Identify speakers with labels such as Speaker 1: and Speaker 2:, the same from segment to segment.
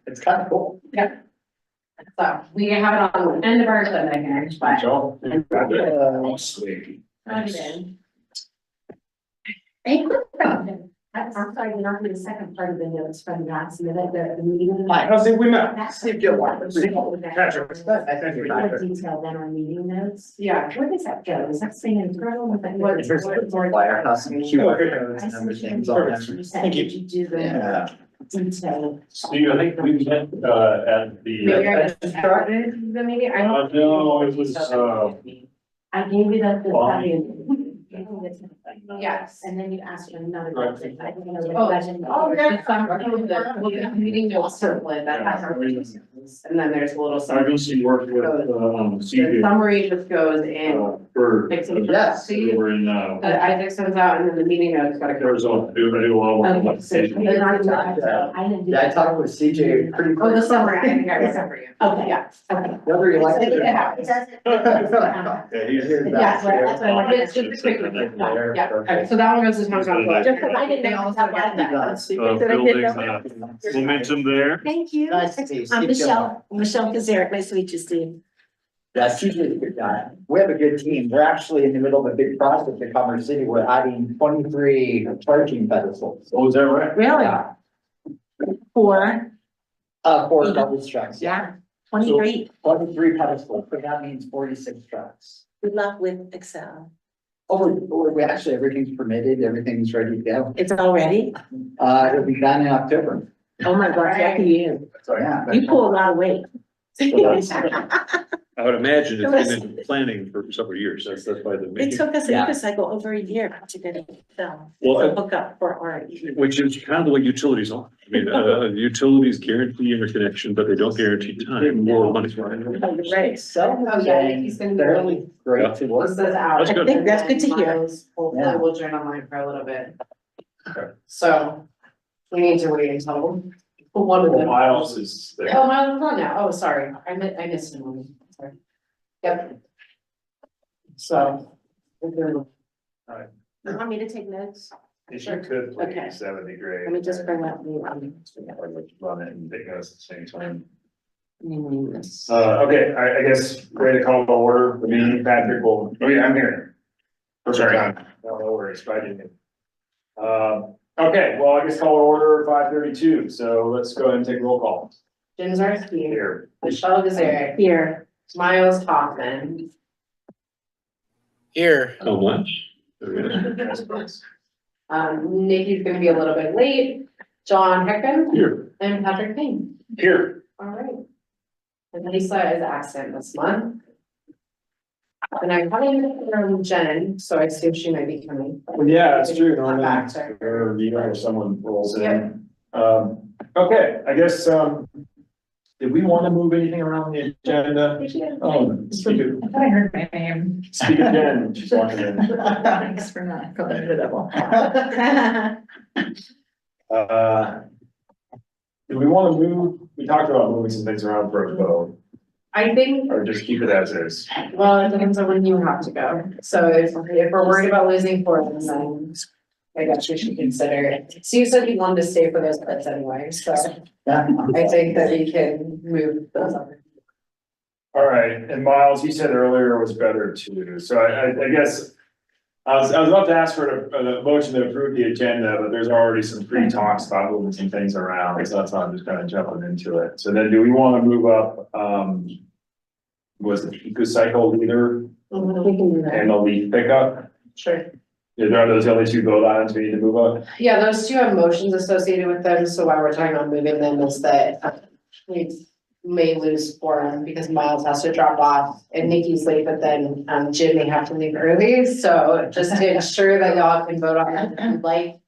Speaker 1: It's kind of cool.
Speaker 2: Yeah. So we have it on the end of our agenda here, but.
Speaker 3: Sweet.
Speaker 2: Hey, quick question. I'm sorry, we're not doing the second part of the notes from last minute, the meeting.
Speaker 3: I think we met.
Speaker 2: Patrick. More detail than our meeting notes. Yeah. Where does that go? Is that saying internal?
Speaker 1: There's a firehouse and QR codes and everything's on there.
Speaker 2: Thank you. Did you do the
Speaker 1: Yeah.
Speaker 2: detail?
Speaker 3: Steve, I think we met, at the.
Speaker 2: Maybe I just started the meeting. I don't.
Speaker 3: No, it was,
Speaker 2: I gave you the
Speaker 3: Fine.
Speaker 2: Yes, and then you asked for another.
Speaker 3: Right.
Speaker 2: question. I don't know the legend. The meeting notes circlet that has our reasons. And then there's a little
Speaker 3: I
Speaker 2: summary.
Speaker 3: recently worked with,
Speaker 2: The
Speaker 3: CJ,
Speaker 2: summary just goes in.
Speaker 3: for,
Speaker 2: Fixing.
Speaker 1: Yes.
Speaker 3: we were in,
Speaker 2: Isaac sends out and then the meeting notes gotta go.
Speaker 3: Arizona, I do a lot of work.
Speaker 2: Okay, so you're not doing that. I didn't do
Speaker 1: Yeah, I
Speaker 2: that.
Speaker 1: talked with CJ pretty.
Speaker 2: Oh, the summary, I think I remember you. Okay, yeah, okay.
Speaker 1: Whether you like it or
Speaker 2: It
Speaker 1: not.
Speaker 2: happens.
Speaker 3: Yeah, he's.
Speaker 2: Yeah, that's what I wanted, it's just a quick, yeah, okay, so that one goes to town council.
Speaker 4: Just 'cause I didn't know
Speaker 2: also
Speaker 4: how
Speaker 2: get
Speaker 4: that
Speaker 2: that.
Speaker 4: was. Because I didn't
Speaker 3: Building,
Speaker 4: know.
Speaker 3: momentum there.
Speaker 4: Thank you.
Speaker 1: Nice to see you.
Speaker 4: I'm
Speaker 1: Steve
Speaker 4: Michelle Kazarick. Nice to meet you, Steve.
Speaker 1: Yeah, CJ's a good guy. We have a good team. We're actually in the middle of a big project in Commerce City. We're adding 23 charging pedestals.
Speaker 3: Oh, is that right?
Speaker 4: Really?
Speaker 1: Yeah,
Speaker 4: For,
Speaker 1: for garbage trucks.
Speaker 4: yeah, 23.
Speaker 1: 23 pedestals, but that means 46 trucks.
Speaker 4: Good luck with Excel.
Speaker 1: Oh, we actually, everything's permitted, everything's ready to go.
Speaker 4: It's all ready?
Speaker 1: It'll be done in October.
Speaker 4: Oh my gosh, lucky you.
Speaker 1: Yeah.
Speaker 4: You pull a lot of weight.
Speaker 3: I would imagine it's been in planning for several years. That's why the
Speaker 4: It
Speaker 3: meeting,
Speaker 4: took us
Speaker 1: Yeah.
Speaker 4: a cycle over a year to get it done.
Speaker 3: Well,
Speaker 4: To hook up for our.
Speaker 3: which is kind of the way utilities are. I mean, utilities guarantee interconnection, but they don't guarantee time or money.
Speaker 4: Oh, you're right.
Speaker 1: So,
Speaker 2: Oh, yeah, he's gonna be
Speaker 1: fairly great to work
Speaker 2: This
Speaker 1: with.
Speaker 2: is out.
Speaker 3: That's good.
Speaker 4: I think that's good to hear.
Speaker 2: Hopefully
Speaker 1: Yeah.
Speaker 2: we'll join online for a little bit.
Speaker 3: Okay.
Speaker 2: So we need to wait until one of them.
Speaker 3: Miles is there.
Speaker 2: Oh, Miles is on now. Oh, sorry. I missed him. Sorry. Yep. So.
Speaker 4: You want me to take notes?
Speaker 3: If you could,
Speaker 4: Okay.
Speaker 3: please, that would be great.
Speaker 4: Let me just bring up the,
Speaker 3: Run it and take notes at the same time.
Speaker 4: this.
Speaker 3: Okay, I guess, ready to call to order, the meeting, Patrick will, oh yeah, I'm here. Oh, sorry, no worries, but I didn't. Okay, well, I guess call to order 5:32, so let's go ahead and take a roll call.
Speaker 2: Jim Zarsky,
Speaker 3: Here.
Speaker 2: Michelle Gazarick,
Speaker 4: Here.
Speaker 2: Miles Hoffman.
Speaker 5: Here.
Speaker 3: How much?
Speaker 2: Nikki's gonna be a little bit late, John Hecken
Speaker 3: Here.
Speaker 2: and Patrick King.
Speaker 3: Here.
Speaker 2: All right. And Lisa is absent this month. And I'm coming from Jen, so I assume she might be coming.
Speaker 3: Well, yeah, it's true,
Speaker 2: Come back to her.
Speaker 3: or you know, someone rolls in. Okay, I guess, did we want to move anything around the agenda? Speak of,
Speaker 4: I thought I heard my name.
Speaker 3: speak of Jen, she's walking in.
Speaker 4: Thanks for not calling it double.
Speaker 3: Do we want to move, we talked about moving some things around for a vote,
Speaker 2: I think,
Speaker 3: or just keep it as is?
Speaker 2: well, it depends on when you have to go. So if we're worried about losing forms, then I guess we should consider it. So you said you wanted to stay for those bits anyway, so
Speaker 1: Yeah.
Speaker 2: I think that we can move those up.
Speaker 3: All right, and Miles, you said earlier was better too, so I guess. I was about to ask for a motion to approve the agenda, but there's already some pre-talks about moving some things around, so that's why I'm just kind of jumping into it. So then do we want to move up, was the eco-cycle leader
Speaker 4: We can do that.
Speaker 3: and the leaf pickup?
Speaker 2: Sure.
Speaker 3: Are those the only two vote items we need to move up?
Speaker 2: Yeah, those two have motions associated with them, so why we're talking about moving them is that we may lose forum because Miles has to drop off and Nikki's late, but then Jim may have to leave early, so just to ensure that y'all can vote on it if you'd like.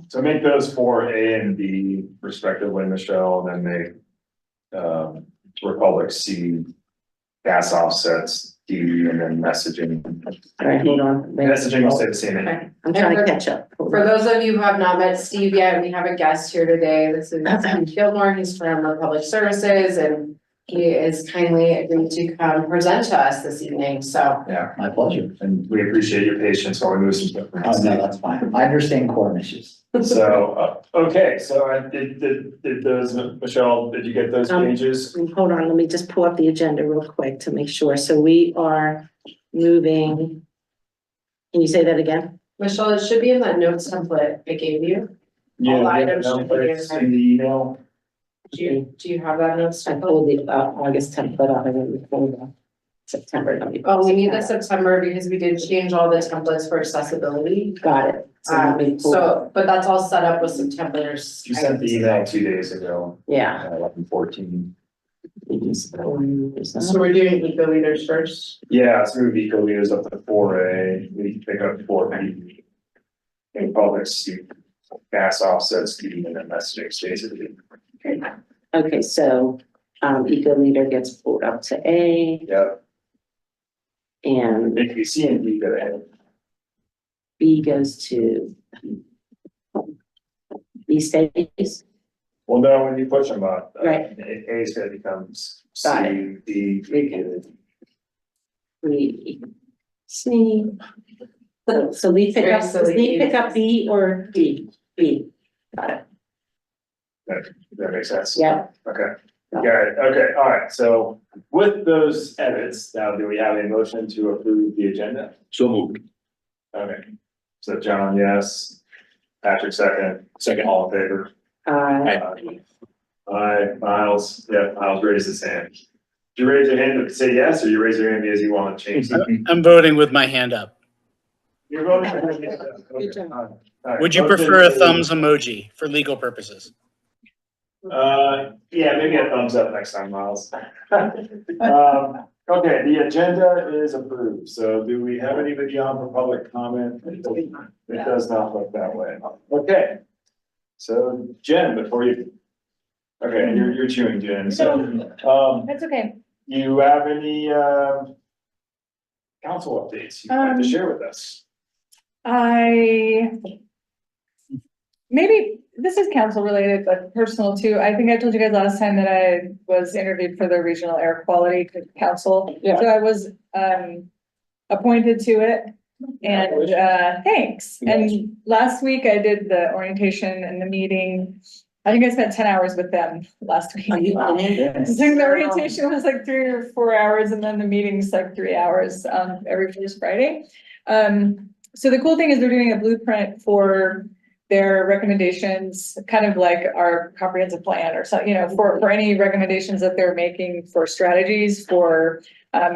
Speaker 3: So make those four A and B respectively, Michelle, and then make Republic C, gas offsets, D, and then messaging.
Speaker 4: All right, hold on.
Speaker 3: Messaging will stay the same.
Speaker 2: Okay.
Speaker 4: I'm trying to catch up. Hold
Speaker 2: For
Speaker 4: on.
Speaker 2: those of you who have not met Steve yet, we have a guest here today. This is Steve Gilmore. He's from Republic Services and he is kindly agreed to come present to us this evening, so.
Speaker 1: Yeah, my pleasure.
Speaker 3: And we appreciate your patience while we move some stuff.
Speaker 1: Oh, no, that's fine. I understand quorum issues.
Speaker 3: So, okay, so did those, Michelle, did you get those pages?
Speaker 4: Hold on, let me just pull up the agenda real quick to make sure. So we are moving. Can you say that again?
Speaker 2: Michelle, it should be in that notes template I gave you.
Speaker 3: Yeah,
Speaker 2: items
Speaker 3: no,
Speaker 2: should
Speaker 3: but
Speaker 2: be
Speaker 3: it's
Speaker 2: in
Speaker 3: in the email.
Speaker 2: Do you have that notes
Speaker 4: I
Speaker 2: template?
Speaker 4: pulled the August template out of it before the September. Let me-
Speaker 2: Oh, we need the September because we did change all the templates for accessibility.
Speaker 4: Got it. So let me pull-
Speaker 2: So, but that's all set up with September's.
Speaker 3: You sent the email 2 days ago,
Speaker 4: Yeah.
Speaker 3: 11/14.
Speaker 2: So we're doing eco leaders first.
Speaker 3: Yeah, let's move eco leaders up to 4A, we pick up 4B. In public, gas offsets, speeding and then messaging stays at B.
Speaker 4: Okay, so eco leader gets pulled up to A
Speaker 3: Yeah,
Speaker 4: and
Speaker 3: if you see in B, go ahead.
Speaker 4: B goes to B stays.
Speaker 3: Well, no, when you push them up,
Speaker 4: Right.
Speaker 3: A is gonna become
Speaker 4: Got
Speaker 3: C, D,
Speaker 4: We C. So we pick up,
Speaker 2: Very silly.
Speaker 4: does he pick up B or D? B. Got it.
Speaker 3: that makes sense?
Speaker 4: Yeah.
Speaker 3: Okay, got it, okay, all right, so with those edits, now do we have a motion to approve the agenda?
Speaker 5: So moved.
Speaker 3: Okay, so John, yes, Patrick second, all in favor? Aye, Miles, yeah, Miles raised his hand. Did you raise your hand to say yes, or you raise your hand because you want to change something?
Speaker 5: I'm voting with my hand up.
Speaker 3: You're voting.
Speaker 4: Good job.
Speaker 3: All right,
Speaker 5: Would you
Speaker 3: motion
Speaker 5: prefer a
Speaker 3: to-
Speaker 5: thumbs emoji for legal purposes?
Speaker 3: Yeah, maybe a thumbs up next time, Miles. Okay, the agenda is approved, so do we have anybody on for public comment? It does not look that way. Okay. So Jen, before you. Okay, and you're chewing, Jen, so,
Speaker 6: That's okay.
Speaker 3: you have any, council updates you'd like to share with us?
Speaker 6: Maybe this is council related, but personal too. I think I told you guys last time that I was interviewed for the Regional Air Quality Council.
Speaker 3: Yeah.
Speaker 6: So I was, appointed to it. And, thanks. And last week I did the orientation and the meeting. I think I spent 10 hours with them last week.
Speaker 4: Are you kidding?
Speaker 6: So the orientation was like 3 or 4 hours and then the meeting's like 3 hours, every first Friday. So the cool thing is they're doing a blueprint for their recommendations, kind of like our comprehensive plan or so, for any recommendations that they're making for strategies for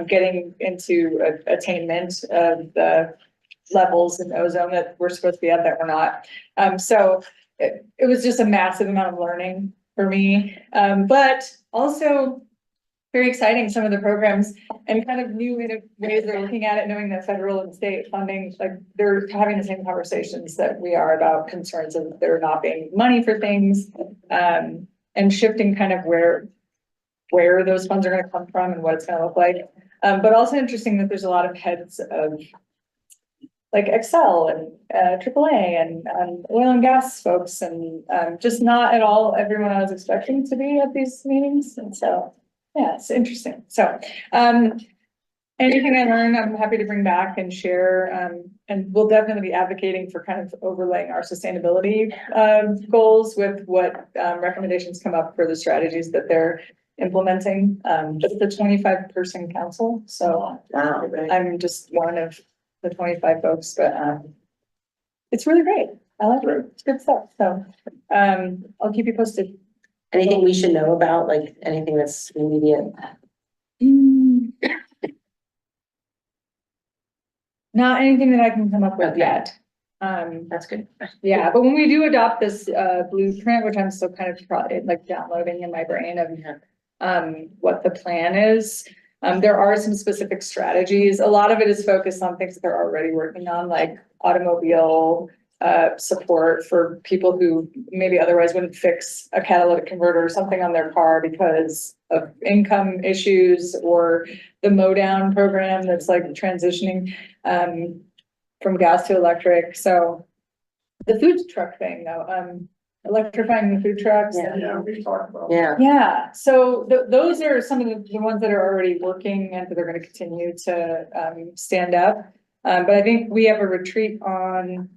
Speaker 6: getting into attainment of the levels in ozone that we're supposed to be at that we're not. So it was just a massive amount of learning for me, but also very exciting, some of the programs and kind of new ways they're looking at it, knowing that federal and state funding, like they're having the same conversations that we are about concerns of there not being money for things, and shifting kind of where those funds are going to come from and what it's going to look like. But also interesting that there's a lot of heads of like Excel and AAA and oil and gas folks and just not at all everyone I was expecting to be at these meetings. And so, yeah, it's interesting. So anything I learn, I'm happy to bring back and share. And we'll definitely be advocating for kind of overlaying our sustainability goals with what recommendations come up for the strategies that they're implementing. It's the 25-person council. So
Speaker 4: Wow.
Speaker 6: I'm just one of the 25 folks, but it's really great. I like it. It's good stuff. So I'll keep you posted.
Speaker 4: Anything we should know about, like anything that's immediate?
Speaker 6: Not anything that I can come up with
Speaker 4: Okay.
Speaker 6: yet.
Speaker 4: That's good.
Speaker 6: Yeah, but when we do adopt this blueprint, which I'm still kind of like downloading in my brain of what the plan is. There are some specific strategies. A lot of it is focused on things that they're already working on, like automobile support for people who maybe otherwise wouldn't fix a catalytic converter or something on their car because of income issues, or the mow down program that's like transitioning from gas to electric. So the food truck thing though, electrifying the food trucks.
Speaker 3: Yeah, we talked about.
Speaker 4: Yeah.
Speaker 6: Yeah, so those are some of the ones that are already working and that are gonna continue to stand up. But I think we have a retreat on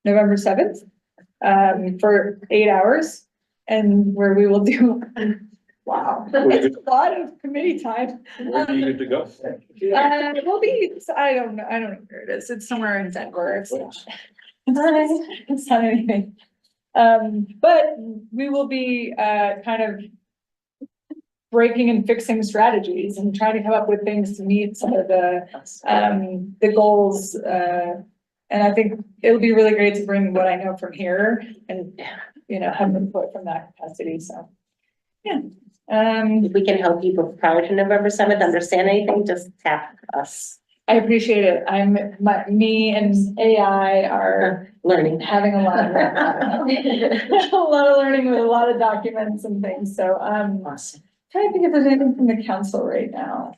Speaker 6: November 7th for 8 hours, and where we will do, wow, it's a lot of committee time.
Speaker 7: Where do you get to go?
Speaker 6: We'll be, I don't know where it is, it's somewhere in Denver. It's not anything. But we will be kind of breaking and fixing strategies and trying to come up with things to meet some of the goals. And I think it'll be really great to bring what I know from here and, you know, have input from that capacity, so. Yeah.
Speaker 4: If we can help people prior to November 7th understand anything, just tap us.
Speaker 6: I appreciate it. Me and AI are
Speaker 4: Learning.
Speaker 6: having a lot of, a lot of learning with a lot of documents and things, so,
Speaker 4: Awesome.
Speaker 6: trying to think if there's anything from the council right now.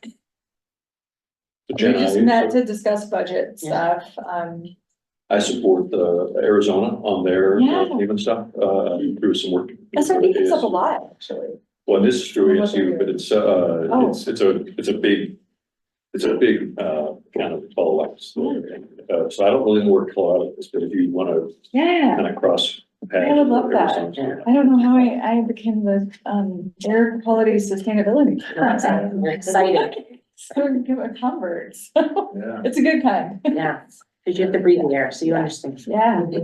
Speaker 6: We just met to discuss budget stuff,
Speaker 7: I support Arizona on their
Speaker 6: Yeah.
Speaker 7: payment stuff, through some work.
Speaker 6: that's what comes up a lot, actually.
Speaker 7: Well, this is true, yes,
Speaker 6: What they're
Speaker 7: but
Speaker 6: doing.
Speaker 7: it's a big kind of follow-up. So I don't really know where Colorado is, but if you want to
Speaker 6: Yeah,
Speaker 7: kind of cross.
Speaker 6: I would love that.
Speaker 7: Arizona.
Speaker 6: I don't know how I became the, air quality sustainability.
Speaker 4: We're excited.
Speaker 6: So I became a convert, so
Speaker 3: Yeah.
Speaker 6: it's a good kind.
Speaker 4: Yeah, because you have to breathe the air, so you understand.
Speaker 6: Yeah. Yeah.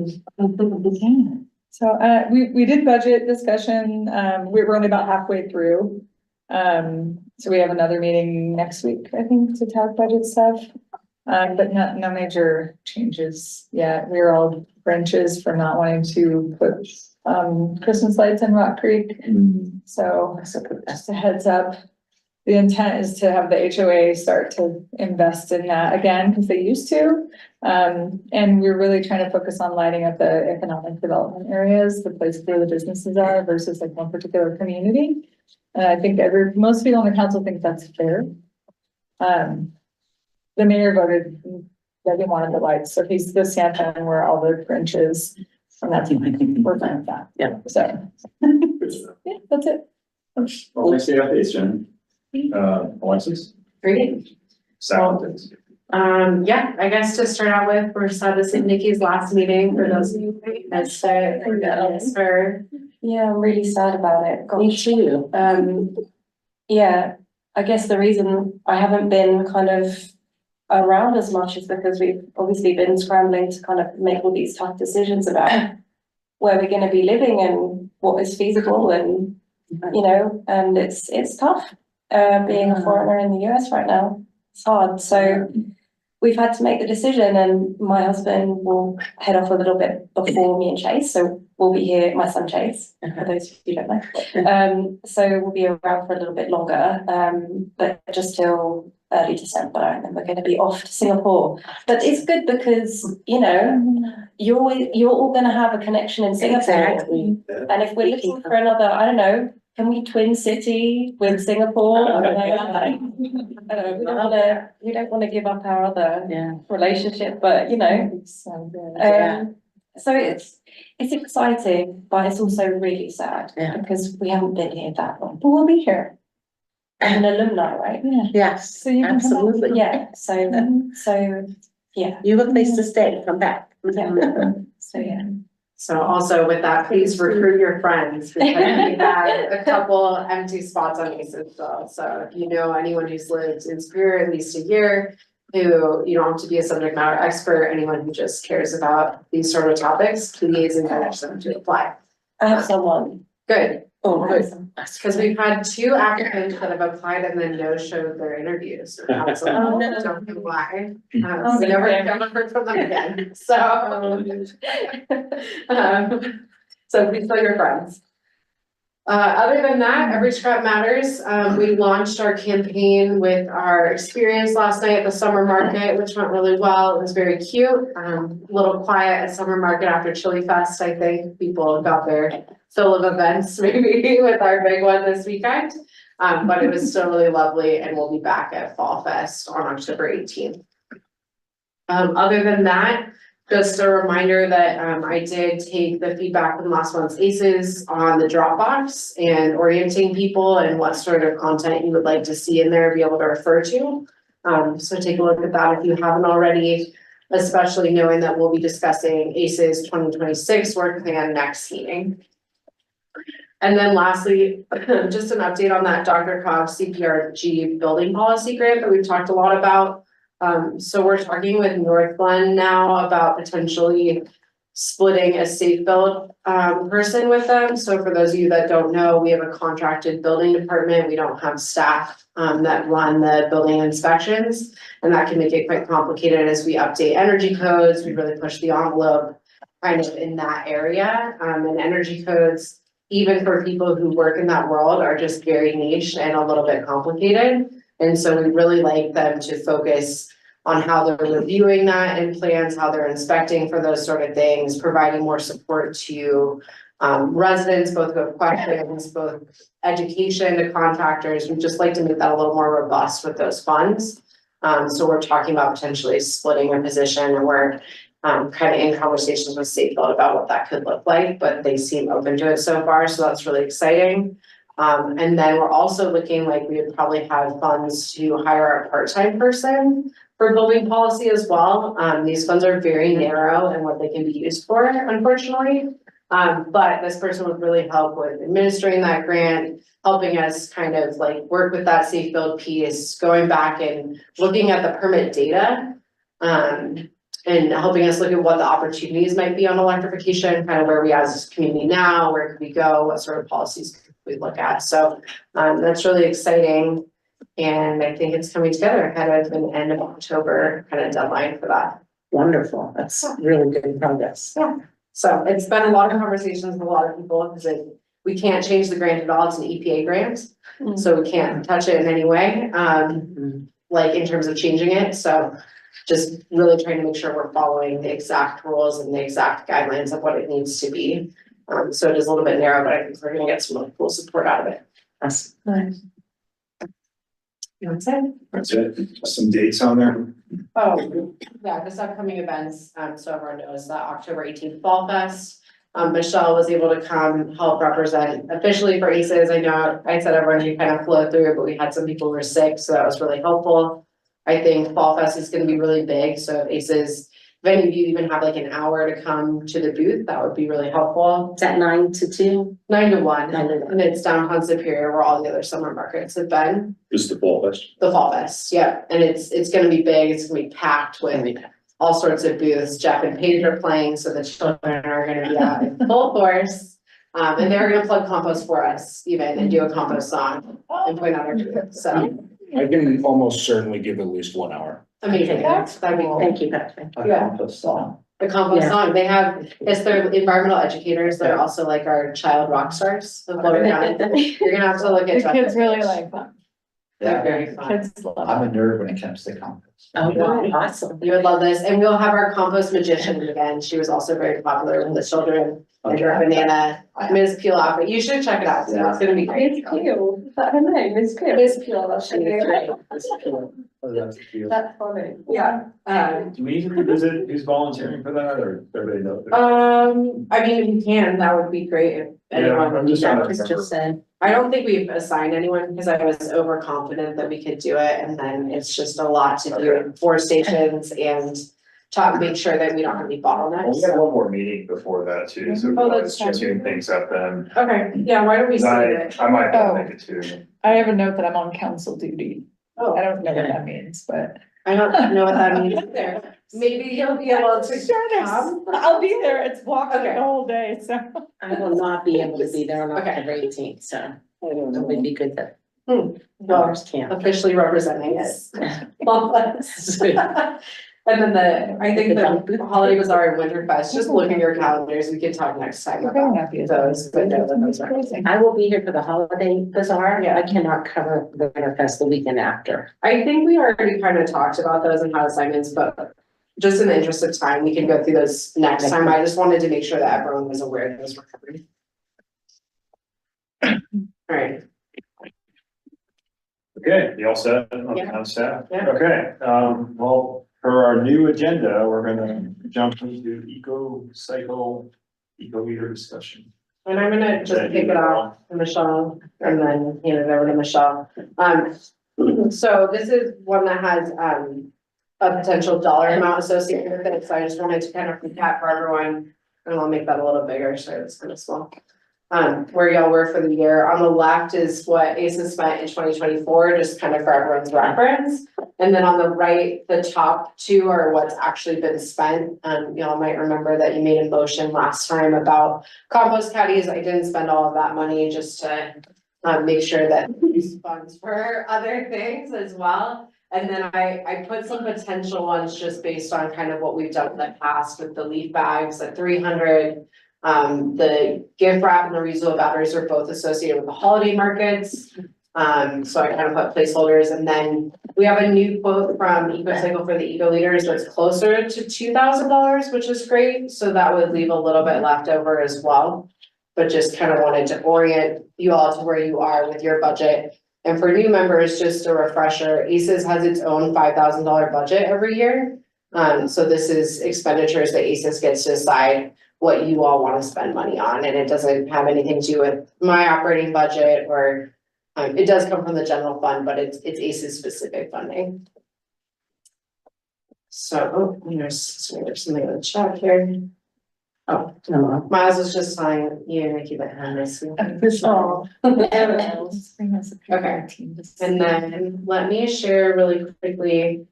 Speaker 6: So, we did budget discussion, we're only about halfway through. So we have another meeting next week, I think, to talk budget stuff. But no major changes yet. We're all branches for not wanting to put, Christmas lights in Rock Creek. So just a heads up. The intent is to have the HOA start to invest in that again, because they used to. And we're really trying to focus on lighting up the economic development areas, the places where the businesses are versus like one particular community. And I think most people on the council think that's fair. The mayor voted that he wanted the lights, so he's the Santa and where all the branches, and that's, we're fine with that.
Speaker 4: Yeah.
Speaker 6: So,
Speaker 3: Good stuff.
Speaker 6: yeah, that's it.
Speaker 3: Well, thanks for the updates, Jen. Alexis?
Speaker 2: Great.
Speaker 3: Sound.
Speaker 2: Yeah, I guess to start out with, we're sad this is Nikki's last meeting for those of you who missed it. And it's her.
Speaker 8: Yeah, I'm really sad about it.
Speaker 4: Me
Speaker 8: Gosh.
Speaker 4: too.
Speaker 8: Yeah, I guess the reason I haven't been kind of around as much is because we've obviously been scrambling to kind of make all these tough decisions about where we're gonna be living and what is feasible and, you know, and it's tough, being a foreigner in the US right now. It's hard, so we've had to make the decision and my husband will head off a little bit before me and Chase, so we'll be here, my son Chase, for those of you who don't know. So we'll be around for a little bit longer, but just till early December, and then we're gonna be off to Singapore. But it's good because, you know, you're all gonna have a connection in Singapore.
Speaker 4: Exactly.
Speaker 8: And if we're looking for another, I don't know, can we twin city with Singapore? I don't know, we don't wanna give up our other
Speaker 4: Yeah.
Speaker 8: relationship, but you know.
Speaker 6: So good.
Speaker 4: Yeah.
Speaker 8: So it's exciting, but it's also really sad
Speaker 4: Yeah.
Speaker 8: because we haven't been here that long, but we'll be here. As an alumni, right?
Speaker 6: Yeah.
Speaker 4: Yes,
Speaker 6: So you can come back.
Speaker 4: absolutely.
Speaker 8: Yeah, so, yeah,
Speaker 4: You have a place to stay, come back.
Speaker 8: yeah, so yeah.
Speaker 2: So also with that, please recruit your friends, because we have a couple empty spots on ACES still. So if you know anyone who's lived in Superior at least a year, who you don't have to be a subject matter expert, anyone who just cares about these sort of topics, please encourage them to apply.
Speaker 8: I have someone.
Speaker 2: Good,
Speaker 4: Oh, good.
Speaker 2: because we've had 2 applicants that have applied and then no-showed their interviews.
Speaker 4: Oh, no.
Speaker 2: Don't know why.
Speaker 8: Oh,
Speaker 2: We never
Speaker 8: okay.
Speaker 2: heard from them again, so. So please tell your friends. Other than that, Every Scrap Matters, we launched our campaign with our experience last night at the summer market, which went really well. It was very cute, a little quiet at summer market after Chili Fest. I think people got their fill of events maybe with our big one this weekend. But it was still really lovely, and we'll be back at Fall Fest on October 18th. Other than that, Just a reminder that I did take the feedback from last month's ACEs on the Dropbox and orienting people and what sort of content you would like to see in there, be able to refer to. So take a look at that if you haven't already, especially knowing that we'll be discussing ACEs 2026 work plan next meeting. And then lastly, just an update on that Dr. Cobb CPRG building policy grant that we've talked a lot about. So we're talking with North Glen now about potentially splitting a safe build person with them. So for those of you that don't know, we have a contracted building department. We don't have staff that run the building inspections, and that can make it quite complicated as we update energy codes. We really push the envelope kind of in that area, and energy codes, even for people who work in that world, are just very niche and a little bit complicated. And so we really like them to focus on how they're reviewing that in plans, how they're inspecting for those sort of things, providing more support to residents, both who have questions, both education to contractors. We'd just like to make that a little more robust with those funds. So we're talking about potentially splitting a position, and we're kind of in conversations with State Build about what that could look like, but they seem open to it so far, so that's really exciting. And then we're also looking like we would probably have funds to hire a part-time person for building policy as well. These funds are very narrow in what they can be used for, unfortunately. But this person would really help with administering that grant, helping us kind of like work with that safe build piece, going back and looking at the permit data. And helping us look at what the opportunities might be on electrification, kind of where we as a community now, where could we go, what sort of policies could we look at. So that's really exciting. And I think it's coming together ahead of an end of October kind of deadline for that.
Speaker 4: Wonderful. That's really good progress.
Speaker 2: Yeah. So it's been a lot of conversations with a lot of people because we can't change the grant at all. It's an EPA grant. So we can't touch it in any way, like in terms of changing it. So just really trying to make sure we're following the exact rules and the exact guidelines of what it needs to be. So it is a little bit narrow, but I think we're gonna get some really cool support out of it.
Speaker 4: That's
Speaker 8: Nice.
Speaker 2: You know what I'm saying?
Speaker 3: That's it. Some dates on there.
Speaker 2: Oh, yeah, this upcoming events, so everyone knows that October 18th Fall Fest. Michelle was able to come help represent officially for ACES. I know I said everyone could kind of flow through, but we had some people who were sick, so that was really helpful. I think Fall Fest is gonna be really big, so if ACES, if any of you even have like an hour to come to the booth, that would be really helpful.
Speaker 4: Is that 9 to 2?
Speaker 2: 9 to 1,
Speaker 4: 9 to 1.
Speaker 2: and it's downtown Superior where all the other summer markets have been.
Speaker 7: This is the Fall Fest.
Speaker 2: The Fall Fest, yeah, and it's gonna be big, it's gonna be packed with all sorts of booths. Jeff and Paige are playing, so the children are gonna be out in full force. And they're gonna plug compost for us even and do a compost song and point out our booth, so
Speaker 9: I can almost certainly give at least 1 hour.
Speaker 2: amazing, that'd be cool.
Speaker 4: Thank you, Patrick.
Speaker 1: A
Speaker 2: Yeah.
Speaker 1: compost song.
Speaker 2: The compost
Speaker 4: Yeah.
Speaker 2: song, they have, it's their environmental educators, they're also like our child rock stars. of Lower County. You're gonna have to look
Speaker 6: The
Speaker 2: at. Jeff.
Speaker 6: kids really like them.
Speaker 2: They're
Speaker 1: Yeah,
Speaker 2: very fun.
Speaker 6: Kids love
Speaker 1: I'm
Speaker 6: them.
Speaker 1: a nerd when it comes to compost.
Speaker 4: Oh, wow, awesome.
Speaker 2: You would love this, and we'll have our compost magician again, she was also very popular with the children. And her banana, Ms. Peel off, but you should check it out, so it's gonna be great.
Speaker 8: Miss Peel, is that her name? Miss Peel?
Speaker 2: Miss Peel, that's
Speaker 4: She is great. That's cool.
Speaker 1: Oh, that's cute.
Speaker 8: That's funny.
Speaker 2: Yeah,
Speaker 3: Do we need to revisit who's volunteering for that, or everybody knows?
Speaker 2: I mean, if you can, that would be great if
Speaker 3: Yeah,
Speaker 2: anyone.
Speaker 3: I'm just trying to
Speaker 4: Chris
Speaker 3: remember.
Speaker 4: just said,
Speaker 2: I don't think we've assigned anyone because I was overconfident that we could do it, and then it's just a lot to do in 4 stations and make sure that we don't have any
Speaker 3: Well, we
Speaker 2: bottlenecks.
Speaker 3: got one more meeting before that too, so
Speaker 2: Oh,
Speaker 3: we'll
Speaker 2: that's
Speaker 3: just tune things up then.
Speaker 2: Okay, yeah, why don't we see it?
Speaker 3: I might
Speaker 6: Oh.
Speaker 3: make it too.
Speaker 6: I have a note that I'm on council duty.
Speaker 2: Oh,
Speaker 6: I don't know what that means, but.
Speaker 2: I don't know what that means either. Maybe you'll be able to come.
Speaker 6: I'll be there. It's walking
Speaker 2: Okay.
Speaker 6: the whole day, so.
Speaker 4: I will not be able to be there on
Speaker 2: Okay.
Speaker 4: October 18th, so it would be good that
Speaker 2: Well,
Speaker 4: others can't.
Speaker 2: officially representing it. Lawless. And then I think the Holiday Bazaar and Winterfest, just look at your calendars, we can talk next time
Speaker 6: We're very
Speaker 2: about
Speaker 6: happy.
Speaker 2: those, but no, those are.
Speaker 4: I will be here for the holiday bazaar.
Speaker 2: Yeah.
Speaker 4: I cannot cover the Winterfest the weekend after.
Speaker 2: I think we already kind of talked about those and how assignments, but just in the interest of time, we can go through those next time. I just wanted to make sure that everyone was aware that those were covered. All right,
Speaker 3: Okay, you all set on
Speaker 2: Yeah.
Speaker 3: town staff?
Speaker 2: Yeah.
Speaker 3: Okay, well, For our new agenda, we're gonna jump into eco leader discussion.
Speaker 2: And I'm gonna just kick it off to Michelle and then hand it over to Michelle. So this is one that has, a potential dollar amount associated with it, so I just wanted to kind of recap for everyone. And I'll make that a little bigger, so it's kind of small. Where y'all were for the year. On the left is what ACES spent in 2024, just kind of for everyone's reference. And then on the right, the top two are what's actually been spent. Y'all might remember that you made a motion last time about compost caddies. I didn't spend all of that money just to make sure that we use funds for other things as well. And then I put some potential ones just based on kind of what we've done in the past with the leaf bags at 300. The gift wrap and the reusable batteries are both associated with the holiday markets. So I kind of put placeholders, and then we have a new quote from EcoCycle for the Eco Leaders that's closer to $2,000, which is great. So that would leave a little bit left over as well. But just kind of wanted to orient you all to where you are with your budget. And for new members, just a refresher, ACES has its own $5,000 budget every year. So this is expenditures that ACES gets to decide what you all want to spend money on, and it doesn't have anything to do with my operating budget, or it does come from the general fund, but it's ACES specific funding. So, there's something in the chat here. Oh,
Speaker 4: No,
Speaker 2: Miles was just telling you and Nikki that hand is.
Speaker 6: Oh.
Speaker 2: Okay. And then let me share really quickly,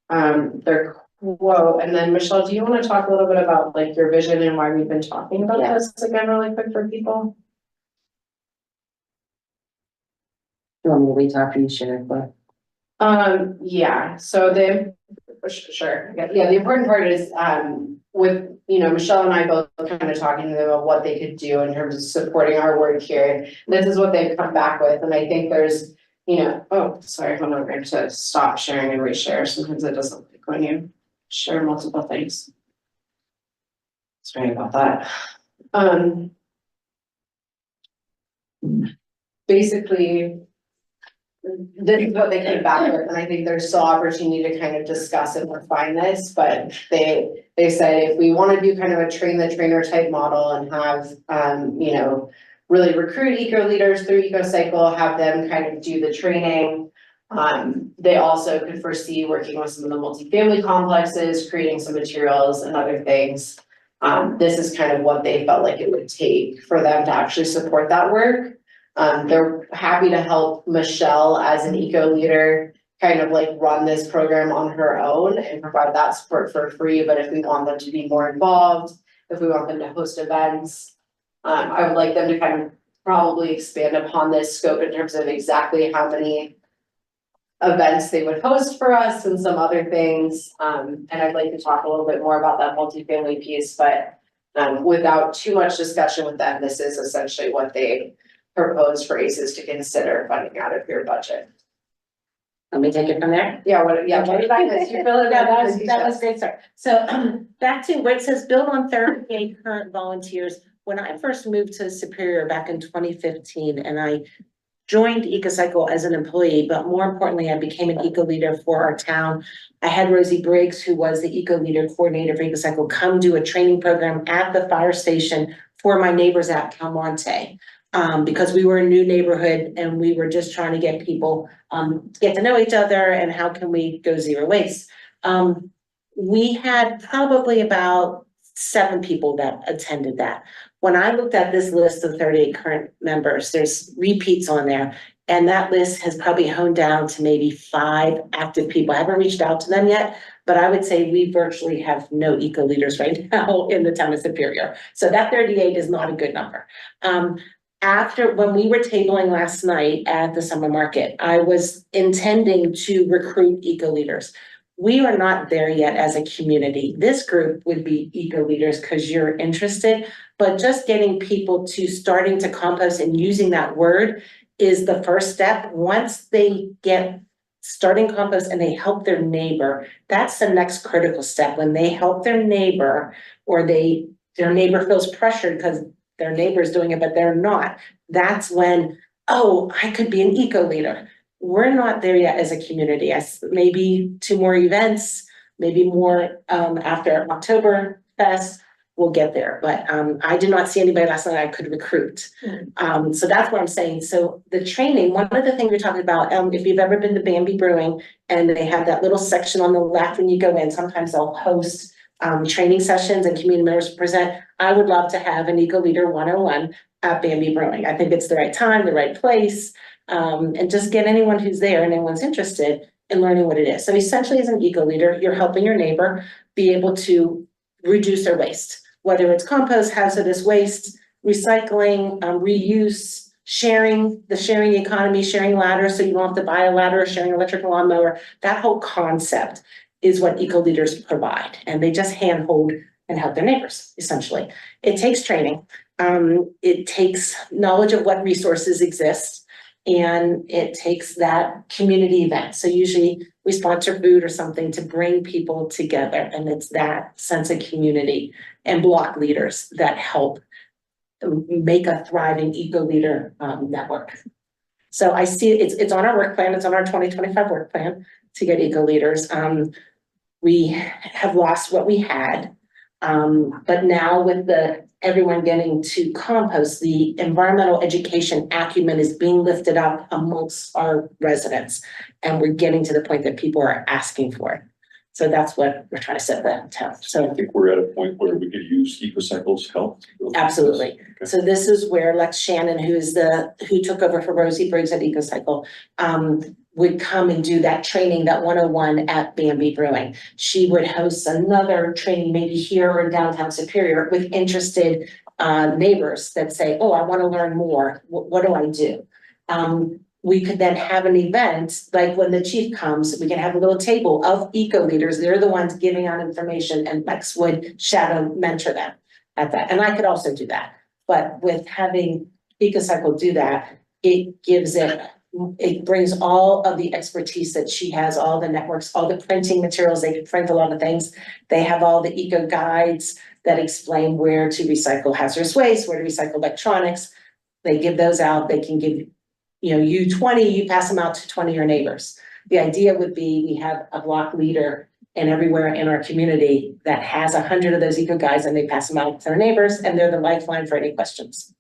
Speaker 2: their quote, and then Michelle, do you want to talk a little bit about like your vision and why we've been talking about this again really quick for people?
Speaker 4: you want me to wait till after you share it, but.
Speaker 2: Yeah, so sure, yeah, the important part is, with, Michelle and I both kind of talking to them about what they could do in terms of supporting our work here. This is what they've come back with, and I think there's, oh, sorry, hold on, I'm going to stop sharing and reshare. Sometimes it doesn't like when you share multiple things. Sorry about that. Basically, this is what they came back with, and I think there's still opportunity to kind of discuss and refine this, but they said if we want to do kind of a train the trainer type model and have, really recruit eco leaders through EcoCycle, have them kind of do the training. They also could foresee working with some of the multifamily complexes, creating some materials and other things. This is kind of what they felt like it would take for them to actually support that work. They're happy to help Michelle as an eco leader kind of like run this program on her own and provide that support for free. But if we want them to be more involved, if we want them to host events, I would like them to kind of probably expand upon this scope in terms of exactly how many events they would host for us and some other things. And I'd like to talk a little bit more about that multifamily piece, but without too much discussion with them, this is essentially what they propose for ACES to consider funding out of your budget.
Speaker 4: Let me take it from there.
Speaker 2: Yeah, what did I miss? You fill it
Speaker 4: Yeah,
Speaker 2: in.
Speaker 4: that was great start. So back to where it says build on 38 current volunteers. When I first moved to Superior back in 2015, and I joined EcoCycle as an employee, but more importantly, I became an eco leader for our town. I had Rosie Briggs, who was the eco leader coordinator for EcoCycle, come do a training program at the fire station for my neighbors at Calmonte. Because we were a new neighborhood and we were just trying to get people get to know each other and how can we go zero waste. We had probably about 7 people that attended that. When I looked at this list of 38 current members, there's repeats on there. And that list has probably honed down to maybe 5 active people. I haven't reached out to them yet, but I would say we virtually have no eco leaders right now in the town of Superior. So that 38 is not a good number. When we were tabling last night at the summer market, I was intending to recruit eco leaders. We are not there yet as a community. This group would be eco leaders because you're interested, but just getting people to starting to compost and using that word is the first step. Once they get starting compost and they help their neighbor, that's the next critical step. When they help their neighbor or their neighbor feels pressured because their neighbor's doing it, but they're not. That's when, oh, I could be an eco leader. We're not there yet as a community. Maybe 2 more events, maybe more, after October Fest, we'll get there. But, I did not see anybody last night I could recruit. So that's what I'm saying. So the training, one of the things we're talking about, if you've ever been to Bambi Brewing and they have that little section on the left when you go in, sometimes they'll host training sessions and community members present. I would love to have an Eco Leader 101 at Bambi Brewing. I think it's the right time, the right place, and just get anyone who's there and anyone's interested in learning what it is. So essentially, as an Eco Leader, you're helping your neighbor be able to reduce their waste, whether it's compost, hazardous waste, recycling, reuse, sharing, the sharing economy, sharing ladders, so you don't have to buy a ladder, sharing electric lawnmower. That whole concept is what Eco Leaders provide, and they just handhold and help their neighbors, essentially. It takes training. It takes knowledge of what resources exist, and it takes that community event. So usually we sponsor food or something to bring people together, and it's that sense of community and block leaders that help make a thriving Eco Leader network. So I see it's on our work plan. It's on our 2025 work plan to get Eco Leaders. We have lost what we had, but now with everyone getting to compost, the environmental education acumen is being lifted up amongst our residents, and we're getting to the point that people are asking for it. So that's what we're trying to set that tone.
Speaker 7: I
Speaker 4: So
Speaker 7: think we're at a point where we could use EcoCycle's help.
Speaker 4: absolutely.
Speaker 7: Okay.
Speaker 4: So this is where Lex Shannon, who took over for Rosie Briggs at EcoCycle, would come and do that training, that 101 at Bambi Brewing. She would host another training, maybe here or in downtown Superior, with interested neighbors that say, oh, I want to learn more. What do I do? We could then have an event, like when the chief comes, we can have a little table of Eco Leaders. They're the ones giving out information, and Lex would shadow mentor them at that. And I could also do that. But with having EcoCycle do that, it brings all of the expertise that she has, all the networks, all the printing materials. They can print a lot of things. They have all the eco guides that explain where to recycle hazardous waste, where to recycle electronics. They give those out. They can give, you 20, you pass them out to 20 of your neighbors. The idea would be we have a block leader and everywhere in our community that has 100 of those eco guides, and they pass them out to their neighbors, and they're the lifeline for any questions.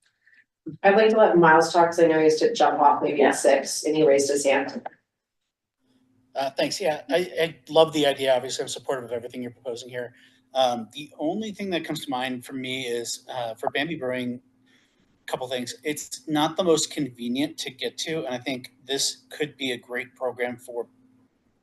Speaker 2: I'd like to let Miles talk, because I know he has to jump off maybe at 6, and he raised his hand.
Speaker 5: Thanks. Yeah, I love the idea. Obviously, I'm supportive of everything you're proposing here. The only thing that comes to mind for me is for Bambi Brewing, a couple things. It's not the most convenient to get to, and I think this could be a great program for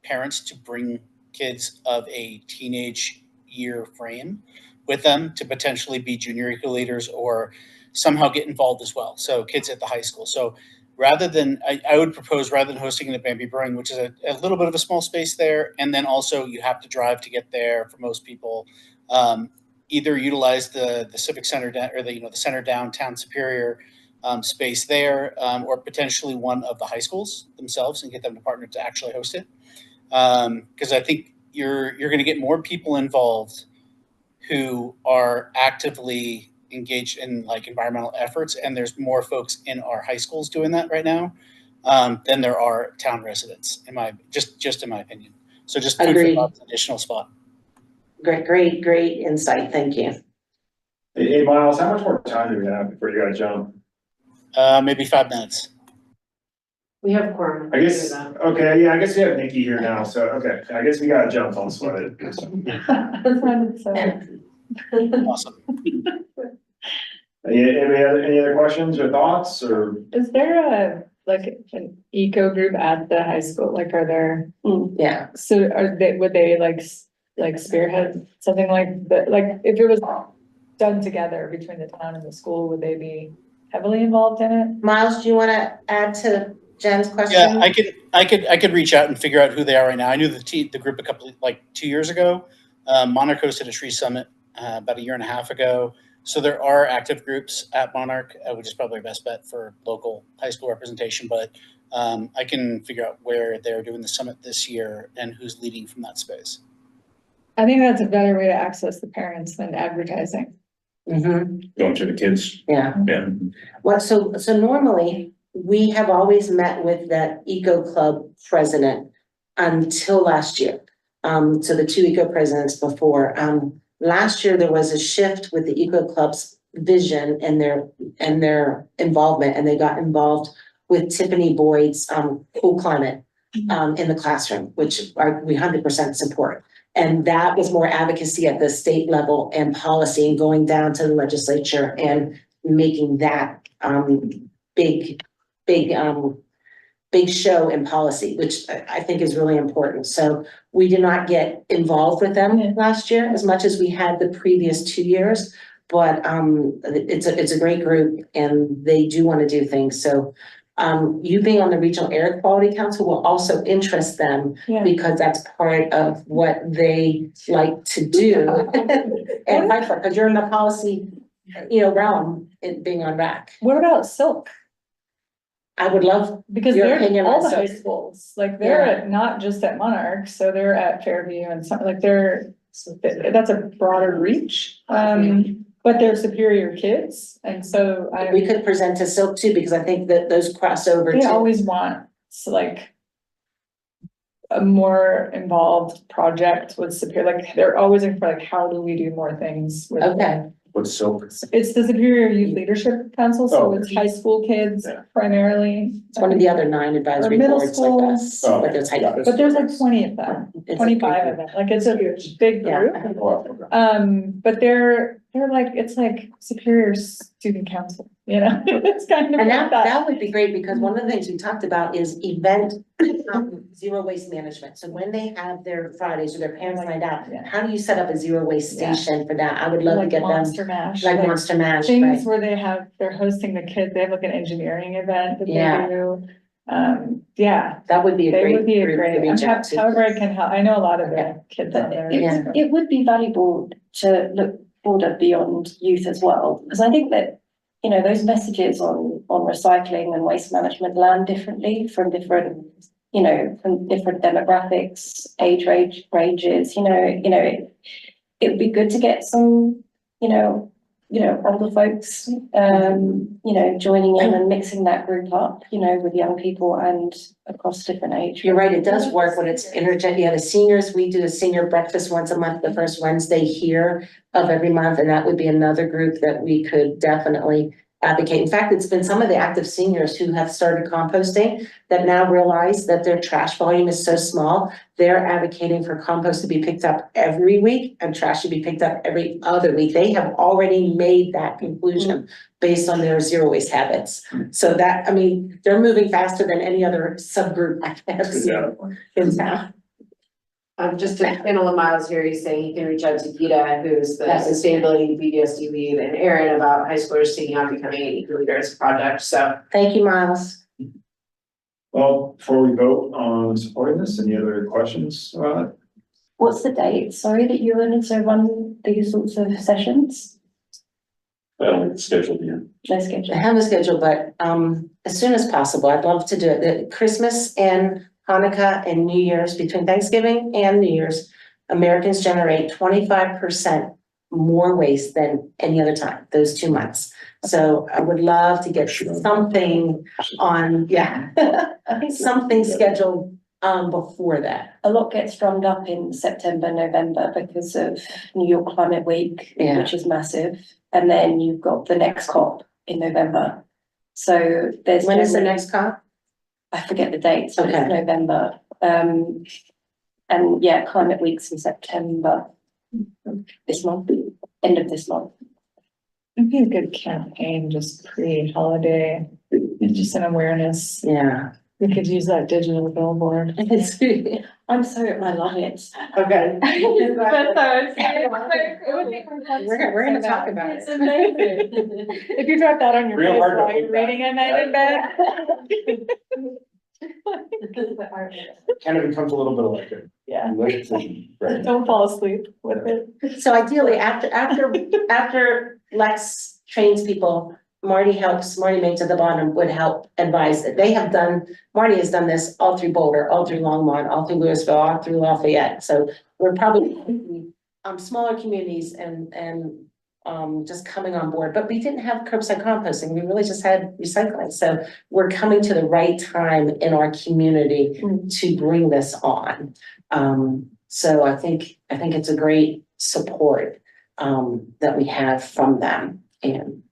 Speaker 5: parents to bring kids of a teenage year frame with them to potentially be junior Eco Leaders or somehow get involved as well. So kids at the high school. So rather than, I would propose, rather than hosting it at Bambi Brewing, which is a little bit of a small space there, and then also you have to drive to get there for most people, either utilize the Civic Center or the center downtown Superior space there, or potentially one of the high schools themselves and get them to partner to actually host it. Because I think you're going to get more people involved who are actively engaged in like environmental efforts, and there's more folks in our high schools doing that right now than there are town residents, in my opinion. So just food for thought, additional spot.
Speaker 4: Great insight. Thank you.
Speaker 3: Hey, Miles, how much more time do we have before you gotta jump?
Speaker 5: Maybe 5 minutes.
Speaker 2: We have quorum.
Speaker 3: I guess, okay, yeah, I guess we have Nikki here now, so, okay, I guess we gotta jump on sweat it.
Speaker 6: That's fine, so.
Speaker 5: Awesome.
Speaker 3: Any other questions or thoughts, or?
Speaker 6: Is there an eco group at the high school? Like, are there,
Speaker 4: Yeah.
Speaker 6: so would they like spearhead something like that? Like, if it was done together between the town and the school, would they be heavily involved in it?
Speaker 4: Miles, do you want to add to Jen's question?
Speaker 5: Yeah, I could reach out and figure out who they are right now. I knew the group 2 years ago. Monarch hosted a tree summit about 1.5 years ago. So there are active groups at Monarch, which is probably our best bet for local high school representation. But I can figure out where they're doing the summit this year and who's leading from that space.
Speaker 6: I think that's a better way to access the parents than advertising.
Speaker 4: Mm-hmm.
Speaker 7: Going to the kids.
Speaker 4: Yeah.
Speaker 7: Yeah.
Speaker 4: Well, so normally we have always met with that Eco Club president until last year. So the two eco presidents before, last year there was a shift with the eco club's vision and their involvement, and they got involved with Tiffany Boyd's, cool climate, in the classroom, which we 100% support. And that was more advocacy at the state level and policy, and going down to the legislature and making that, big show in policy, which I think is really important. So we did not get involved with them last year as much as we had the previous 2 years. But it's a great group and they do want to do things. So you being on the Regional Air Quality Council will also interest them, because that's part of what they like to do. And fight for, because you're in the policy, realm, in being on RAC.
Speaker 6: What about Silk?
Speaker 4: I would love,
Speaker 6: Because
Speaker 4: Your
Speaker 6: they're
Speaker 4: opinion
Speaker 6: all
Speaker 4: on
Speaker 6: the high
Speaker 4: Silk.
Speaker 6: schools, like they're at, not just at Monarch, so they're at Fairview and some, like that's a broader reach. But they're Superior kids, and so
Speaker 4: we could present to Silk too, because I think that those cross over
Speaker 6: they
Speaker 4: too.
Speaker 6: always want, like, a more involved project with Superior, like, they're always looking for, like, how do we do more things with.
Speaker 4: Okay,
Speaker 9: What's Silver?
Speaker 6: It's the Superior Youth Leadership Council, so
Speaker 9: Oh.
Speaker 6: it's high school kids
Speaker 9: Yeah.
Speaker 6: primarily.
Speaker 4: it's one of the other 9 advisory
Speaker 6: Or middle
Speaker 4: boards like
Speaker 6: school.
Speaker 4: us,
Speaker 9: Oh,
Speaker 4: but it's
Speaker 9: yeah.
Speaker 6: But there's like 20 of them,
Speaker 4: It's a
Speaker 6: 25
Speaker 4: big
Speaker 6: of them, like it's a big
Speaker 4: Yeah.
Speaker 6: group. But they're like, it's like Superior Student Council, it's kind of
Speaker 4: And
Speaker 6: like
Speaker 4: that would be great, because one of the things we talked about is event, zero waste management. So when they have their Fridays or their parents night out,
Speaker 6: Yeah.
Speaker 4: how do you set up a zero waste
Speaker 6: Yeah.
Speaker 4: station for that? I would love to
Speaker 6: Like
Speaker 4: get them,
Speaker 6: Monster Mash.
Speaker 4: like Monster Mash,
Speaker 6: Things
Speaker 4: right?
Speaker 6: where they're hosting the kids, they have like an engineering event that
Speaker 4: Yeah.
Speaker 6: they do. Yeah,
Speaker 4: That would be a
Speaker 6: they
Speaker 4: great
Speaker 6: would be a
Speaker 4: group to
Speaker 6: great,
Speaker 4: reach out to.
Speaker 6: however I can help, I know a lot of
Speaker 4: Yeah.
Speaker 6: the kids out there.
Speaker 4: Yeah.
Speaker 8: It would be valuable to look broader beyond youth as well, because I think that, those messages on recycling and waste management land differently from different, from different demographics, age ranges, it would be good to get some, older folks, joining in and mixing that group up, with young people and across different age.
Speaker 4: You're right, it does work when it's interject. Yeah, the seniors, we do a senior breakfast once a month, the first Wednesday here of every month, and that would be another group that we could definitely advocate. In fact, it's been some of the active seniors who have started composting that now realize that their trash volume is so small. They're advocating for compost to be picked up every week and trash to be picked up every other week. They have already made that conclusion based on their zero waste habits. So that, they're moving faster than any other subgroup I have seen in town.
Speaker 2: Just to handle the Miles here, he's saying he can reach out to Gita, who's the
Speaker 4: That is-
Speaker 2: sustainability BDSD lead, and Aaron about high schoolers taking on becoming an eco leaders project, so.
Speaker 4: Thank you, Miles.
Speaker 3: Well, before we vote on supporting this, any other questions about it?
Speaker 8: What's the date, sorry, that you wanted to run these sorts of sessions?
Speaker 7: I don't think it's scheduled yet.
Speaker 8: No
Speaker 4: I
Speaker 8: schedule.
Speaker 4: have a schedule, but as soon as possible, I'd love to do it. The Christmas and Hanukkah and New Year's, between Thanksgiving and New Year's, Americans generate 25% more waste than any other time, those 2 months. So I would love to get something on,
Speaker 8: I think
Speaker 4: something scheduled before that.
Speaker 8: a lot gets drummed up in September, November because of New York Climate Week,
Speaker 4: Yeah.
Speaker 8: which is massive. And then you've got the next COP in November. So there's.
Speaker 4: When is the
Speaker 8: generally-
Speaker 4: next COP?
Speaker 8: I forget the dates, but
Speaker 4: Okay.
Speaker 8: it's November. And yeah, Climate Week's in September. This month, end of this month.
Speaker 6: It'd be a good campaign, just pre-holiday, just an awareness.
Speaker 4: Yeah.
Speaker 6: We could use that digital billboard.
Speaker 8: I love it.
Speaker 2: Okay.
Speaker 4: We're gonna talk about it.
Speaker 6: It's amazing. If you drop that on your
Speaker 9: Real
Speaker 6: face
Speaker 9: hard to
Speaker 6: while
Speaker 9: hold
Speaker 6: you're reading at night in bed.
Speaker 9: Kind of becomes a little bit like a.
Speaker 6: Yeah,
Speaker 9: Right.
Speaker 6: don't fall asleep with it.
Speaker 4: So ideally, after Lex trains people, Marty Mates at the bottom would help advise it. Marty has done this all through Boulder, all through Longmont, all through Louisville, all through Lafayette. So we're probably smaller communities and just coming on board, but we didn't have curbside composting. We really just had recycling. So we're coming to the right time in our community to bring this on. So I think it's a great support, that we have from them. And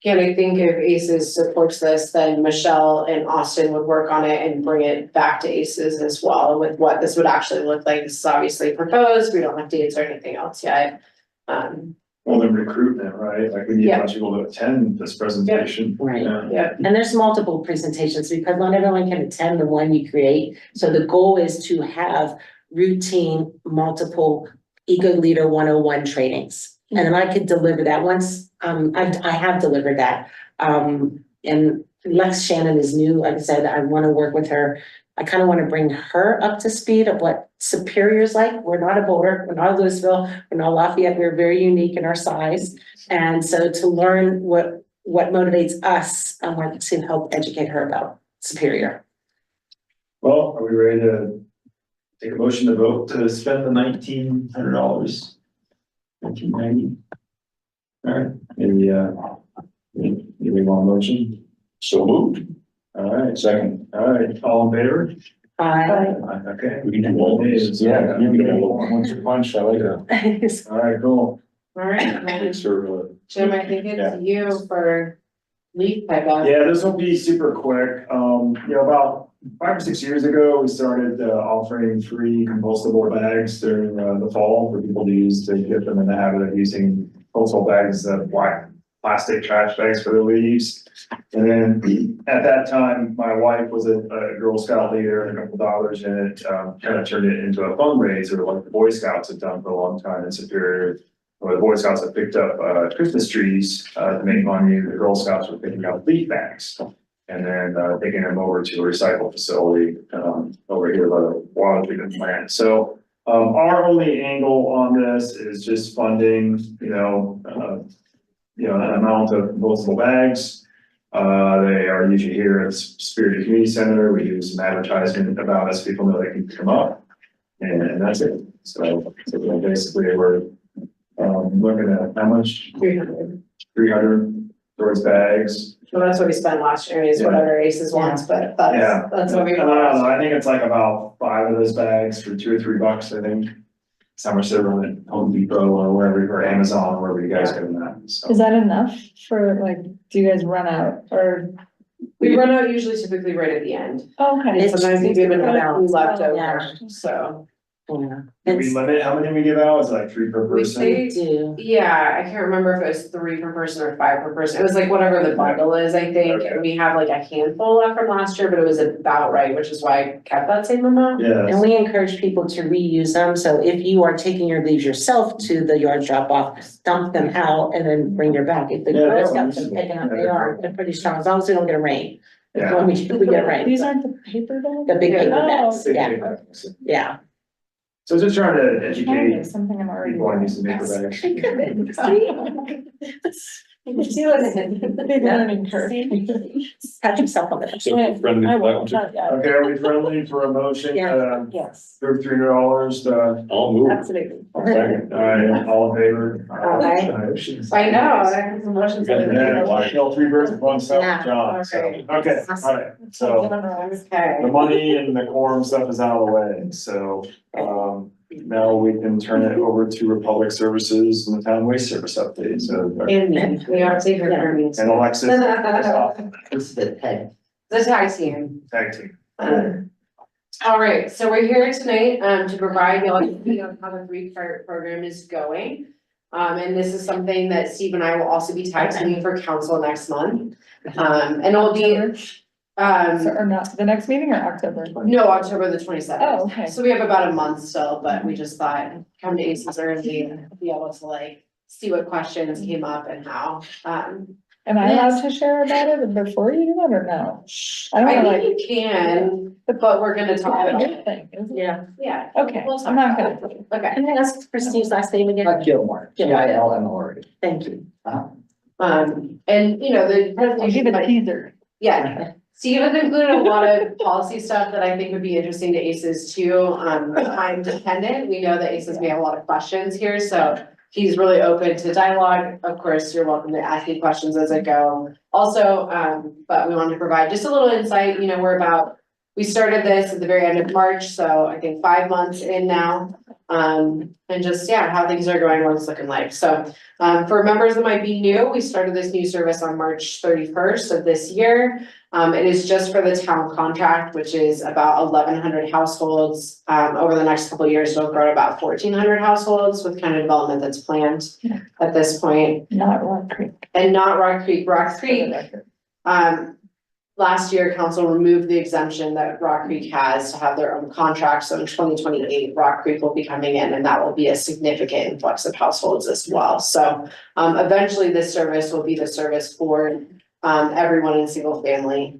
Speaker 2: And I think if ACES supports this, then Michelle and Austin would work on it and bring it back to ACES as well with what this would actually look like. This is obviously proposed, we don't have dates or anything else yet.
Speaker 3: Well, the recruitment, right? Like we need a bunch of people to attend this presentation.
Speaker 4: Right.
Speaker 3: Yeah.
Speaker 4: And there's multiple presentations because not everyone can attend the one you create. So the goal is to have routine, multiple Eco Leader 101 trainings. And then I could deliver that once, I have delivered that. And Lex Shannon is new. Like I said, I want to work with her. I kind of want to bring her up to speed of what Superior's like. We're not a Boulder, we're not Louisville, we're not Lafayette. We're very unique in our size. And so to learn what motivates us, I want to help educate her about Superior.
Speaker 3: Well, are we ready to take a motion to vote to spend the $1,900? 1990. All right, maybe, we want a motion?
Speaker 7: So moved.
Speaker 3: All right, second. All right, all in favor? Okay.
Speaker 7: We can do all these.
Speaker 3: Yeah.
Speaker 7: You can do all
Speaker 3: Once your punch, I like it. All right, cool.
Speaker 2: All right,
Speaker 7: Thanks for,
Speaker 2: Jim, I think it's you for leaf pickup.
Speaker 3: Yeah, this will be super quick. About 5 or 6 years ago, we started offering free compostable bags during the fall for people to use to get them in the habit of using compostable bags, black plastic trash bags for their leaves. And then at that time, my wife was a Girl Scout leader and a couple dollars in it, kind of turned it into a fundraiser like the Boy Scouts have done for a long time in Superior. Where the Boy Scouts have picked up Christmas trees to make money, the Girl Scouts were picking up leaf bags. And then taking them over to a recycle facility over here by the water treatment plant. So our only angle on this is just funding, an amount of compostable bags. They are usually here at Superior Community Center. We do some advertisement about us. People know they can come up, and that's it. So basically, we're looking at how much?
Speaker 2: 300.
Speaker 3: 300 towards bags.
Speaker 2: Well, that's what we spent last year, is whatever ACES wants, but
Speaker 3: Yeah.
Speaker 2: that's what we.
Speaker 3: I don't know, I think it's like about 5 of those bags for $2 or $3, I think. It's how much they're running at Home Depot or wherever, or Amazon, wherever you guys get them at, so.
Speaker 6: Is that enough for like, do you guys run out or?
Speaker 2: We run out usually typically right at the end.
Speaker 6: Oh, okay.
Speaker 2: And sometimes we give it a few left over,
Speaker 4: Yeah.
Speaker 2: so.
Speaker 4: Yeah.
Speaker 3: Do we limit how many we give out? Is it like 3 per
Speaker 2: We
Speaker 3: person?
Speaker 2: say,
Speaker 4: Do.
Speaker 2: yeah, I can't remember if it was 3 per person or 5 per person. It was like whatever the bundle is, I think.
Speaker 3: Okay.
Speaker 2: And we have like a handful left from last year, but it was about right, which is why I kept that same amount.
Speaker 3: Yeah.
Speaker 4: And we encourage people to reuse them, so if you are taking your leaves yourself to the yard drop off, dump them out and then bring your back. If the
Speaker 3: Yeah,
Speaker 4: Girl
Speaker 3: they're
Speaker 4: Scouts are
Speaker 3: reusable.
Speaker 4: picking up,
Speaker 3: Yeah,
Speaker 4: they are, they're pretty strong, as long as we don't get a rain.
Speaker 3: Yeah.
Speaker 4: When we get rain,
Speaker 6: These aren't the paper bags?
Speaker 4: the big paper
Speaker 6: Oh,
Speaker 4: bags, yeah, yeah.
Speaker 3: So just trying to
Speaker 6: There's
Speaker 3: educate
Speaker 6: something I'm already.
Speaker 3: people on using paper bags.
Speaker 6: Big learning curve.
Speaker 4: Pat yourself on the back.
Speaker 7: so friendly.
Speaker 6: I will, not yet.
Speaker 3: Okay, are we friendly for a motion,
Speaker 4: Yeah.
Speaker 6: Yes,
Speaker 3: $300 to?
Speaker 7: I'll move.
Speaker 6: absolutely.
Speaker 3: Second, all right, all in favor?
Speaker 4: Aye.
Speaker 2: I know, that was a motion.
Speaker 3: Yeah, well, kill 3 birds with one stone,
Speaker 4: Yeah.
Speaker 3: John, so,
Speaker 2: Okay.
Speaker 3: okay, all right, so
Speaker 2: Okay.
Speaker 3: the money and the quorum stuff is out of the way, so, now we can turn it over to Republic Services and the Town Waste Service update, so.
Speaker 2: And me, we are taking her meetings.
Speaker 3: And Alexis,
Speaker 1: This is the head.
Speaker 2: The tag team.
Speaker 3: tag team.
Speaker 2: All right, so we're here tonight, to provide y'all, how the 3-part program is going. And this is something that Steve and I will also be tag teaming for council next month. And it'll be,
Speaker 6: Or not, the next meeting or October?
Speaker 2: no, October the 27th.
Speaker 6: Oh, okay.
Speaker 2: So we have about a month still, but we just thought, come to ACES early and be able to like, see what questions came up and how.
Speaker 6: Am I allowed to share about it before you do that or no? I don't
Speaker 2: I
Speaker 6: wanna like.
Speaker 2: think you can, but we're gonna talk
Speaker 6: It's a
Speaker 2: about
Speaker 6: good
Speaker 2: it.
Speaker 6: thing, isn't it?
Speaker 4: Yeah.
Speaker 2: Yeah.
Speaker 6: Okay,
Speaker 2: We'll talk
Speaker 6: I'm not
Speaker 2: about
Speaker 6: gonna.
Speaker 2: it. Okay.
Speaker 4: Can I ask for Steve's last name again?
Speaker 1: Gilmore, Gilmore.
Speaker 4: Thank you.
Speaker 2: And you know, the
Speaker 6: I'll give
Speaker 2: presentation,
Speaker 6: it a
Speaker 2: might-
Speaker 6: teaser.
Speaker 2: yeah, Steve has included a lot of policy stuff that I think would be interesting to ACES too. Time dependent, we know that ACES may have a lot of questions here, so he's really open to dialogue. Of course, you're welcome to ask me questions as I go. Also, but we wanted to provide just a little insight, we're about we started this at the very end of March, so I think 5 months in now. And just, yeah, how things are going, what it's looking like. So, for members that might be new, we started this new service on March 31st of this year. It is just for the town contract, which is about 1,100 households. Over the next couple of years, it'll grow to about 1,400 households with kind of development that's planned at this point.
Speaker 6: Not Rock Creek.
Speaker 2: And not Rock Creek. Rock Creek, last year, council removed the exemption that Rock Creek has to have their own contract, so in 2028, Rock Creek will be coming in, and that will be a significant influx of households as well. So, eventually, this service will be the service for, everyone in single family,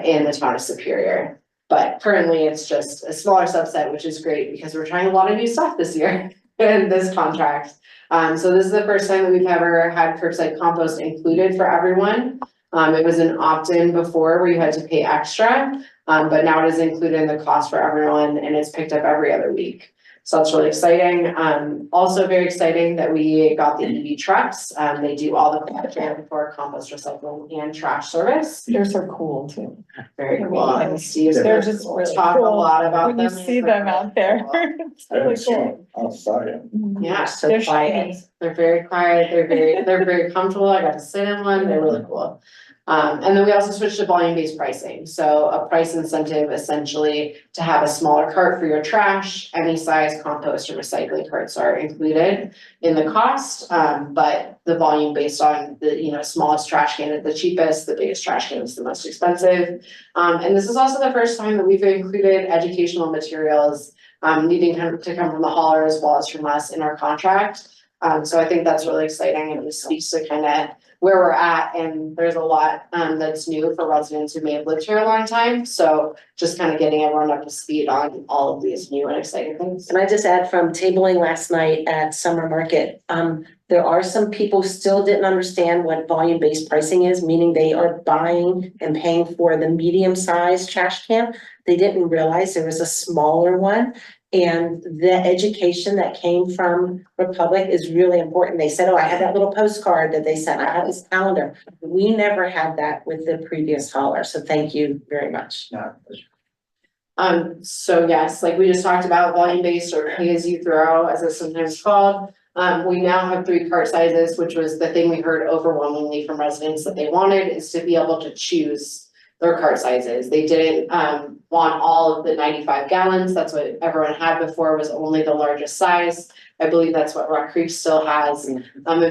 Speaker 2: in the town of Superior. But currently, it's just a smaller subset, which is great, because we're trying a lot of new stuff this year in this contract. So this is the first time that we've ever had curbside compost included for everyone. It was an opt-in before where you had to pay extra, but now it is included in the cost for everyone, and it's picked up every other week. So that's really exciting. Also very exciting that we got the EV trucks. They do all the collection for compost recycling and trash service.
Speaker 6: They're so cool too.
Speaker 2: Very cool. And Steve's
Speaker 6: They're
Speaker 2: gonna
Speaker 6: just really
Speaker 2: talk a
Speaker 6: cool
Speaker 2: lot about
Speaker 6: when you
Speaker 2: them.
Speaker 6: see them out there. It's
Speaker 7: I haven't
Speaker 6: really
Speaker 7: seen
Speaker 6: cool.
Speaker 7: it outside.
Speaker 2: Yeah,
Speaker 4: So
Speaker 6: They're
Speaker 4: quiet.
Speaker 6: shiny.
Speaker 2: they're very quiet, they're very comfortable, I got to sit in one, they're really cool. And then we also switched to volume-based pricing, so a price incentive essentially to have a smaller cart for your trash, any size compost or recycling carts are included in the cost. But the volume based on the, smallest trash can is the cheapest, the biggest trash can is the most expensive. And this is also the first time that we've included educational materials, needing to come from the hauler as well as from us in our contract. So I think that's really exciting, and it speaks to kind of where we're at, and there's a lot that's new for residents who may have lived here a long time. So just kind of getting everyone up to speed on all of these new and exciting things.
Speaker 4: And I just add from tabling last night at Summer Market, there are some people still didn't understand what volume-based pricing is, meaning they are buying and paying for the medium-sized trash can. They didn't realize there was a smaller one. And the education that came from Republic is really important. They said, oh, I had that little postcard that they sent, I had this calendar. We never had that with the previous hauler, so thank you very much.
Speaker 2: So yes, like we just talked about, volume-based or pay-as-you-throw, as it's sometimes called. We now have 3 cart sizes, which was the thing we heard overwhelmingly from residents that they wanted, is to be able to choose their cart sizes. They didn't want all of the 95 gallons. That's what everyone had before, was only the largest size. I believe that's what Rock Creek still has. And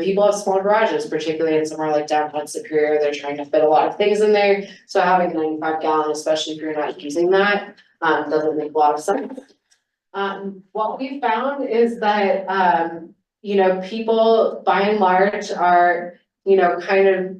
Speaker 2: people have small garages, particularly in somewhere like downtown Superior, they're trying to fit a lot of things in there. So having a 95 gallon, especially if you're not using that, doesn't make a lot of sense. What we found is that, people by and large are, kind of,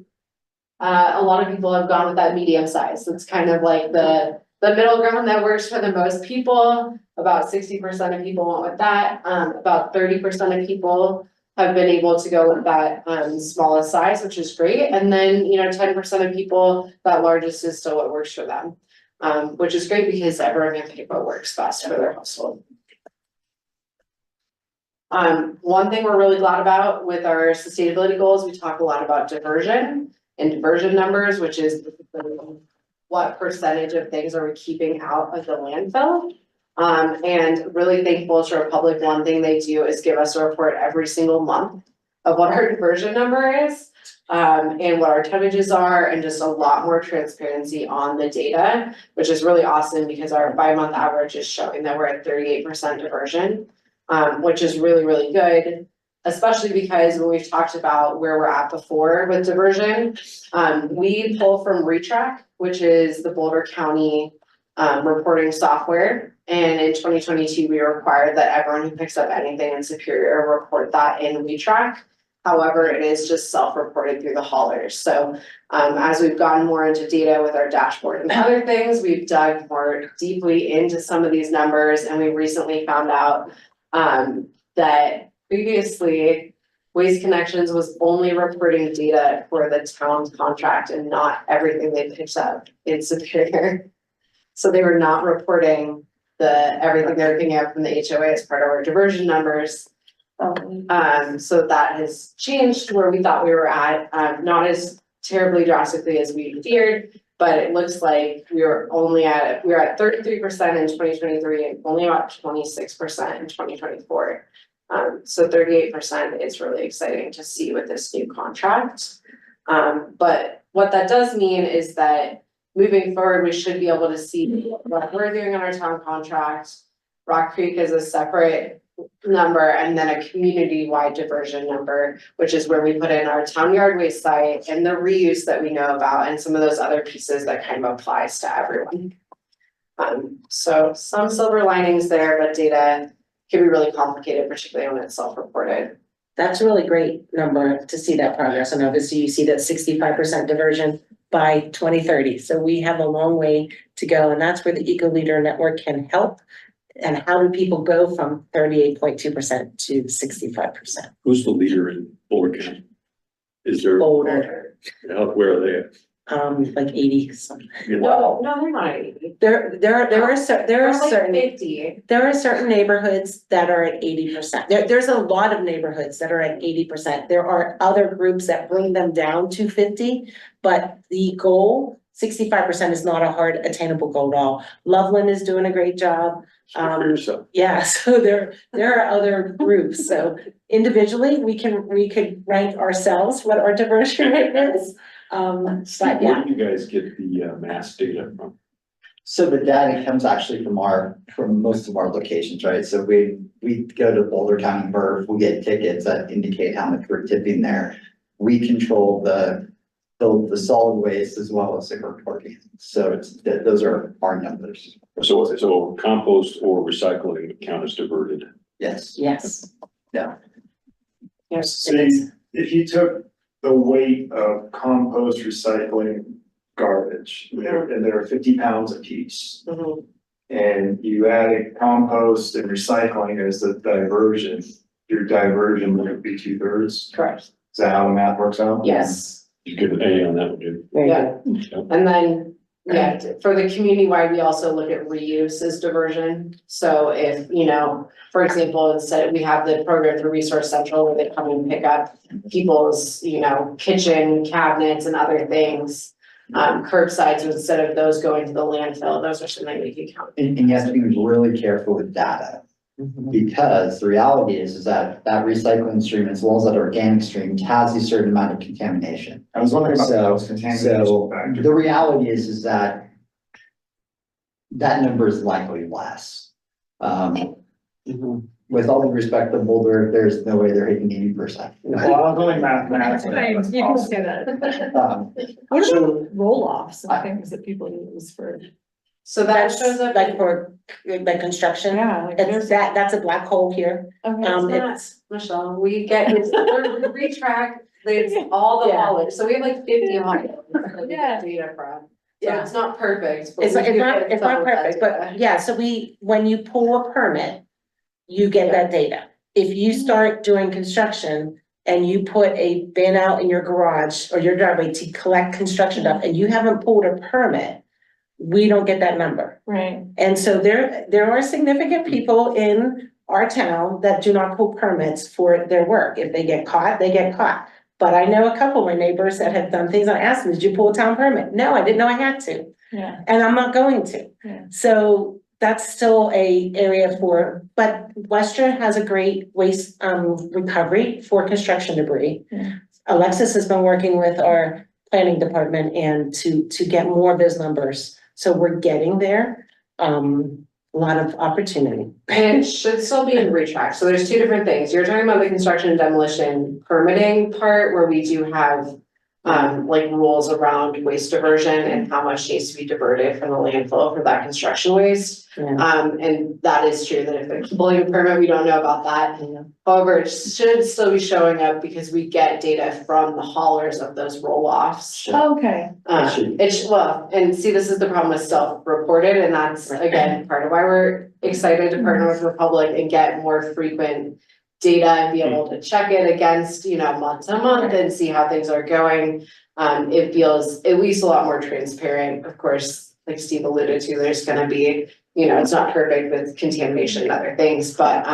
Speaker 2: a lot of people have gone with that medium size. It's kind of like the middle ground that works for the most people. About 60% of people went with that. About 30% of people have been able to go with that smallest size, which is great. And then, 10% of people, that largest is still what works for them. Which is great because everyone can pick what works best for their household. One thing we're really glad about with our sustainability goals, we talk a lot about diversion and diversion numbers, which is what percentage of things are we keeping out of the landfill. And really thankful to Republic, one thing they do is give us a report every single month of what our diversion number is, and what our tonnages are, and just a lot more transparency on the data, which is really awesome because our 5-month average is showing that we're at 38% diversion, which is really, really good. Especially because when we've talked about where we're at before with diversion, we pull from Retrack, which is the Boulder County reporting software. And in 2022, we required that everyone who picks up anything in Superior report that in Retrack. However, it is just self-reported through the haulers. So as we've gotten more into data with our dashboard and other things, we've dug more deeply into some of these numbers, and we recently found out that previously, Waste Connections was only reporting data for the town's contract and not everything they picked up in Superior. So they were not reporting everything they were picking up from the HOA as part of our diversion numbers. So that has changed to where we thought we were at, not as terribly drastically as we feared, But it looks like we were at 33% in 2023 and only about 26% in 2024. So 38% is really exciting to see with this new contract. But what that does mean is that moving forward, we should be able to see what we're doing on our town contract. Rock Creek is a separate number, and then a community-wide diversion number, which is where we put in our town yard waste site and the reuse that we know about and some of those other pieces that kind of applies to everyone. So some silver linings there, but data can be really complicated, particularly when it's self-reported.
Speaker 4: That's a really great number to see that progress, and obviously you see that 65% diversion by 2030. So we have a long way to go, and that's where the Eco Leader Network can help. And how do people go from 38.2% to 65%?
Speaker 7: Who's the leader in Boulder County? Is there,
Speaker 4: Older,
Speaker 7: where are they at?
Speaker 4: like 80 something.
Speaker 2: No, they're not 80.
Speaker 4: There are certain.
Speaker 2: 50.
Speaker 4: There are certain neighborhoods that are at 80%. There's a lot of neighborhoods that are at 80%. There are other groups that bring them down to 50, but the goal, 65% is not a hard attainable goal at all. Loveland is doing a great job. Yeah, so there are other groups. So individually, we could rank ourselves what our diversion rate is. But yeah.
Speaker 7: Where do you guys get the mass data from?
Speaker 1: So the data comes actually from most of our locations, right? So we go to Boulder County Burf, we get tickets that indicate how much we're tipping there. We control the solid waste as well as the reporting. So those are our numbers.
Speaker 7: So compost or recycling count as diverted?
Speaker 1: Yes.
Speaker 4: Yes.
Speaker 1: Yeah.
Speaker 4: Yes.
Speaker 3: So if you took the weight of compost, recycling, garbage, and there are 50 pounds a piece,
Speaker 2: Mhm.
Speaker 3: and you added compost and recycling as the diversion, your diversion would be 2/3.
Speaker 2: Correct.
Speaker 3: Is that how the math works out?
Speaker 2: Yes.
Speaker 7: You give an A on that one, dude.
Speaker 4: Very
Speaker 2: Yeah.
Speaker 4: good.
Speaker 2: And then, yeah, for the community-wide, we also look at reuse as diversion. So if, for example, instead, we have the program through Resource Central where they come and pick up people's, kitchen cabinets and other things. Curbside, so instead of those going to the landfill, those are something we can count.
Speaker 1: And you have to be really careful with data. Because the reality is that recycling stream as well as that organic stream has a certain amount of contamination.
Speaker 3: I was wondering about
Speaker 1: So-
Speaker 3: those contamination
Speaker 1: So
Speaker 3: factors.
Speaker 1: the reality is that number is likely less. With all due respect to Boulder, there's no way they're hitting 80%.
Speaker 3: Well, I was only mathematically.
Speaker 6: Fine, you can say that. What
Speaker 3: So-
Speaker 6: about roll-offs and things that people use for,
Speaker 2: So that
Speaker 4: That's
Speaker 2: shows up.
Speaker 4: like for like construction.
Speaker 6: yeah, like
Speaker 4: It's
Speaker 6: there's.
Speaker 4: that's a black hole here.
Speaker 6: Okay.
Speaker 4: It's
Speaker 2: Michelle, we get, we retrack, there's all the
Speaker 4: Yeah.
Speaker 2: haulage, so we have like 50 haulage that we
Speaker 6: Yeah.
Speaker 2: get data from. So
Speaker 4: Yeah.
Speaker 2: it's not perfect, but
Speaker 4: It's
Speaker 2: we
Speaker 4: not,
Speaker 2: do get
Speaker 4: it's
Speaker 2: some
Speaker 4: not
Speaker 2: of that
Speaker 4: perfect,
Speaker 2: data.
Speaker 4: but yeah, so when you pull a permit, you get that data. If you start doing construction and you put a bin out in your garage or your driveway to collect construction stuff and you haven't pulled a permit, we don't get that number.
Speaker 6: Right.
Speaker 4: And so there are significant people in our town that do not pull permits for their work. If they get caught, they get caught. But I know a couple of my neighbors that have done things. I asked them, did you pull a town permit? No, I didn't know I had to.
Speaker 6: Yeah.
Speaker 4: And I'm not going to.
Speaker 6: Yeah.
Speaker 4: So that's still a area but Western has a great waste recovery for construction debris.
Speaker 6: Yeah.
Speaker 4: Alexis has been working with our planning department and to get more of those numbers. So we're getting there. A lot of opportunity.
Speaker 2: And it should still be in retrack, so there's two different things, you're talking about the construction and demolition permitting part where we do have. Like rules around waste diversion and how much needs to be diverted from the landfill for that construction waste.
Speaker 4: Yeah.
Speaker 2: And that is true that if they're pulling a permit, we don't know about that.
Speaker 4: Yeah.
Speaker 2: However, it should still be showing up because we get data from the haulers of those roll-offs.
Speaker 6: Okay.
Speaker 2: And see, this is the problem with self-reported, and that's again, part of why we're excited to partner with Republic and get more frequent data and be able to check it against, month to month and see how things are going. It feels at least a lot more transparent. Of course, like Steve alluded to, there's gonna be, it's not perfect with contamination and other things, but,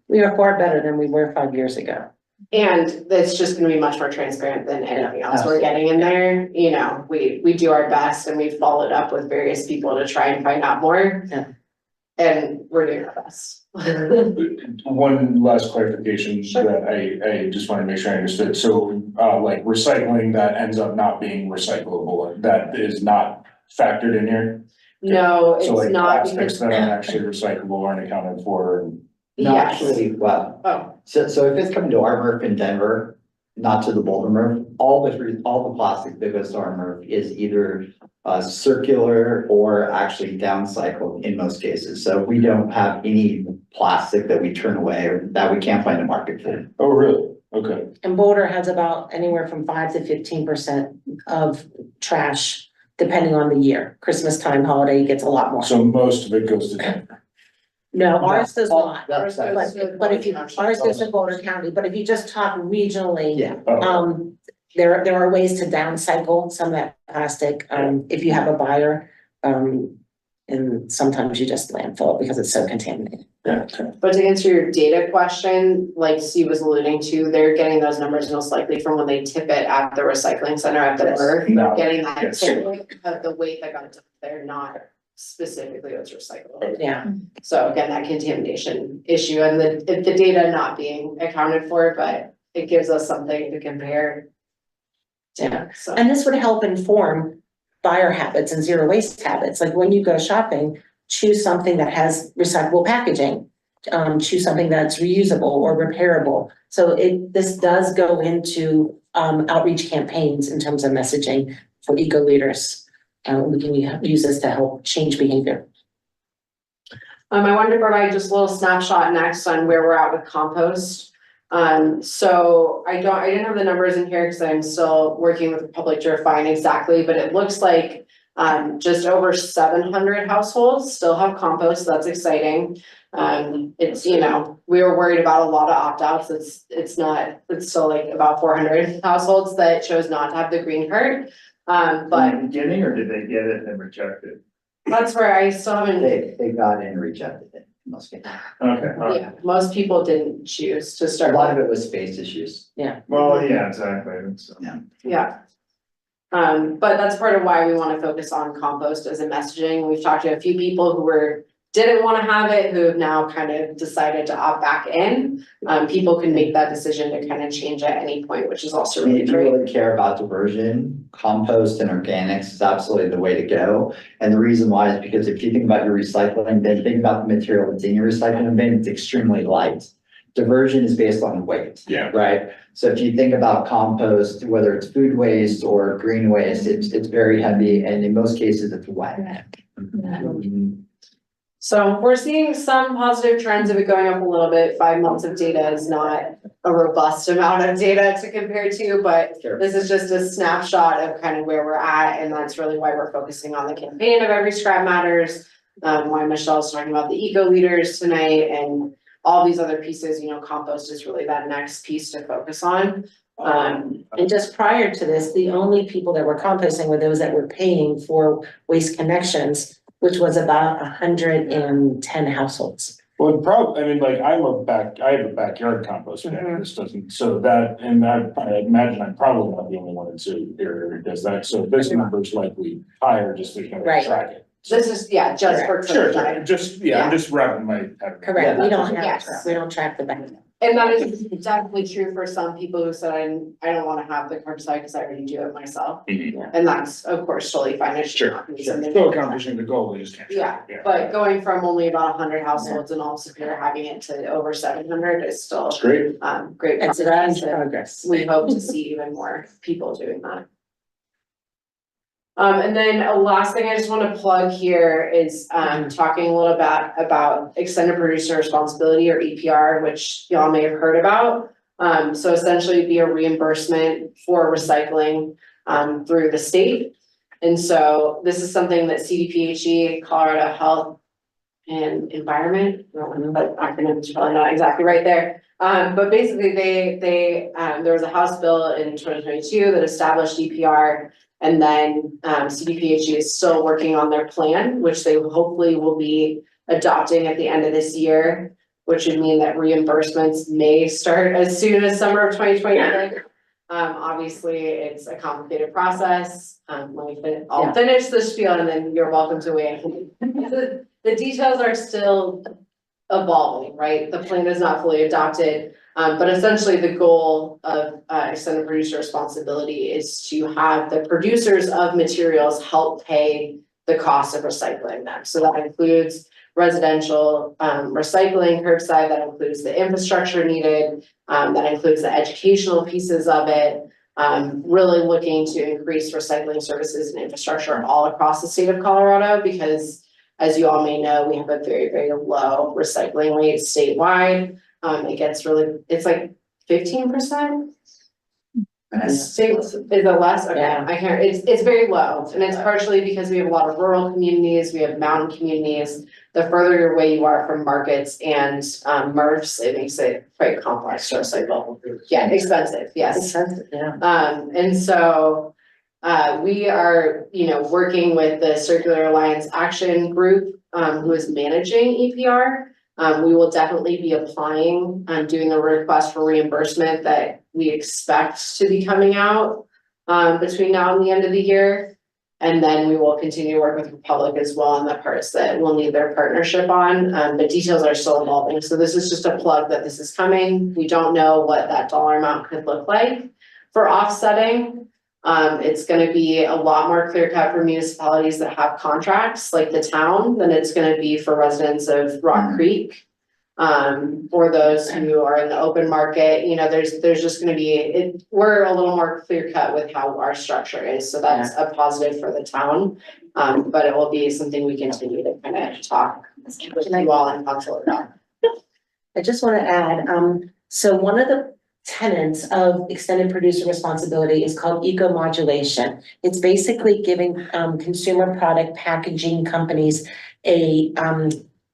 Speaker 4: We are far better than we were 5 years ago.
Speaker 2: And it's just gonna be much more transparent than anything else we're getting in there, you know, we do our best and we've followed up with various people to try and find out more.
Speaker 4: Yeah.
Speaker 2: And we're doing our best.
Speaker 9: One last clarification
Speaker 2: Sure.
Speaker 9: that I just want to make sure I understood. So, like recycling that ends up not being recyclable, that is not factored in here?
Speaker 2: No,
Speaker 9: So
Speaker 2: it's
Speaker 9: like
Speaker 2: not
Speaker 9: plastics
Speaker 2: because,
Speaker 9: that aren't actually recyclable aren't accounted for.
Speaker 1: No,
Speaker 2: yes,
Speaker 1: actually, well,
Speaker 2: oh,
Speaker 1: so if it's coming to our MRF in Denver, not to the Boulder MRF, all the plastic that goes to our MRF is either circular or actually downcycled in most cases. So we don't have any plastic that we turn away or that we can't find a market for.
Speaker 9: Oh, really? Okay.
Speaker 4: And Boulder has about anywhere from 5 to 15% of trash, depending on the year. Christmas time, holiday gets a lot more.
Speaker 9: So most of it goes to Denver.
Speaker 4: No, ours does
Speaker 1: All-
Speaker 4: not.
Speaker 1: that's- that's-
Speaker 4: But if you, ours goes to Boulder County, but if you just talk regionally.
Speaker 1: Yeah,
Speaker 9: Oh,
Speaker 4: There are ways to downcycle some of that plastic, if you have a buyer. And sometimes you just landfill it because it's so contaminated.
Speaker 9: yeah.
Speaker 2: but to answer your data question, like Steve was alluding to, they're getting those numbers most likely from when they tip it at the recycling center at the
Speaker 1: Yes.
Speaker 2: MRF.
Speaker 9: No,
Speaker 2: They're getting that
Speaker 9: yes.
Speaker 2: tip of the weight that got dumped there, not specifically what's recyclable.
Speaker 4: Yeah,
Speaker 2: So again, that contamination issue and the data not being accounted for, but it gives us something to compare.
Speaker 4: yeah.
Speaker 2: So,
Speaker 4: And this would help inform buyer habits and zero waste habits. Like when you go shopping, choose something that has recyclable packaging. Choose something that's reusable or repairable. So this does go into outreach campaigns in terms of messaging for eco leaders. We can use this to help change behavior.
Speaker 2: I wanted to provide just a little snapshot next on where we're at with compost. So I didn't have the numbers in here because I'm still working with the public to refine exactly, but it looks like just over 700 households still have compost. So that's exciting. It's, you know, we were worried about a lot of opt-outs. It's still like about 400 households that chose not to have the green cart. But
Speaker 3: In the beginning, or did they get it and reject it?
Speaker 2: that's where I still haven't,
Speaker 1: they got in and rejected it in most cases.
Speaker 3: Okay, all right.
Speaker 2: yeah, most people didn't choose to
Speaker 1: A
Speaker 2: start.
Speaker 1: lot of it was space issues.
Speaker 3: Well, yeah, exactly, so.
Speaker 2: Yeah. But that's part of why we wanna focus on compost as a messaging. We've talked to a few people who didn't wanna have it, who have now kind of decided to opt back in. People can make that decision to kind of change at any point, which is also
Speaker 1: I mean,
Speaker 2: really
Speaker 1: if you
Speaker 2: great.
Speaker 1: really care about diversion, compost and organics is absolutely the way to go. And the reason why is because if you think about your recycling bin, think about the material that's in your recycling bin, it's extremely light. Diversion is based on weight.
Speaker 9: Yeah.
Speaker 1: Right? So if you think about compost, whether it's food waste or green waste, it's very heavy and in most cases it's wet.
Speaker 2: So we're seeing some positive trends of it going up a little bit. 5 months of data is not a robust amount of data to compare to, but
Speaker 1: Sure.
Speaker 2: this is just a snapshot of kind of where we're at, and that's really why we're focusing on the campaign of Every Scrap Matters. Why Michelle's talking about the eco leaders tonight and all these other pieces, you know, compost is really that next piece to focus on.
Speaker 4: And just prior to this, the only people that were composting were those that were paying for Waste Connections, which was about 110 households.
Speaker 9: Well, I mean, like, I have a backyard compost bin, this doesn't, so that, and I imagine I'm probably not the only one in city here who does that, so this number's likely higher just to kind of
Speaker 4: Right.
Speaker 9: track it.
Speaker 2: This is, yeah, just for.
Speaker 9: Sure, just, yeah, I'm just wrapping my head around it.
Speaker 4: Correct, we don't
Speaker 2: Yes.
Speaker 4: have, we don't track the back.
Speaker 2: And that is definitely true for some people who said, I don't wanna have the curbside because I already do it myself.
Speaker 9: Mhm.
Speaker 2: And that's, of course, totally fine. It should not be something.
Speaker 9: Still accomplishing the goal, we just can't.
Speaker 2: Yeah, but going from only about 100 households in all Superior having it to over 700 is still,
Speaker 9: It's great.
Speaker 2: great.
Speaker 4: It's
Speaker 2: progress, and
Speaker 4: progress.
Speaker 2: we hope to see even more people doing that. And then a last thing I just wanna plug here is, talking a little bit about extended producer responsibility or EPR, which y'all may have heard about. So essentially it'd be a reimbursement for recycling, through the state. And so this is something that CDPHE, Colorado Health and Environment, I don't know, but acronyms are probably not exactly right there. But basically there was a House bill in 2022 that established EPR. And then CDPHE is still working on their plan, which they hopefully will be adopting at the end of this year. which would mean that reimbursements may start as soon as summer of 2026. Obviously, it's a complicated process. I'll finish the spiel and then you're welcome to weigh in. The details are still evolving, right? The plan is not fully adopted. But essentially the goal of extended producer responsibility is to have the producers of materials help pay the cost of recycling them. So that includes residential recycling curbside, that includes the infrastructure needed, that includes the educational pieces of it. Really looking to increase recycling services and infrastructure all across the state of Colorado, because as you all may know, we have a very, very low recycling rate statewide. It gets really, it's like 15%. State, is it less? Okay,
Speaker 4: Yeah.
Speaker 2: I can't, it's very low, and it's partially because we have a lot of rural communities, we have mountain communities. The further away you are from markets and MRFs, it makes it quite complex to recycle. Yeah, expensive, yes.
Speaker 4: Expensive, yeah.
Speaker 2: And so we are, working with the Circular Alliance Action Group, who is managing EPR. We will definitely be applying, doing a request for reimbursement that we expect to be coming out between now and the end of the year. And then we will continue to work with Republic as well on the parts that we'll need their partnership on. The details are still evolving. So this is just a plug that this is coming. We don't know what that dollar amount could look like for offsetting. It's gonna be a lot more clear cut for municipalities that have contracts like the town than it's gonna be for residents of Rock Creek. Or those who are in the open market, there's just gonna be, we're a little more clear cut with how our structure is, so that's a positive for the town. But it will be something we continue to kind of talk with you all and council about.
Speaker 4: I just want to add, so one of the tenets of extended producer responsibility is called eco-modulation. It's basically giving consumer product packaging companies a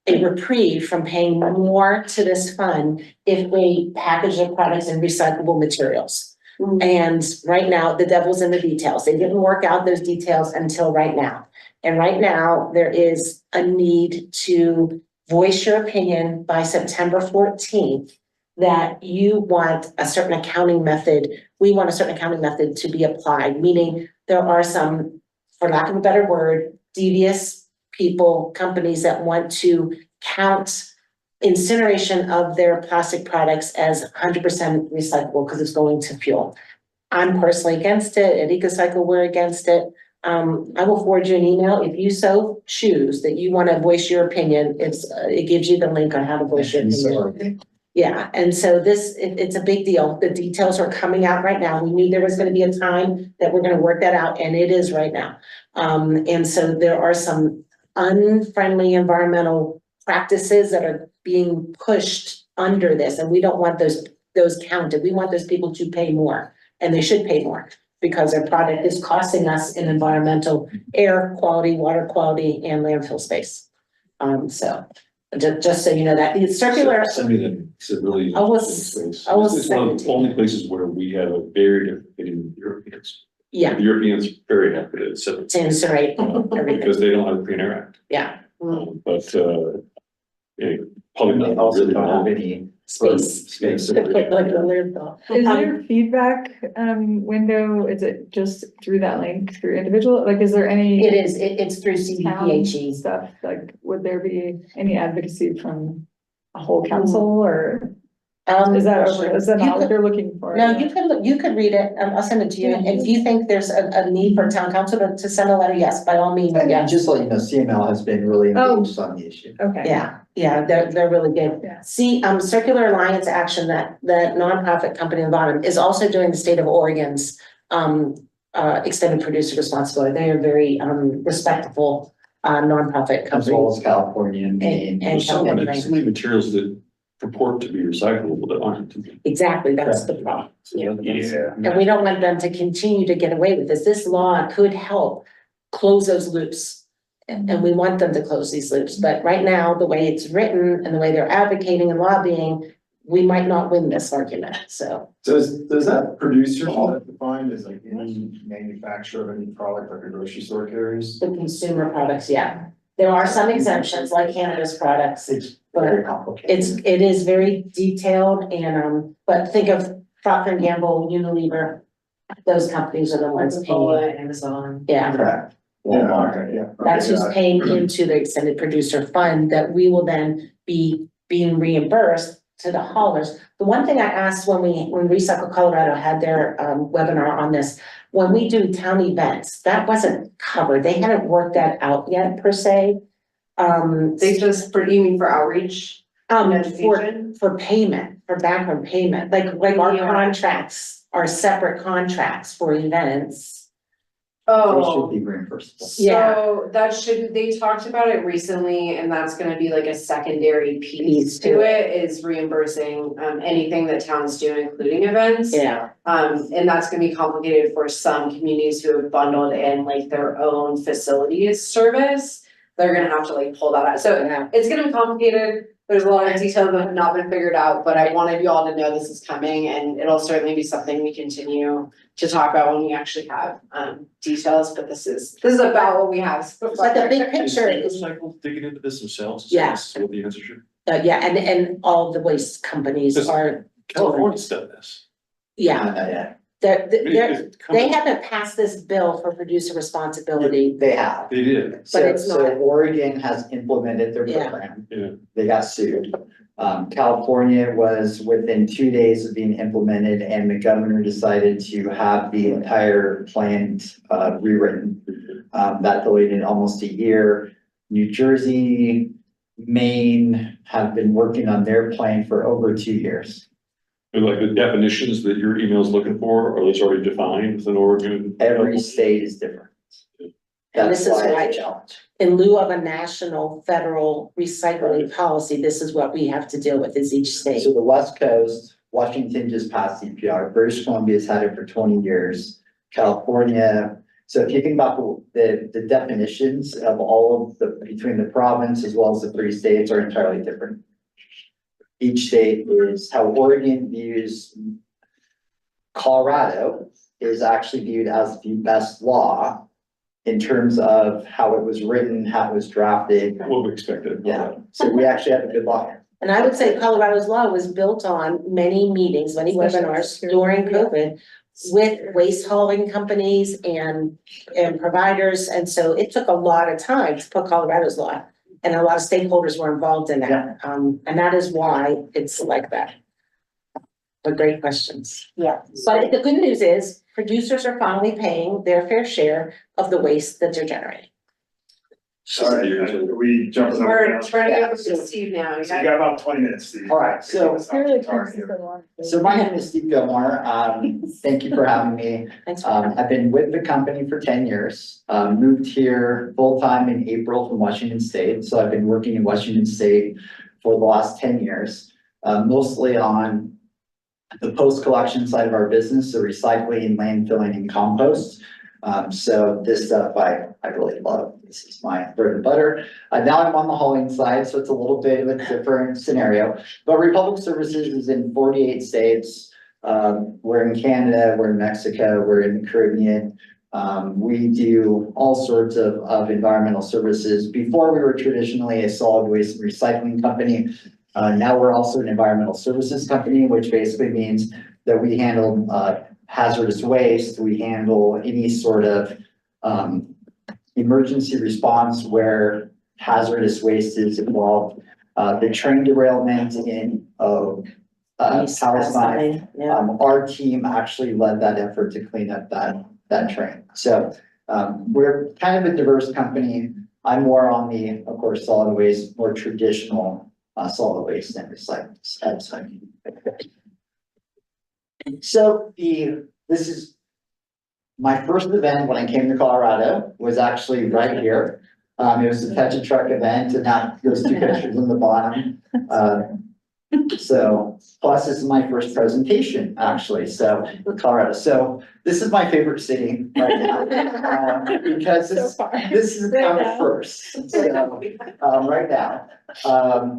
Speaker 4: reprieve from paying more to this fund if they package their products in recyclable materials. And right now, the devil's in the details. They didn't work out those details until right now. And right now, there is a need to voice your opinion by September 14th that you want a certain accounting method. We want a certain accounting method to be applied, meaning there are some, for lack of a better word, devious people, companies that want to count incineration of their plastic products as 100% recyclable because it's going to fuel. I'm personally against it. At EcoCycle, we're against it. I will forward you an email if you so choose that you want to voice your opinion. It gives you the link on how to voice your opinion. Yeah, and so it's a big deal. The details are coming out right now. We knew there was going to be a time that we're going to work that out, and it is right now. And so there are some unfriendly environmental practices that are being pushed under this, and we don't want those counted. We want those people to pay more, and they should pay more because their product is costing us in environmental air quality, water quality, and landfill space. So just so you know that it's circular.
Speaker 7: Send me them, it's a really.
Speaker 4: I will
Speaker 7: It's
Speaker 4: send
Speaker 7: one
Speaker 4: it
Speaker 7: of
Speaker 4: to
Speaker 7: the only places where we have a very different opinion than the Europeans.
Speaker 4: Yeah,
Speaker 7: The Europeans are very happy to accept
Speaker 4: to incinerate everything.
Speaker 7: because they don't have the Clean Air Act.
Speaker 4: Yeah.
Speaker 7: But, yeah, probably
Speaker 1: We
Speaker 7: not
Speaker 1: also
Speaker 7: really
Speaker 1: don't have
Speaker 7: long.
Speaker 1: any
Speaker 4: Space.
Speaker 7: Space.
Speaker 4: Like a landfill.
Speaker 6: Is there feedback window? Is it just through that link through individual? Like, is there any?
Speaker 4: It is, it's through
Speaker 6: town
Speaker 4: CDPHE.
Speaker 6: stuff? Like, would there be any advocacy from a whole council or is that not what you're looking for?
Speaker 4: No, you could read it, I'll send it to you, and if you think there's a need for town council to send a letter, yes, by all means,
Speaker 1: And
Speaker 4: yes.
Speaker 1: just so you know, CML has been really
Speaker 6: Oh.
Speaker 1: engaged on the issue.
Speaker 6: Okay.
Speaker 4: Yeah, they're really good.
Speaker 6: Yeah.
Speaker 4: See, Circular Alliance Action, that nonprofit company on the bottom, is also doing the state of Oregon's extended producer responsibility. They are very respectful nonprofit
Speaker 1: As
Speaker 4: company.
Speaker 1: well as California and Maine.
Speaker 4: And
Speaker 7: There's so
Speaker 4: California.
Speaker 7: many materials that purport to be recyclable that aren't.
Speaker 4: Exactly, that's the problem.
Speaker 7: Yeah.
Speaker 4: And we don't want them to continue to get away with this. This law could help close those loops. And we want them to close these loops, but right now, the way it's written and the way they're advocating and lobbying, we might not win this argument, so.
Speaker 9: Does that producer defined as like any manufacturer of any product like a grocery store carries?
Speaker 4: The consumer products, yeah. There are some exemptions like cannabis products.
Speaker 1: It's very complicated.
Speaker 4: It is very detailed and, but think of Procter and Gamble, Unilever. Those companies are the ones
Speaker 2: Coca-Cola,
Speaker 4: paying,
Speaker 2: Amazon.
Speaker 4: yeah,
Speaker 1: Correct.
Speaker 3: Okay, yeah.
Speaker 4: that's who's
Speaker 3: Okay,
Speaker 4: paying into the extended producer fund that we will then be being reimbursed to the haulers. The one thing I asked when Recycle Colorado had their webinar on this, when we do town events, that wasn't covered. They hadn't worked that out yet per se.
Speaker 2: They just, you mean for outreach? Education?
Speaker 4: For payment, for background payment, like our
Speaker 2: Yeah.
Speaker 4: contracts are separate contracts for events.
Speaker 1: They
Speaker 2: Oh.
Speaker 1: should be reimbursable.
Speaker 4: Yeah.
Speaker 2: So that should, they talked about it recently and that's gonna be like a secondary piece to it is reimbursing anything that towns do, including events.
Speaker 4: Yeah.
Speaker 2: And that's gonna be complicated for some communities who have bundled in like their own facilities service. They're gonna have to like pull that out. So
Speaker 4: Yeah.
Speaker 2: it's gonna be complicated. There's a lot of details that have not been figured out, but I wanted you all to know this is coming and it'll certainly be something we continue to talk about when we actually have details, but this is about what we have so far.
Speaker 4: But the big picture is,
Speaker 7: Cycle digging into this themselves?
Speaker 4: Yeah.
Speaker 7: Is what the answer should.
Speaker 4: yeah, and all of the waste companies
Speaker 7: Just-
Speaker 4: are,
Speaker 7: California's done this.
Speaker 4: yeah,
Speaker 1: Yeah,
Speaker 4: they're,
Speaker 7: I mean,
Speaker 4: they're,
Speaker 7: it
Speaker 4: they
Speaker 7: comes-
Speaker 4: haven't passed this bill for producer responsibility.
Speaker 1: they have.
Speaker 7: They did,
Speaker 4: But
Speaker 1: So,
Speaker 4: it's
Speaker 1: so
Speaker 4: not.
Speaker 1: Oregon has implemented their
Speaker 4: Yeah.
Speaker 1: program.
Speaker 7: yeah.
Speaker 1: They got sued. California was within 2 days of being implemented and the governor decided to have the entire plan rewritten. That delayed it almost a year. New Jersey, Maine have been working on their plan for over 2 years.
Speaker 7: And like the definitions that your email's looking for, are those already defined within Oregon?
Speaker 1: Every state is different.
Speaker 4: And this
Speaker 1: That's
Speaker 4: is
Speaker 1: why
Speaker 4: why,
Speaker 1: it's a challenge.
Speaker 4: in lieu of a national federal recycling policy, this is what we have to deal with is each state.
Speaker 1: So the West Coast, Washington just passed CPR, British Columbia's had it for 20 years, California. So if you think about the definitions of all of the, between the province as well as the 3 states are entirely different. Each state is how Oregon views Colorado is actually viewed as the best law in terms of how it was written, how it was drafted.
Speaker 7: What we expected.
Speaker 1: Yeah, so we actually have a good law here.
Speaker 4: And I would say Colorado's law was built on many meetings, many webinars during COVID with waste hauling companies and providers. And so it took a lot of time to put Colorado's law. And a lot of stakeholders were involved in that. And that is why it's like that. But great questions.
Speaker 2: Yeah.
Speaker 4: But the good news is producers are finally paying their fair share of the waste that they're generating.
Speaker 3: Sorry, are we jumping over
Speaker 2: We're
Speaker 3: now?
Speaker 2: trying to get to Steve now. You
Speaker 3: So you
Speaker 2: got-
Speaker 3: got about 20 minutes, Steve.
Speaker 1: All right, so- So my name is Steve Gilmore. Thank you for having me.
Speaker 4: Thanks for
Speaker 1: I've been with the company for 10 years. Moved here full-time in April from Washington State. So I've been working in Washington State for the last 10 years, mostly on the post-collection side of our business, so recycling, landfilling, and compost. So this stuff I really love. This is my bread and butter. Now I'm on the hauling side, so it's a little bit of a different scenario. But Republic Services is in 48 states. We're in Canada, we're in Mexico, we're in the Caribbean. We do all sorts of environmental services. Before we were traditionally a solid waste and recycling company. Now we're also an environmental services company, which basically means that we handle hazardous waste. We handle any sort of emergency response where hazardous waste is involved. The train derailment in Palestine.
Speaker 4: Yeah.
Speaker 1: Our team actually led that effort to clean up that train. So we're kind of a diverse company. I'm more on the, of course, solid waste, more traditional solid waste and recycling. So this is my first event when I came to Colorado was actually right here. It was a Tetra Truck event and that those 2 pictures on the bottom. So plus this is my first presentation actually, so Colorado. So this is my favorite city right now. Because this is our first, so, right now.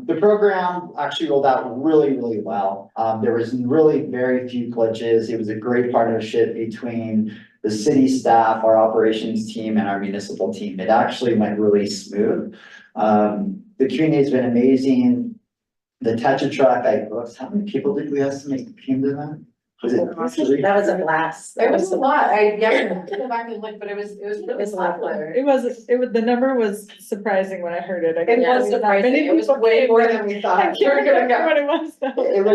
Speaker 1: The program actually rolled out really, really well. There was really very few glitches. It was a great partnership between the city staff, our operations team and our municipal team. It actually went really smooth. The community's been amazing. The Tetra truck, how many people did we estimate came to that? Was it actually?
Speaker 4: That was a blast.
Speaker 2: It was a lot, I, yeah, go back and look, but it was really popular.
Speaker 6: It was, the number was surprising when I heard it. I
Speaker 2: It
Speaker 6: couldn't
Speaker 2: was
Speaker 6: believe that
Speaker 2: surprising,
Speaker 6: many
Speaker 2: it was
Speaker 6: people
Speaker 2: way
Speaker 6: came,
Speaker 2: more
Speaker 6: but
Speaker 2: than we
Speaker 6: I
Speaker 2: thought.
Speaker 6: can't remember what it was though.
Speaker 1: It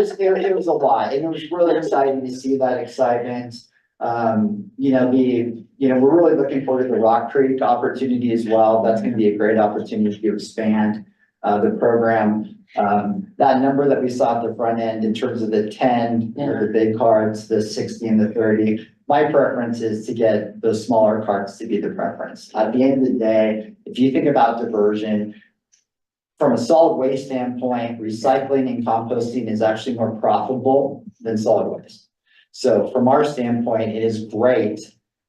Speaker 1: was a lot, and it was really exciting to see that excitement. We're really looking forward to the Rock Creek opportunity as well. That's gonna be a great opportunity to expand the program. That number that we saw at the front end in terms of the 10, the big cards, the 60 and the 30. My preference is to get those smaller carts to be the preference. At the end of the day, if you think about diversion, from a solid waste standpoint, recycling and composting is actually more profitable than solid waste. So from our standpoint, it is great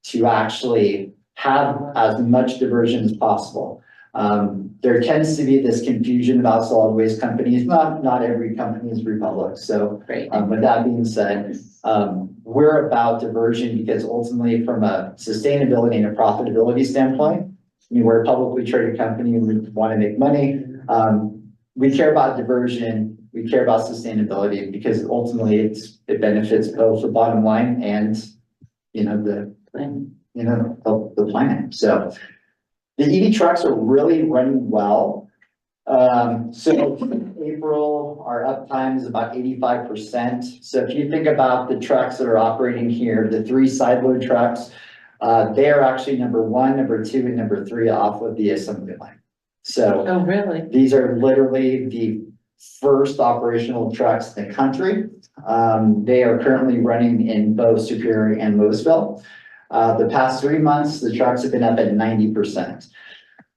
Speaker 1: to actually have as much diversion as possible. There tends to be this confusion about solid waste companies. Not every company is Republic. So
Speaker 4: Great.
Speaker 1: with that being said, we're about diversion because ultimately from a sustainability and a profitability standpoint, I mean, we're a publicly traded company and we want to make money. We care about diversion, we care about sustainability because ultimately it benefits both the bottom line and, the planet. So the EV trucks are really running well. So in April, our uptime is about 85%. So if you think about the trucks that are operating here, the 3 side load trucks, they are actually number 1, number 2, and number 3 off of the assembly line. So
Speaker 4: Oh, really?
Speaker 1: these are literally the first operational trucks in the country. They are currently running in both Superior and Louisville. The past 3 months, the trucks have been up at 90%.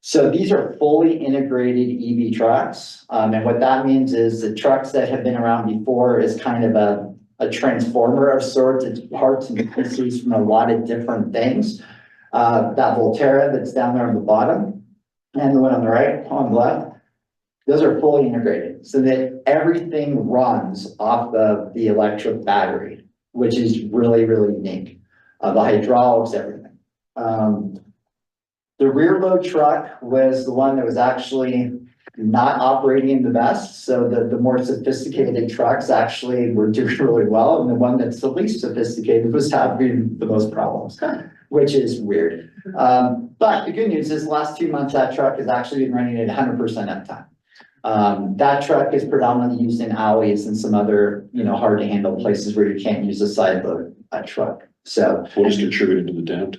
Speaker 1: So these are fully integrated EV trucks. And what that means is the trucks that have been around before is kind of a transformer of sorts. It's parts and pieces from a lot of different things. That Volterra that's down there on the bottom and the one on the right, on the left, those are fully integrated so that everything runs off of the electric battery, which is really, really unique. The hydraulics, everything. The rear load truck was the one that was actually not operating the best. So the more sophisticated trucks actually were doing really well. And the one that's the least sophisticated was having the most problems, which is weird. But the good news is the last 2 months, that truck has actually been running at 100% uptime. That truck is predominantly used in alleys and some other, hard to handle places where you can't use a side load truck. So
Speaker 7: What is contributing to the dent?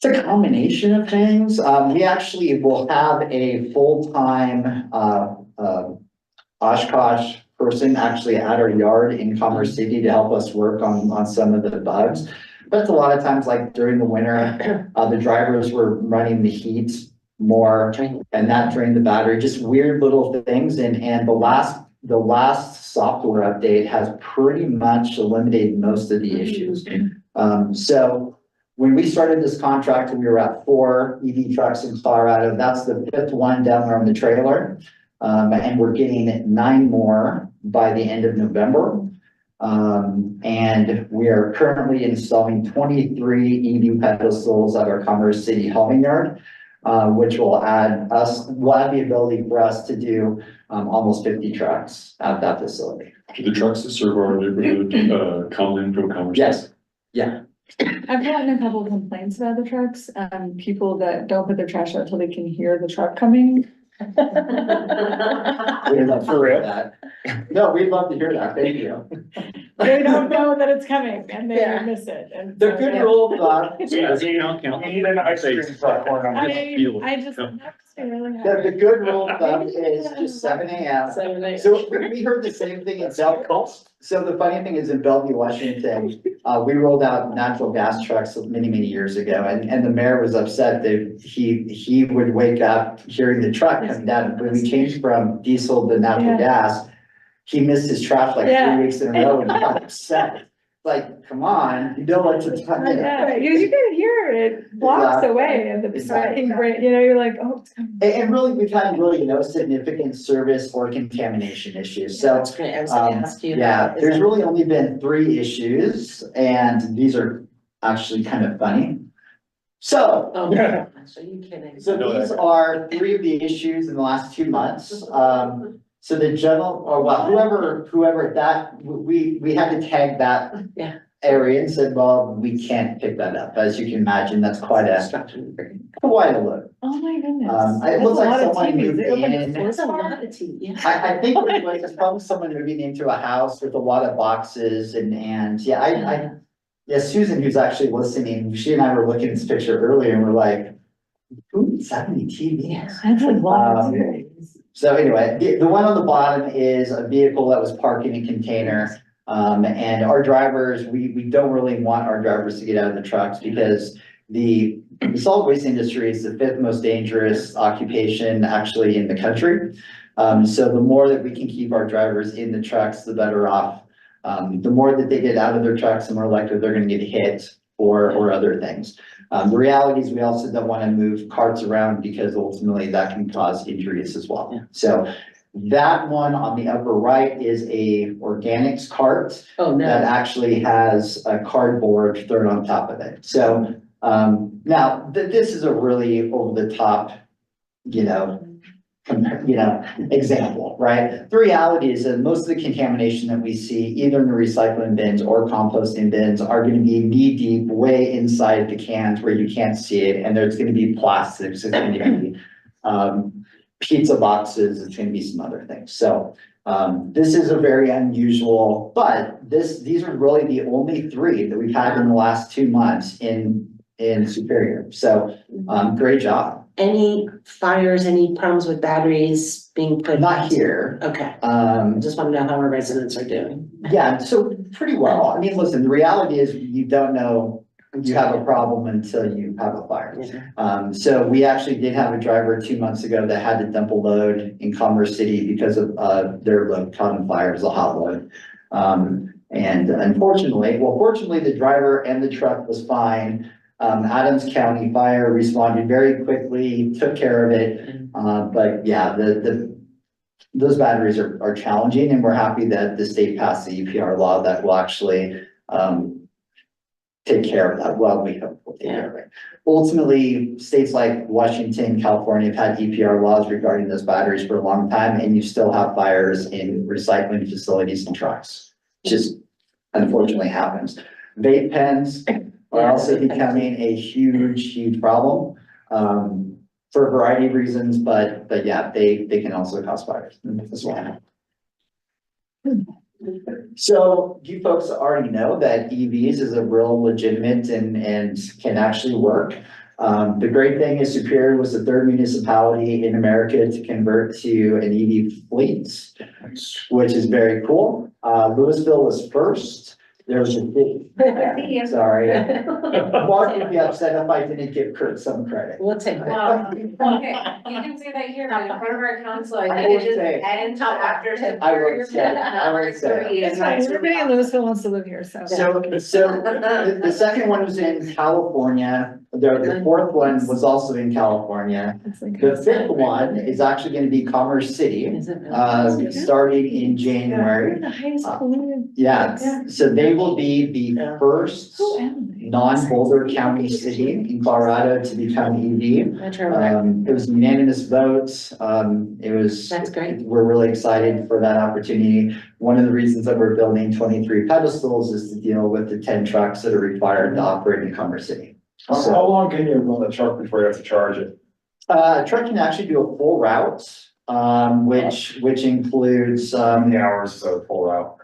Speaker 1: it's a combination of things. We actually will have a full-time Oshkosh person actually at our yard in Commerce City to help us work on some of the bugs. But a lot of times, like during the winter, the drivers were running the heat more and that drained the battery, just weird little things. And the last software update has pretty much eliminated most of the issues. So when we started this contract, we were at 4 EV trucks in Colorado. That's the 5th one down there on the trailer. And we're getting 9 more by the end of November. And we are currently installing 23 EV pedestals at our Commerce City hauling yard, which will add the ability for us to do almost 50 trucks at that facility.
Speaker 7: Do the trucks that serve our neighborhood come in from Commerce?
Speaker 1: Yes, yeah.
Speaker 6: I've gotten a couple of complaints about the trucks, people that don't put their trash out until they can hear the truck coming.
Speaker 1: We'd love to hear that. No, we'd love to hear that. Thank you.
Speaker 6: They don't know that it's coming and they
Speaker 4: Yeah.
Speaker 6: miss it. And
Speaker 1: The
Speaker 6: so,
Speaker 1: good
Speaker 6: yeah.
Speaker 1: rule of thumb,
Speaker 9: We need an ice cream truck or an
Speaker 6: I just, that's really
Speaker 1: the
Speaker 6: hard.
Speaker 1: good rule of thumb is just 7 a.m. So we heard the same thing in Bellevue. So the funny thing is in Bellevue, Washington, we rolled out natural gas trucks many, many years ago. And the mayor was upset that he would wake up hearing the truck coming down. When we changed from diesel to natural gas, he missed his trash like 3 weeks in a row and he got upset. Like, come on, you know what to tell me.
Speaker 6: Yeah, you can hear it blocks away and the
Speaker 1: Exactly.
Speaker 6: you're like, oh, it's coming.
Speaker 1: And really, we've had really no significant service or contamination issues. So
Speaker 4: That's great. I was gonna ask you.
Speaker 1: yeah,
Speaker 4: about, is
Speaker 1: there's
Speaker 4: that-
Speaker 1: really only been 3 issues and these are actually kind of funny. So,
Speaker 4: Oh, my gosh, are you kidding?
Speaker 1: so these are three of the issues in the last 2 months. So the general, or well, whoever that, we had to tag that
Speaker 4: Yeah.
Speaker 1: area and said, well, we can't pick that up. As you can imagine, that's quite a load.
Speaker 6: Oh, my goodness.
Speaker 1: It
Speaker 6: That's
Speaker 1: looks
Speaker 6: a
Speaker 1: like
Speaker 6: lot of
Speaker 1: someone
Speaker 6: TVs.
Speaker 1: moved
Speaker 6: They opened
Speaker 1: in.
Speaker 4: That's a lot of tea, yeah.
Speaker 1: I think what it was, it's probably someone moving into a house with a lot of boxes and yeah, yeah, Susan, who's actually listening, she and I were looking at this picture earlier and we're like, who needs that many TVs?
Speaker 6: That's a lot.
Speaker 1: So anyway, the one on the bottom is a vehicle that was parked in a container. And our drivers, we don't really want our drivers to get out of the trucks because the solid waste industry is the 5th most dangerous occupation actually in the country. So the more that we can keep our drivers in the trucks, the better off. The more that they get out of their trucks, the more likely they're gonna get hit or other things. The reality is we also don't want to move carts around because ultimately that can cause injuries as well. So that one on the upper right is a organics cart
Speaker 4: Oh,
Speaker 1: that
Speaker 4: no.
Speaker 1: actually has a cardboard thrown on top of it. So now this is a really over the top, example, right? The reality is that most of the contamination that we see either in the recycling bins or composting bins are going to be knee deep way inside the cans where you can't see it. And there's going to be plastics, it's going to be pizza boxes, it's going to be some other things. So this is a very unusual, but these are really the only 3 that we've had in the last 2 months in Superior. So great job.
Speaker 4: Any fires, any problems with batteries being put?
Speaker 1: Not here.
Speaker 4: Okay, I just want to know how our residents are doing.
Speaker 1: Yeah, so pretty well. I mean, listen, the reality is you don't know you have a problem until you have a fire. So we actually did have a driver 2 months ago that had to dump a load in Commerce City because of their load caught on fire. It was a hot load. And fortunately, the driver and the truck was fine. Adams County Fire responded very quickly, took care of it. But yeah, those batteries are challenging and we're happy that the state passed the EPR law that will actually, take care of that. Well, we hope we'll take care of it. Ultimately, states like Washington, California have had EPR laws regarding those batteries for a long time and you still have fires in recycling facilities and trucks. Just unfortunately happens. Vape pens are also becoming a huge problem for a variety of reasons, but yeah, they can also cause fires as well. So you folks already know that EVs is a real legitimate and can actually work. The great thing is Superior was the 3rd municipality in America to convert to an EV fleet, which is very cool. Louisville was first. There was a big, sorry. Mark would be upset if I didn't give Kurt some credit.
Speaker 4: We'll take that.
Speaker 2: Okay, you can say that here, but in front of our council, I
Speaker 1: I
Speaker 2: think
Speaker 1: would
Speaker 2: it just
Speaker 1: say-
Speaker 2: ends after.
Speaker 1: I would say.
Speaker 6: It's fine, everybody in Louisville wants to live here, so.
Speaker 1: So the second one was in California. The 4th one was also in California.
Speaker 6: It's like-
Speaker 1: The 5th one is actually going to be Commerce City,
Speaker 4: Is it really?
Speaker 1: starting in January.
Speaker 6: The highest polluted.
Speaker 1: Yeah, so they will be the first
Speaker 6: Who am I?
Speaker 1: non-Boulder County city in Colorado to become EV.
Speaker 4: Metro, right?
Speaker 1: It was a unanimous vote. It was.
Speaker 4: That's great.
Speaker 1: We're really excited for that opportunity. One of the reasons that we're building 23 pedestals is to deal with the 10 trucks that are required to operate in Commerce City. So,
Speaker 3: How long can you run the truck before you have to charge it?
Speaker 1: a truck can actually do a full route, which includes,
Speaker 3: How many hours is a full route?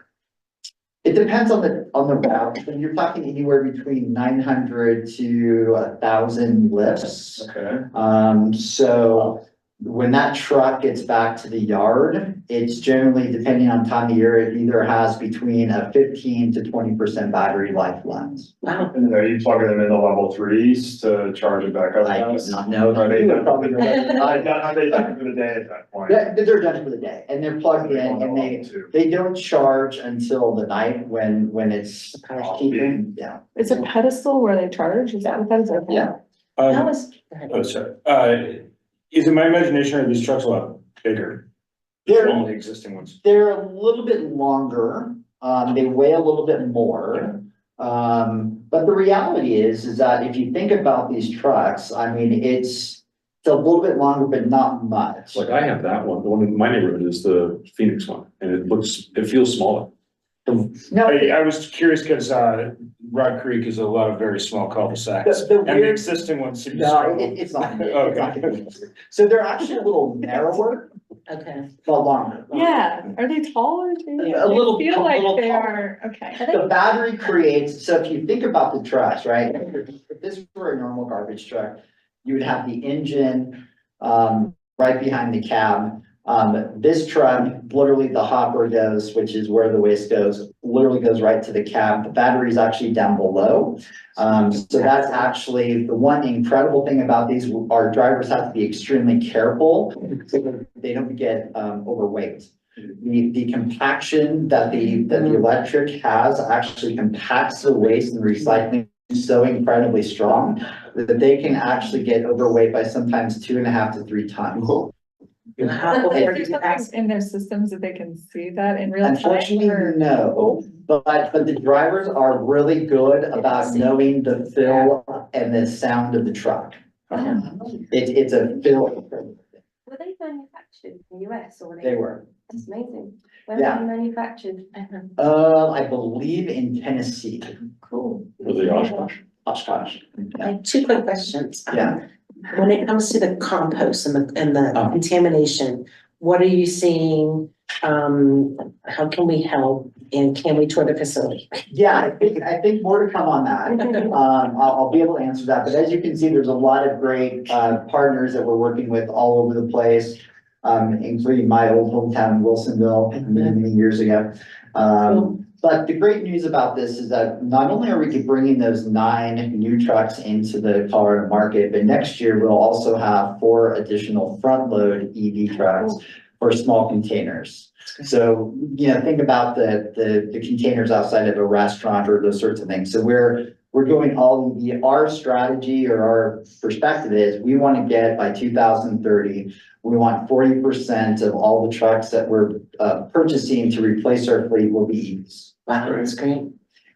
Speaker 1: it depends on the route. But you're talking anywhere between 900 to 1,000 lifts.
Speaker 3: Okay.
Speaker 1: So when that truck gets back to the yard, it's generally, depending on time of year, it either has between a 15 to 20% battery life left.
Speaker 4: Wow.
Speaker 3: And then are you plugging them into level 3s to charge it back up?
Speaker 1: I do not know.
Speaker 3: Are they
Speaker 1: You would
Speaker 3: done?
Speaker 1: probably know that.
Speaker 3: Are they done for the day at that point?
Speaker 1: They're done for the day and they're plugged in and they don't charge until the night when it's keeping, yeah.
Speaker 6: It's a pedestal where they charge, is that what that is?
Speaker 1: Yeah.
Speaker 4: How is?
Speaker 9: Oh, sorry. Is it my imagination or these trucks a lot bigger?
Speaker 1: They're-
Speaker 9: Than the existing ones?
Speaker 1: They're a little bit longer, they weigh a little bit more. But But the reality is that if you think about these trucks, I mean, it's a little bit longer, but not much.
Speaker 7: Like I have that one, the one in my neighborhood is the Phoenix one, and it feels smaller.
Speaker 1: No,
Speaker 9: I was curious because, Rock Creek is a lot of very small cul-de-sacs,
Speaker 1: The
Speaker 9: and the
Speaker 1: weird-
Speaker 9: existing ones seem to
Speaker 1: no,
Speaker 9: struggle.
Speaker 1: it's not.
Speaker 9: Okay.
Speaker 1: So they're actually a little narrower,
Speaker 4: Okay.
Speaker 1: but longer.
Speaker 6: Yeah, are they taller too?
Speaker 1: A little-
Speaker 6: I feel
Speaker 1: a
Speaker 6: like
Speaker 1: little
Speaker 6: they
Speaker 1: taller.
Speaker 6: are, okay.
Speaker 1: The battery creates, so if you think about the trucks, right? If this were a normal garbage truck, you would have the engine, right behind the cab. This truck, literally the hopper goes, which is where the waste goes, literally goes right to the cab. The battery is actually down below. So that's actually the one incredible thing about these, our drivers have to be extremely careful so that they don't get, overweight. The compaction that the electric has actually compacts the waste and recycling so incredibly strong that they can actually get overweight by sometimes 2.5 to 3 tons.
Speaker 4: How-
Speaker 6: Is there something in their systems that they can see that in real time?
Speaker 1: Unfortunately,
Speaker 6: or-
Speaker 1: no, but the drivers are really good about knowing the fill and the sound of the truck. It's a fill,
Speaker 8: Were they manufactured in the US or were
Speaker 1: they were,
Speaker 8: That's amazing. Where
Speaker 1: Yeah.
Speaker 8: were they manufactured?
Speaker 1: I believe in Tennessee,
Speaker 8: Cool.
Speaker 7: With the Oshkosh.
Speaker 1: Oshkosh.
Speaker 4: I have two quick questions.
Speaker 1: Yeah.
Speaker 4: When it comes to the compost and the
Speaker 1: Oh.
Speaker 4: contamination, what are you seeing? How can we help and can we tour the facility?
Speaker 1: Yeah, I think more to come on that. I'll be able to answer that, but as you can see, there's a lot of great, partners that we're working with all over the place. Including my old hometown, Wilsonville, many years ago. But the great news about this is that not only are we bringing those 9 new trucks into the Colorado market, but next year we'll also have 4 additional front load EV trucks for small containers. So, think about the containers outside of a restaurant or those sorts of things. So we're going all EV. Our strategy or our perspective is we want to get by 2030, we want 40% of all the trucks that we're purchasing to replace our fleet will be EVs.
Speaker 4: Wow, that's great.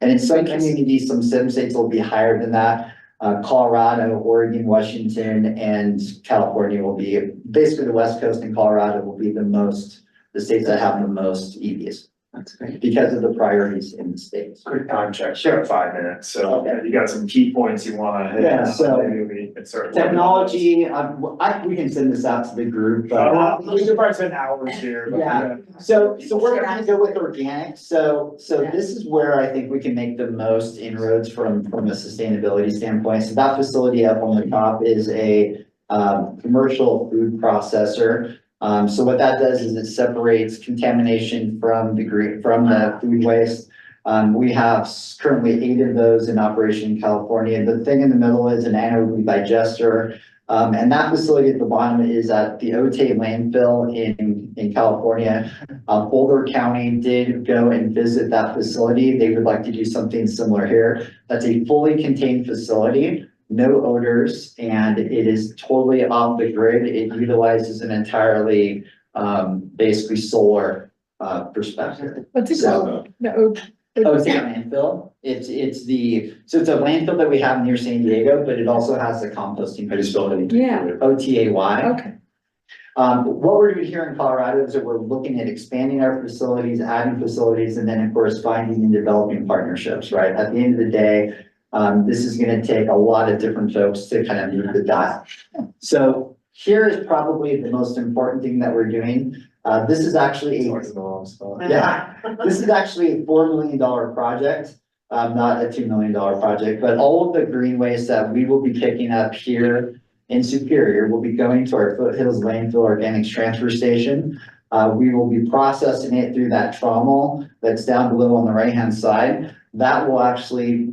Speaker 1: And in some communities, some states will be higher than that. Colorado, Oregon, Washington, and California will be, basically the West Coast and Colorado will be the states that have the most EVs.
Speaker 4: That's great.
Speaker 1: Because of the priorities in the states.
Speaker 3: Quick time check, share 5 minutes, so
Speaker 1: Okay.
Speaker 3: you got some key points you wanna hit.
Speaker 1: Yeah, so-
Speaker 3: Maybe we can start.
Speaker 1: Technology, we can send this out to the group, but.
Speaker 3: We should probably spend hours here, but.
Speaker 1: Yeah. So we're gonna go with organic, so this is where I think we can make the most inroads from a sustainability standpoint. So that facility up on the top is a commercial food processor. So what that does is it separates contamination from the food waste. We have currently 8 of those in operation in California. The thing in the middle is an anaerobic digester. And that facility at the bottom is at the Otay landfill in California. Boulder County did go and visit that facility. They would like to do something similar here. That's a fully contained facility, no odors, and it is totally off the grid. It utilizes an entirely, basically solar, perspective.
Speaker 6: What's it
Speaker 1: So-
Speaker 6: called? The oak.
Speaker 1: Oh, it's a landfill. It's a landfill that we have near San Diego, but it also has the composting.
Speaker 7: I just spelled it.
Speaker 6: Yeah.
Speaker 1: OTAY.
Speaker 6: Okay.
Speaker 1: What we're doing here in Colorado is that we're looking at expanding our facilities, adding facilities, and then of course, finding and developing partnerships, right? At the end of the day, this is gonna take a lot of different folks to kind of move the dial. So here is probably the most important thing that we're doing. This is actually yeah, this is actually a $4 million project, not a $2 million project, but all of the green waste that we will be picking up here in Superior will be going to our Foothills Landfill Organics Transfer Station. We will be processing it through that trommel that's down below on the right-hand side. That will actually,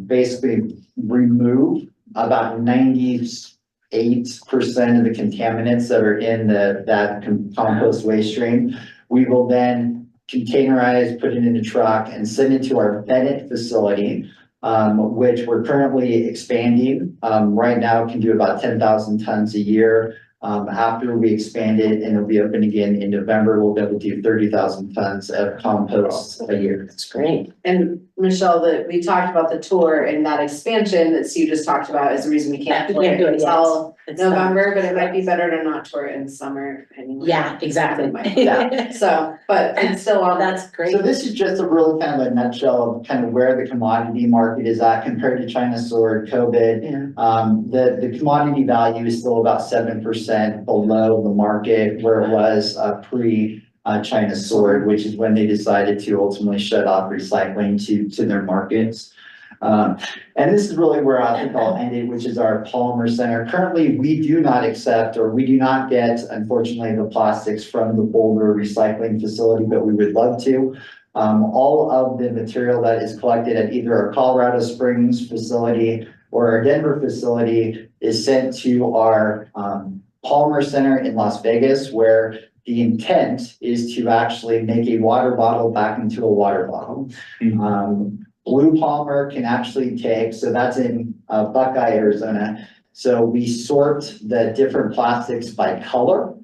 Speaker 1: basically remove about 98% of the contaminants that are in that compost waste stream. We will then containerize, put it in a truck and send it to our Bennett facility, which we're currently expanding. Right now can do about 10,000 tons a year. After we expand it and it'll be open again in November, we'll be able to do 30,000 tons of compost a year.
Speaker 4: That's great.
Speaker 2: And Michelle, that we talked about the tour and that expansion that Sue just talked about is the reason we can't
Speaker 4: We
Speaker 2: tour
Speaker 4: can't
Speaker 2: it
Speaker 4: do it yet.
Speaker 2: until
Speaker 4: It's done.
Speaker 2: November, but it might be better to not tour it in summer anyway.
Speaker 4: Yeah, exactly.
Speaker 1: Yeah.
Speaker 2: So, but it's still on.
Speaker 4: That's great.
Speaker 1: So this is just a real kind of a nutshell of kind of where the commodity market is at compared to China sword, COVID.
Speaker 4: Yeah.
Speaker 1: The commodity value is still about 7% below the market where it was China sword, which is when they decided to ultimately shut off recycling to their markets. And this is really where I think I'll end it, which is our polymer center. Currently, we do not accept, or we do not get, unfortunately, the plastics from the Boulder recycling facility, but we would love to. All of the material that is collected at either our Colorado Springs facility or our Denver facility is sent to our polymer center in Las Vegas, where the intent is to actually make a water bottle back into a water bottle. Blue polymer can actually take, so that's in Buckeye, Arizona. So we sort the different plastics by color.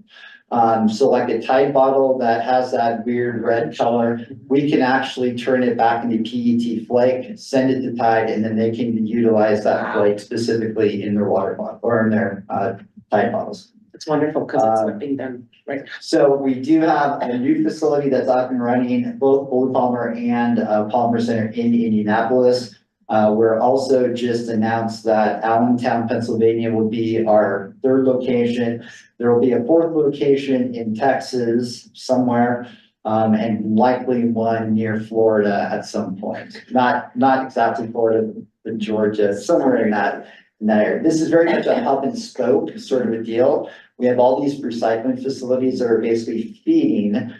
Speaker 1: So like a Tide bottle that has that weird red color, we can actually turn it back into PET flake, send it to Tide, and then they can utilize that flake specifically in their water bottle or in their Tide bottles.
Speaker 4: It's wonderful because it's not being done right.
Speaker 1: So we do have a new facility that's up and running, both Blue Polymer and Polymer Center in Indianapolis. We're also just announced that Allentown, Pennsylvania will be our third location. There will be a fourth location in Texas somewhere, and likely one near Florida at some point. Not exactly Florida, but Georgia, somewhere in that area. This is very much a hub and spoke sort of a deal. We have all these recycling facilities that are basically feeding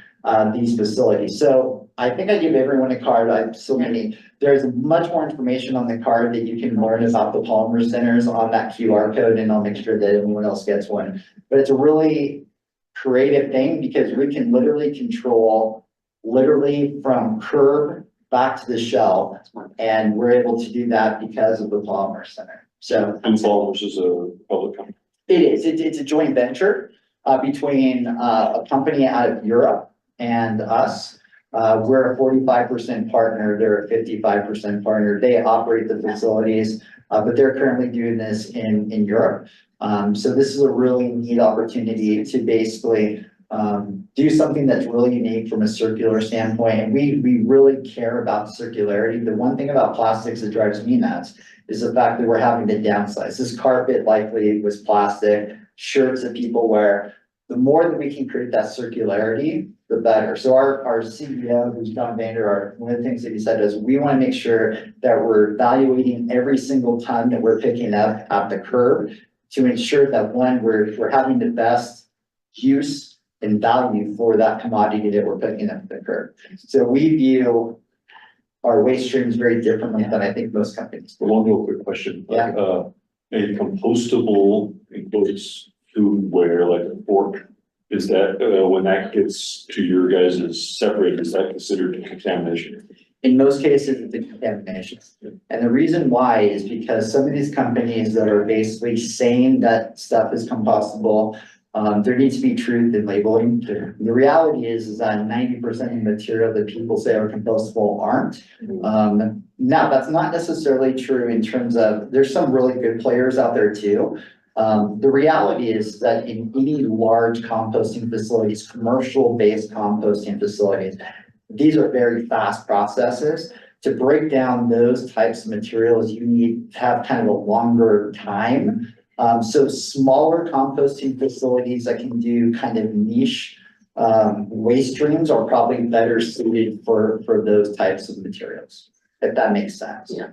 Speaker 1: these facilities. So I think I give everyone a card. I have so many. There's much more information on the card that you can learn about the polymer centers on that QR code, and I'll make sure that everyone else gets one. But it's a really creative thing because we can literally control from curb back to the shelf, and we're able to do that because of the polymer center. So
Speaker 7: And Polymers is a public company.
Speaker 1: it is. It's a joint venture between a company out of Europe and us. We're a 45% partner. They're a 55% partner. They operate the facilities, but they're currently doing this in Europe. So this is a really neat opportunity to basically do something that's really unique from a circular standpoint. And we really care about circularity. The one thing about plastics that drives me nuts is the fact that we're having to downsize. This carpet likely was plastic, shirts that people wear. The more that we can create that circularity, the better. So our CEO, who's John Vander, one of the things that he said is we want to make sure that we're evaluating every single ton that we're picking up at the curb to ensure that one, we're having the best use and value for that commodity that we're picking up at the curb. So we view our waste streams very differently than I think most companies.
Speaker 7: One real quick question, like, a compostable includes foodware, like a fork. Is that, when that gets to your guys' separate, is that considered contamination?
Speaker 1: In most cases, it's a contamination. And the reason why is because some of these companies that are basically saying that stuff is compostable, there needs to be truth in labeling. The reality is that 90% of the material that people say are compostable aren't. Now, that's not necessarily true in terms of, there's some really good players out there too. The reality is that in any large composting facilities, commercial-based composting facilities, these are very fast processes. To break down those types of materials, you need to have kind of a longer time. So smaller composting facilities that can do kind of niche waste streams are probably better suited for those types of materials, if that makes sense.
Speaker 4: Yeah.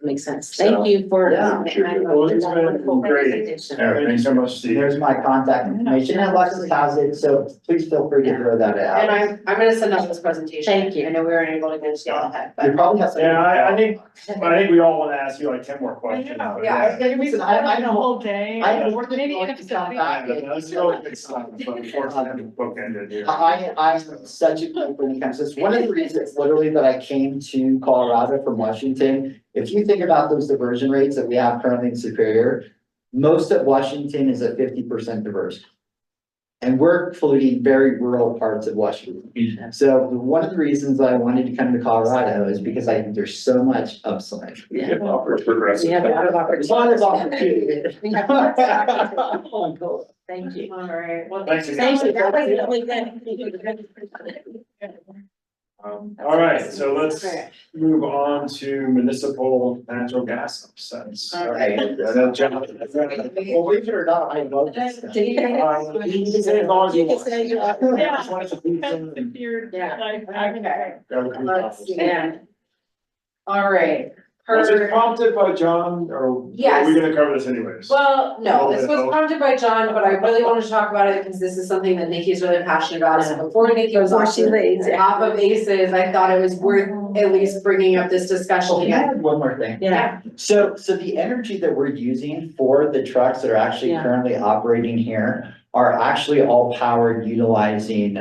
Speaker 4: Makes sense.
Speaker 1: So,
Speaker 4: Thank you for.
Speaker 1: yeah.
Speaker 3: Well, it's been great. Yeah, thanks so much, Steve.
Speaker 1: There's my contact information, and Alexis has it, so please feel free to throw that
Speaker 2: And
Speaker 1: out.
Speaker 2: I'm gonna send out this presentation.
Speaker 4: Thank you.
Speaker 2: I know we weren't able to get it all ahead,
Speaker 1: You
Speaker 2: but.
Speaker 1: probably have some.
Speaker 3: Yeah, I think we all want to ask you like 10 more questions.
Speaker 6: know,
Speaker 2: yeah.
Speaker 1: Listen, I know.
Speaker 6: whole day.
Speaker 1: I know more than
Speaker 6: Maybe
Speaker 1: going
Speaker 6: an
Speaker 1: to come
Speaker 6: episode.
Speaker 1: back.
Speaker 3: Yeah, that's really good stuff, but unfortunately, bookended here.
Speaker 1: I'm such a geek when it comes to this. One of the reasons literally that I came to Colorado from Washington, if you think about those diversion rates that we have currently in Superior, most of Washington is at 50% diverse. And we're including very rural parts of Washington. So one of the reasons I wanted to come to Colorado is because I think there's so much upside.
Speaker 7: Yeah, progressive.
Speaker 4: We have a lot of
Speaker 1: There's a lot of
Speaker 4: opportunity.
Speaker 1: opportunity.
Speaker 4: Thank you.
Speaker 2: All right, well.
Speaker 3: Thanks again.
Speaker 4: Thank you. That was really good.
Speaker 3: All right, so let's
Speaker 2: Okay.
Speaker 3: move on to municipal natural gas upsets.
Speaker 2: All right.
Speaker 1: Well, believe it or not, I love this stuff.
Speaker 3: You can say as long as you
Speaker 4: You can
Speaker 3: want.
Speaker 4: say you're.
Speaker 3: I just wanted to do something.
Speaker 2: Okay.
Speaker 3: Was
Speaker 2: Yeah. All right.
Speaker 3: it prompted by John, or are
Speaker 2: Yes.
Speaker 3: we gonna cover this anyways?
Speaker 2: Well, no, this was prompted by John, but I really wanted to talk about it because this is something that Nikki's really passionate about. So before Nikki was
Speaker 4: Before she leaves, yeah.
Speaker 2: off of ACES, I thought it was worth at least bringing up this discussion
Speaker 1: Oh, can I
Speaker 2: again.
Speaker 1: add one more thing?
Speaker 4: Yeah,
Speaker 1: So the energy that we're using for the trucks that are actually
Speaker 4: Yeah.
Speaker 1: currently operating here are actually all powered utilizing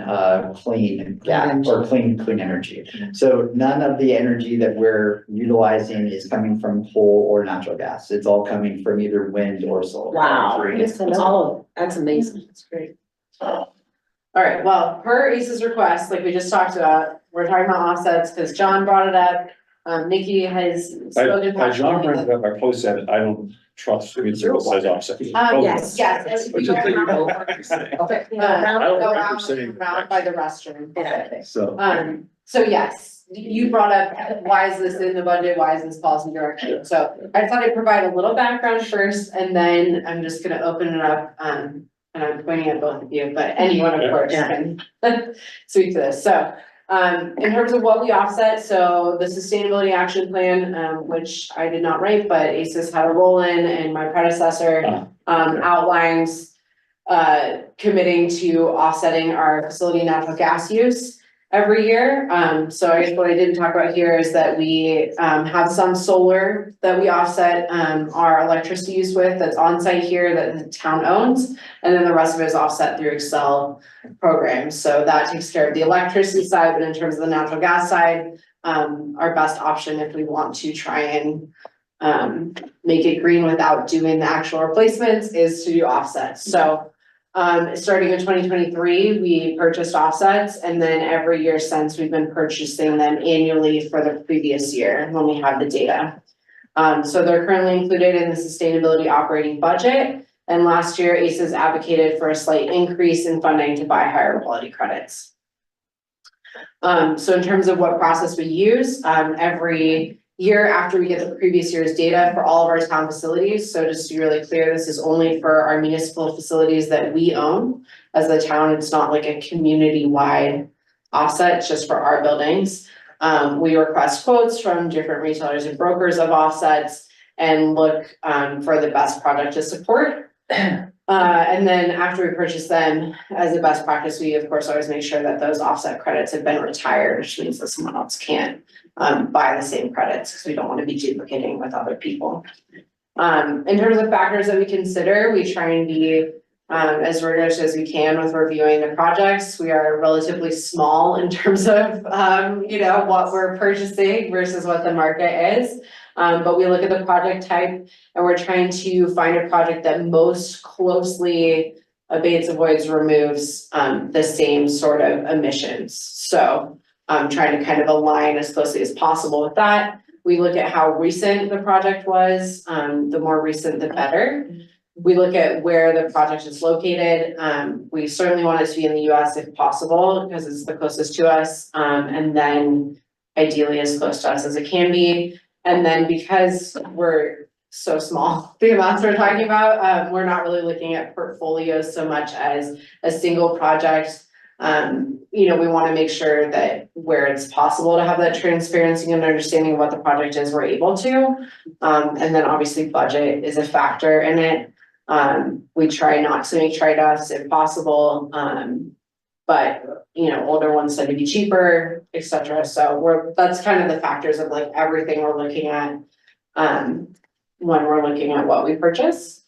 Speaker 1: clean gas or clean energy. So none of the energy that we're utilizing is coming from coal or natural gas. It's all coming from either wind or solar.
Speaker 4: wow, it's all, that's amazing, that's great.
Speaker 2: All right, well, per ACES request, like we just talked about, we're talking about offsets because John brought it up. Nikki has spoken.
Speaker 7: John
Speaker 2: passionately
Speaker 7: brought it up, I probably said, I don't trust it single size offset.
Speaker 4: Yes.
Speaker 2: Yes.
Speaker 7: But just so you know.
Speaker 2: Okay.
Speaker 7: I don't
Speaker 2: Go
Speaker 7: remember
Speaker 2: out,
Speaker 7: saying
Speaker 2: around by the restroom.
Speaker 4: Yeah.
Speaker 7: So.
Speaker 2: So yes, you brought up, why is this in the budget? Why is this policy direction? So I thought I'd provide a little background first, and then I'm just gonna open it up, and I'm pointing at both of you, but anyone, of course, can speak to this. So, in terms of what we offset, so the sustainability action plan, which I did not write, but ACES had a role in, and my predecessor, outlines committing to offsetting our facility natural gas use every year. So I guess what I didn't talk about here is that we have some solar that we offset our electricity use with that's on site here that the town owns. And then the rest of it is offset through Excel programs. So that takes care of the electricity side, but in terms of the natural gas side, our best option if we want to try and make it green without doing the actual replacements is to do offsets. So starting in 2023, we purchased offsets, and then every year since we've been purchasing them annually for the previous year when we have the data. So they're currently included in the sustainability operating budget. And last year, ACES advocated for a slight increase in funding to buy higher quality credits. So in terms of what process we use, every year after we get the previous year's data for all of our town facilities. So just to be really clear, this is only for our municipal facilities that we own as a town. It's not like a community-wide offset, it's just for our buildings. We request quotes from different retailers and brokers of offsets and look for the best project to support. And then after we purchase them, as a best practice, we of course always make sure that those offset credits have been retired, which means that someone else can't buy the same credits, because we don't want to be duplicating with other people. In terms of factors that we consider, we try and be as rigorous as we can with reviewing the projects. We are relatively small in terms of what we're purchasing versus what the market is. But we look at the project type and we're trying to find a project that most closely abates, avoids, removes the same sort of emissions. So trying to kind of align as closely as possible with that. We look at how recent the project was, the more recent the better. We look at where the project is located. We certainly want it to be in the US if possible, because it's the closest to us. And then ideally as close to us as it can be. And then because we're so small, the amounts we're talking about, we're not really looking at portfolios so much as a single project. We want to make sure that where it's possible to have that transparency and understanding of what the project is, we're able to. And then obviously budget is a factor in it. We try not to make trade-offs if possible. But older ones tend to be cheaper, etc. So that's kind of the factors of like everything we're looking at when we're looking at what we purchase.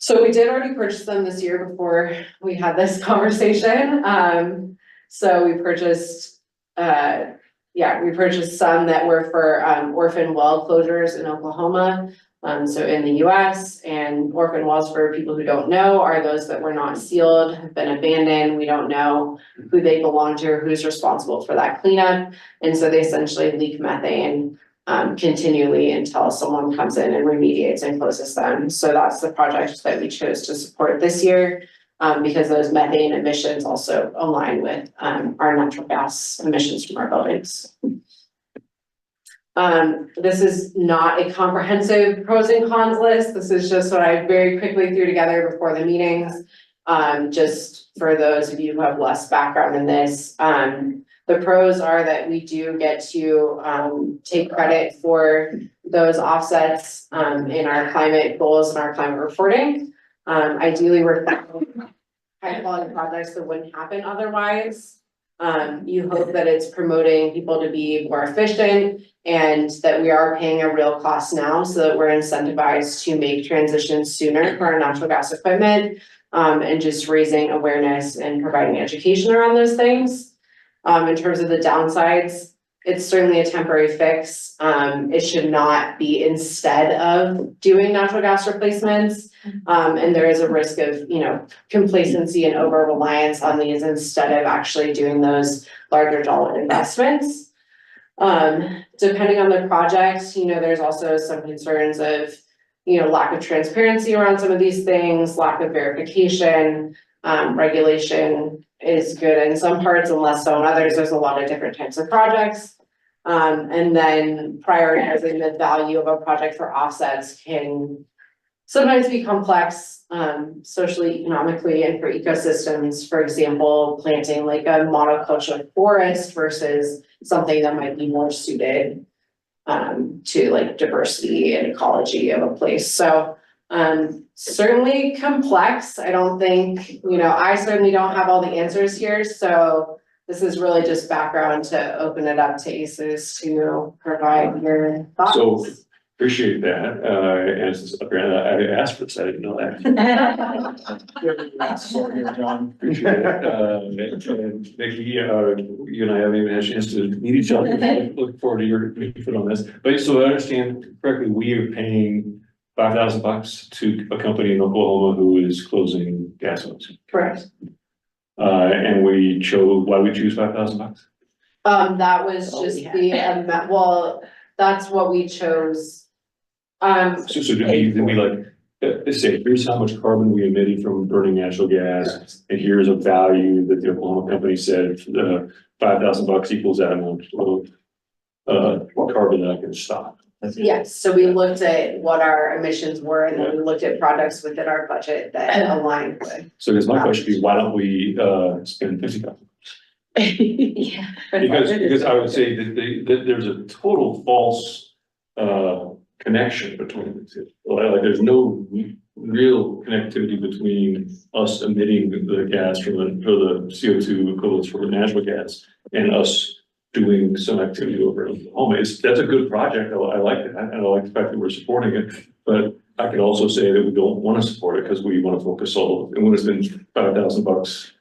Speaker 2: So we did already purchase them this year before we had this conversation. So we purchased some that were for orphan well closures in Oklahoma. So in the US, and orphan wells, for people who don't know, are those that were not sealed, have been abandoned. We don't know who they belong to or who's responsible for that cleanup. And so they essentially leak methane continually until someone comes in and remediates and closes them. So that's the project that we chose to support this year, because those methane emissions also align with our natural gas emissions from our buildings. This is not a comprehensive pros and cons list. This is just what I very quickly threw together before the meetings. Just for those of you who have less background in this, the pros are that we do get to take credit for those offsets in our climate goals and our climate reporting. Ideally, we're high quality projects that wouldn't happen otherwise. You hope that it's promoting people to be more efficient and that we are paying a real cost now so that we're incentivized to make transitions sooner for our natural gas equipment, and just raising awareness and providing education around those things. In terms of the downsides, it's certainly a temporary fix. It should not be instead of doing natural gas replacements. And there is a risk of, complacency and over reliance on these instead of actually doing those larger dollar investments. Depending on the project, there's also some concerns of, lack of transparency around some of these things, lack of verification, regulation is good in some parts and less so in others. There's a lot of different types of projects. And then prioritizing the value of a project for offsets can sometimes be complex, socially, economically, and for ecosystems. For example, planting like a monoculture forest versus something that might be more suited to like diversity and ecology of a place. So certainly complex. I don't think, I certainly don't have all the answers here. So this is really just background to open it up to ACES to provide your thoughts.
Speaker 7: So appreciate that, and since I asked for this, I didn't know that.
Speaker 9: Sorry, John.
Speaker 7: Appreciate it, and Nikki, you and I haven't even had a chance to meet each other. Look forward to your input on this, but so I understand correctly, we are paying $5,000 to a company in Oklahoma who is closing gas wells.
Speaker 2: Correct.
Speaker 7: And we chose, why we choose $5,000?
Speaker 2: That was just well, that's what we chose.
Speaker 7: So did we like, say, here's how much carbon we emitted from burning natural gas, and here's a value that the Oklahoma company said, $5,000 equals that amount of carbon that I can stop.
Speaker 2: Yes, so we looked at what our emissions were and then we looked at projects within our budget that aligned with.
Speaker 7: So here's my question to you, why don't we spend $50,000?
Speaker 8: Yeah.
Speaker 7: Because I would say that there's a total false connection between the two. Like there's no real connectivity between us emitting the gas from the CO2 equivalents from the natural gas and us doing some activity over in Oklahoma. That's a good project. I like it. And I like the fact that we're supporting it, but I could also say that we don't want to support it because we want to focus all, and when it's been $5,000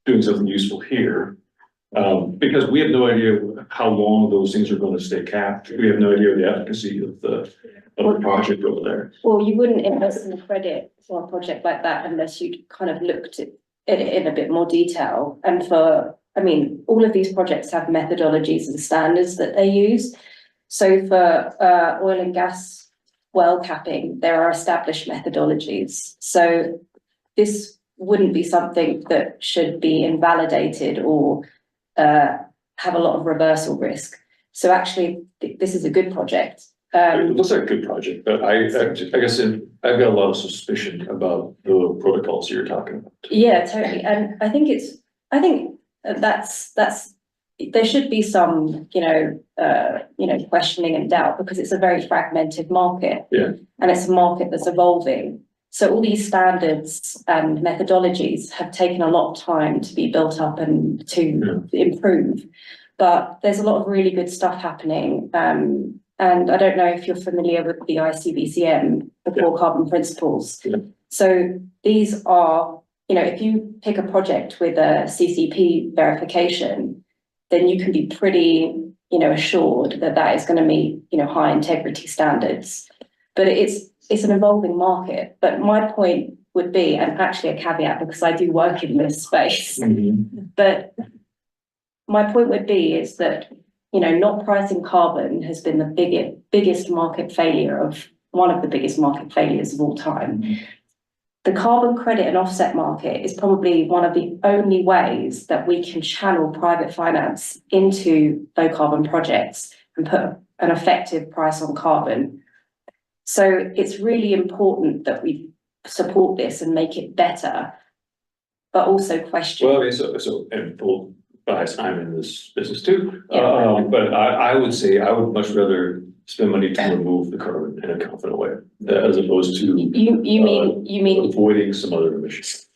Speaker 7: doing something useful here. Because we have no idea how long those things are going to stay capped. We have no idea the efficacy of the project over there.
Speaker 8: Well, you wouldn't invest in credit for a project like that unless you kind of looked at it in a bit more detail. And all of these projects have methodologies and standards that they use. So for oil and gas well capping, there are established methodologies. So this wouldn't be something that should be invalidated or have a lot of reversal risk. So actually, this is a good project.
Speaker 7: It looks like a good project, but I guess I've got a lot of suspicion about the protocols you're talking about.
Speaker 8: Yeah, totally. And I think that's there should be some, questioning and doubt because it's a very fragmented market.
Speaker 7: Yeah.
Speaker 8: And it's a market that's evolving. So all these standards and methodologies have taken a lot of time to be built up and to improve. But there's a lot of really good stuff happening. And I don't know if you're familiar with the ICBCM, the Core Carbon Principles.
Speaker 7: Yeah.
Speaker 8: So these are, if you pick a project with a CCP verification, then you can be pretty, assured that that is going to meet, high integrity standards. But it's an evolving market, but my point would be, and actually a caveat, because I do work in this space, but my point would be is that, you know, not pricing carbon has been the biggest market failure of one of the biggest market failures of all time. The carbon credit and offset market is probably one of the only ways that we can channel private finance into low carbon projects and put an effective price on carbon. So it's really important that we support this and make it better, but also question.
Speaker 7: Well, I mean, so, and full bias, I'm in this business too.
Speaker 8: Yeah.
Speaker 7: But I would say I would much rather spend money to remove the carbon in a confident way, as opposed to
Speaker 8: You mean,
Speaker 7: avoiding some other emissions,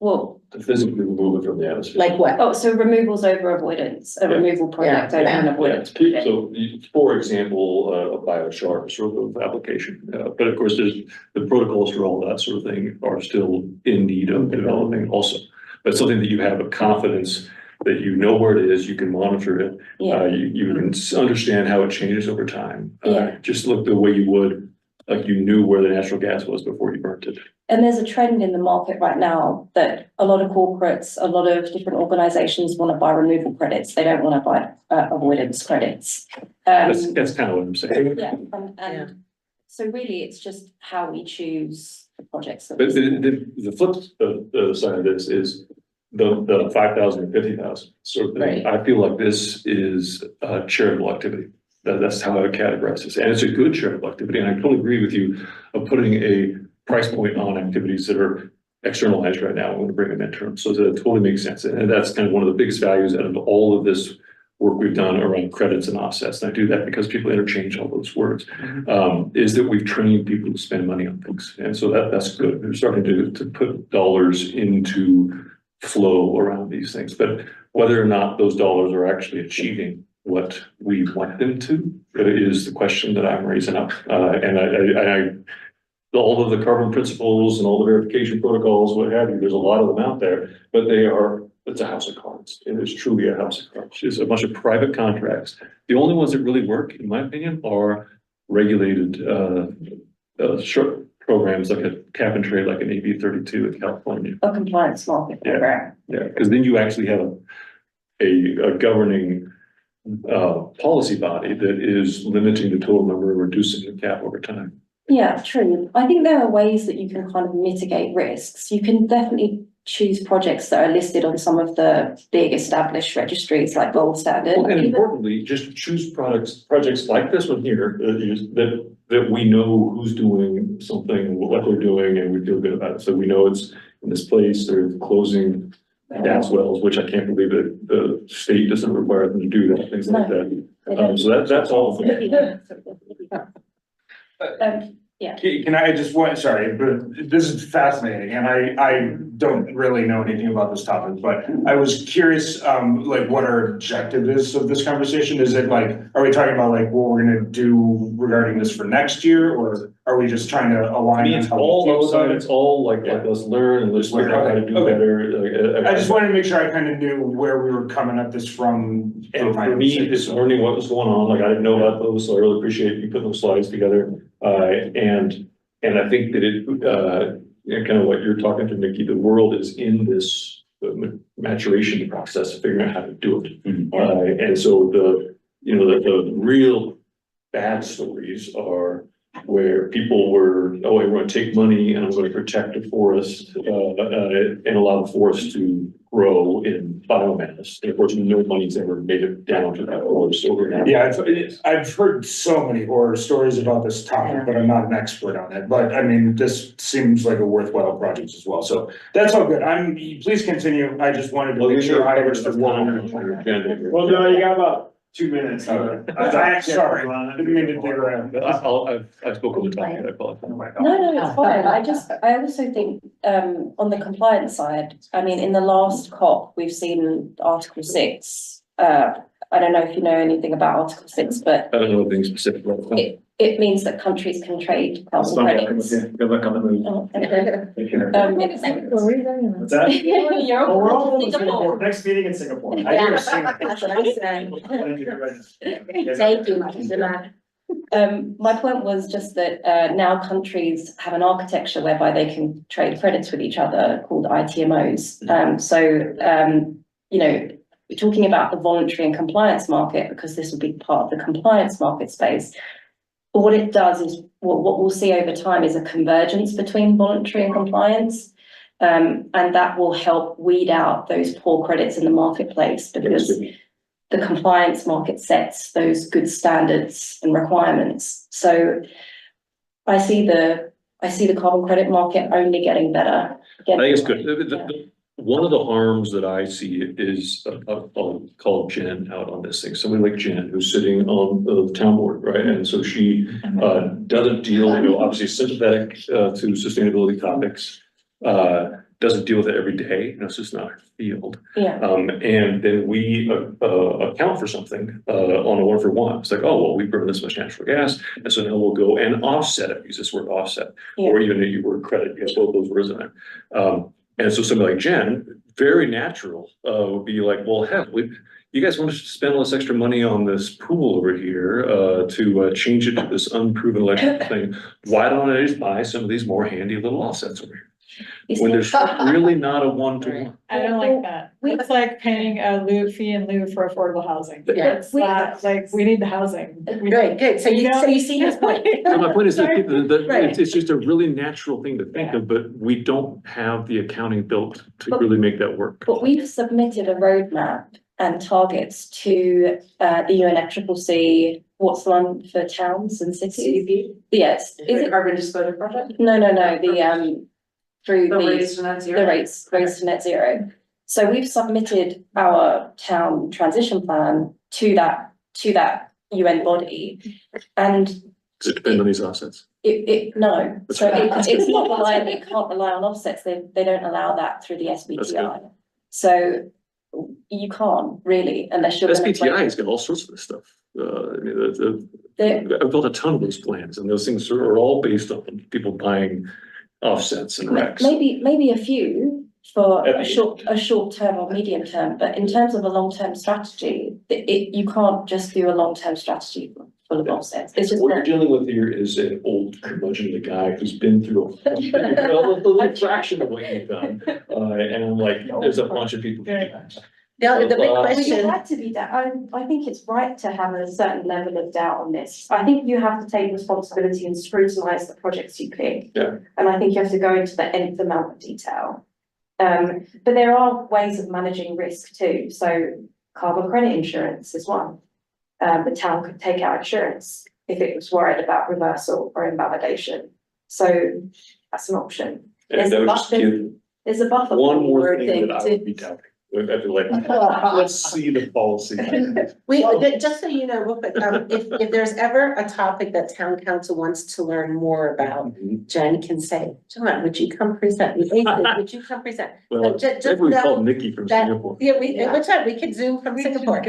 Speaker 8: well,
Speaker 7: to physically remove it from the atmosphere.
Speaker 4: Like what?
Speaker 8: oh, so removals over avoidance, a
Speaker 7: Yeah.
Speaker 8: removal project over an
Speaker 7: Yeah,
Speaker 8: avoidance project.
Speaker 7: so for example, a biochar sort of application, but of course, there's the protocols for all that sort of thing are still in need of developing also. But something that you have a confidence that you know where it is, you can monitor it,
Speaker 8: Yeah,
Speaker 7: you can understand how it changes over time.
Speaker 8: Yeah.
Speaker 7: Just look the way you would, like you knew where the natural gas was before you burnt it.
Speaker 8: and there's a trend in the market right now that a lot of corporates, a lot of different organizations want to buy removal credits. They don't want to buy avoidance credits.
Speaker 7: That's kind of what I'm saying.
Speaker 8: Yeah, and so really it's just how we choose the projects. That
Speaker 7: But
Speaker 8: we-
Speaker 7: the flip side of this is the 5,000 and 50,000 sort of thing.
Speaker 8: Right.
Speaker 7: I feel like this is a charitable activity. That's how I would categorize this. And it's a good charitable activity. And I totally agree with you of putting a price point on activities that are externalized right now. I want to bring them internal. So that totally makes sense. And that's kind of one of the biggest values out of all of this work we've done around credits and offsets. And I do that because people interchange all those words, is that we've trained people to spend money on things. And so that's good. They're starting to put dollars into flow around these things. But whether or not those dollars are actually achieving what we want them to is the question that I'm raising up. And all of the carbon principles and all the verification protocols, what have you, there's a lot of them out there, but it's a house of cards. It is truly a house of cards. It's a bunch of private contracts. The only ones that really work, in my opinion, are regulated, short programs like a cap and trade, like an AB 32 in California.
Speaker 8: A compliance market
Speaker 7: Yeah.
Speaker 8: program.
Speaker 7: Yeah, because then you actually have a governing policy body that is limiting the total number and reducing the cap over time.
Speaker 8: Yeah, true. I think there are ways that you can kind of mitigate risks. You can definitely choose projects that are listed on some of the big established registries like Gold Standard.
Speaker 7: And
Speaker 8: Even-
Speaker 7: importantly, just choose projects like this one here, that we know who's doing something, what they're doing, and we feel good about it. So we know it's in this place, they're closing gas wells, which I can't believe that the state doesn't require them to do that, things like that. So that's all.
Speaker 9: Can I just want, sorry, but this is fascinating and I don't really know anything about this topic, but I was curious, like what our objective is of this conversation. Is it like, are we talking about like what we're gonna do regarding this for next year, or are we just trying to
Speaker 7: I
Speaker 9: align?
Speaker 7: mean,
Speaker 9: on
Speaker 7: it's
Speaker 9: how we
Speaker 7: all,
Speaker 9: feel about it?
Speaker 7: it's all like, let's learn and let's learn how to do
Speaker 9: Okay.
Speaker 7: better.
Speaker 9: I just wanted to make sure I kind of knew where we were coming at this from.
Speaker 7: And for me, it's learning what was going on, like I didn't know about those, so I really appreciate you putting those slides together. And I think that kind of what you're talking to, Nikki, the world is in this maturation process of figuring out how to do it. And so the real bad stories are where people were, I'm going to take money and I'm going to protect a forest, and allow the forest to grow in biomass. And of course, no money's ever made it down to that forest over now.
Speaker 9: Yeah, I've heard so many horror stories about this topic, but I'm not an expert on it. But I mean, this seems like a worthwhile project as well. So that's all good. Please continue. I just wanted to make sure I understood.
Speaker 7: Well,
Speaker 3: Well, no, you got about 2 minutes.
Speaker 9: I'm sorry, didn't mean to dig around.
Speaker 7: I've spoken to Tommy, I apologize.
Speaker 8: No, it's fine. I also think, on the compliance side, I mean, in the last COP, we've seen Article 6. I don't know if you know anything about Article 6, but
Speaker 7: I don't know anything specific.
Speaker 8: it means that countries can trade carbon credits.
Speaker 3: Good luck on the move.
Speaker 8: Oh, okay.
Speaker 3: What's that?
Speaker 8: You're
Speaker 3: Oh, we're all
Speaker 8: all
Speaker 3: going to Singapore. Next meeting in Singapore. I hear Singapore.
Speaker 4: That's what I said.
Speaker 3: Thank you very much.
Speaker 4: Thank you, Mark. Good luck.
Speaker 8: My point was just that now countries have an architecture whereby they can trade credits with each other called ITMOs. You know, we're talking about the voluntary and compliance market because this will be part of the compliance market space. But what it does is, what we'll see over time is a convergence between voluntary and compliance. And that will help weed out those poor credits in the marketplace because the compliance market sets those good standards and requirements. So I see the carbon credit market only getting better.
Speaker 7: I think it's good. One of the harms that I see is, I'll call Jen out on this thing, somebody like Jen who's sitting on the town board, right? And so she doesn't deal, you know, obviously sympathetic to sustainability topics. Doesn't deal with it every day, you know, it's just not her field.
Speaker 8: Yeah.
Speaker 7: And then we account for something on a 1-for-1. It's like, oh, well, we burn this much natural gas, and so now we'll go and offset it, use this word offset, or even the word credit, because both those words in there. And so somebody like Jen, very natural, would be like, well, heck, you guys want to spend all this extra money on this pool over here to change it to this unproven electric thing. Why don't I just buy some of these more handy little offsets over here? When there's really not a one-to-one.
Speaker 6: I don't like that. It's like paying a fee in lieu for affordable housing.
Speaker 4: Yeah.
Speaker 6: It's not like, we need the housing.
Speaker 4: Good. So you see his point.
Speaker 7: So my point is that
Speaker 4: Right.
Speaker 7: it's just a really natural thing to think of, but we don't have the accounting built to really make that work.
Speaker 8: But we've submitted a roadmap and targets to the UNFCCC. What's the one for towns and cities? Yes.
Speaker 2: Is it carbon disclosure project?
Speaker 8: No, the through
Speaker 2: The
Speaker 8: the
Speaker 2: race to net zero?
Speaker 8: race to net zero. So we've submitted our town transition plan to that UN body, and
Speaker 7: Does it depend on these offsets?
Speaker 8: no, so it's not reliant, it can't rely on offsets, they don't allow that through the SBTI. So you can't really, unless you're.
Speaker 7: SBTI has got all sorts of this stuff. I mean, I've built a ton of those plans, and those things are all based on people buying offsets and recs.
Speaker 8: Maybe a few for a short term or medium term, but in terms of a long-term strategy, you can't just do a long-term strategy full of offsets. It's just
Speaker 7: What you're dealing with here is an old curmudgeonly guy who's been through a little fraction of what you've done. And I'm like, there's a bunch of people.
Speaker 4: The big
Speaker 8: Well, you
Speaker 4: question,
Speaker 8: had to be that, I think it's right to have a certain level of doubt on this. I think you have to take responsibility and scrutinise the projects you pick.
Speaker 7: Yeah.
Speaker 8: And I think you have to go into the nth amount of detail. But there are ways of managing risk too. So carbon credit insurance is one. The town could take out insurance if it was worried about reversal or invalidation. So that's an option.
Speaker 7: And that would just give
Speaker 8: There's a buffer.
Speaker 7: one more
Speaker 8: word
Speaker 7: thing that I would be doubting. I'd be like, let's see the policy.
Speaker 4: just so you know, real quick, if there's ever a topic that town council wants to learn more about, Jen can say, John, would you come present? Would you come present?
Speaker 7: Well,
Speaker 4: Just
Speaker 7: everybody
Speaker 4: know
Speaker 7: called Nikki from
Speaker 4: that-
Speaker 7: Singapore.
Speaker 4: Yeah, which time, we could Zoom from Singapore,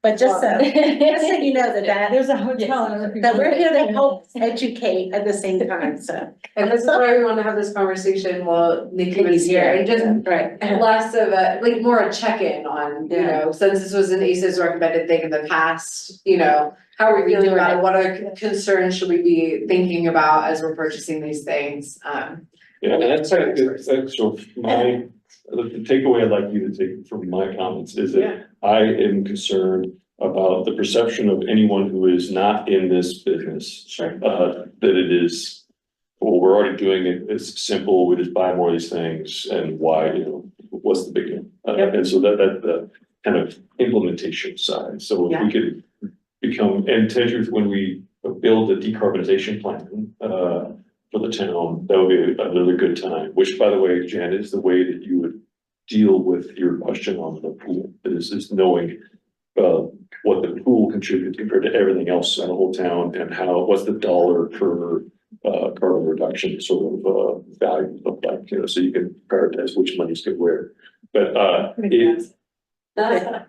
Speaker 4: but just so you know that
Speaker 6: There's a hotel.
Speaker 4: that we're here to help educate at the same time, so.
Speaker 2: And this is why we want to have this conversation while Nikki was here, and just
Speaker 4: Right.
Speaker 2: less of a, like, more a check-in on, you know, since this was an ACE's recommended thing in the past, you know, how are we feeling
Speaker 4: doing
Speaker 2: about
Speaker 4: it?
Speaker 2: it? What are concerns should we be thinking about as we're purchasing these things?
Speaker 7: Yeah, and that's sort of the takeaway I'd like you to take from my comments is that I am concerned about the perception of anyone who is not in this business.
Speaker 2: Sure.
Speaker 7: That it is, well, we're already doing it, it's simple, we just buy more of these things, and why, you know, what's the big deal? And so that kind of implementation side, so if we could become, and tell you the truth, when we build a decarbonization plan, for the town, that would be another good time, which, by the way, Jan, is the way that you would deal with your question on the pool, is knowing what the pool contributes compared to everything else in the whole town, and what's the dollar per carbon reduction sort of value look like, you know, so you can prioritize which money's good where. But it's, I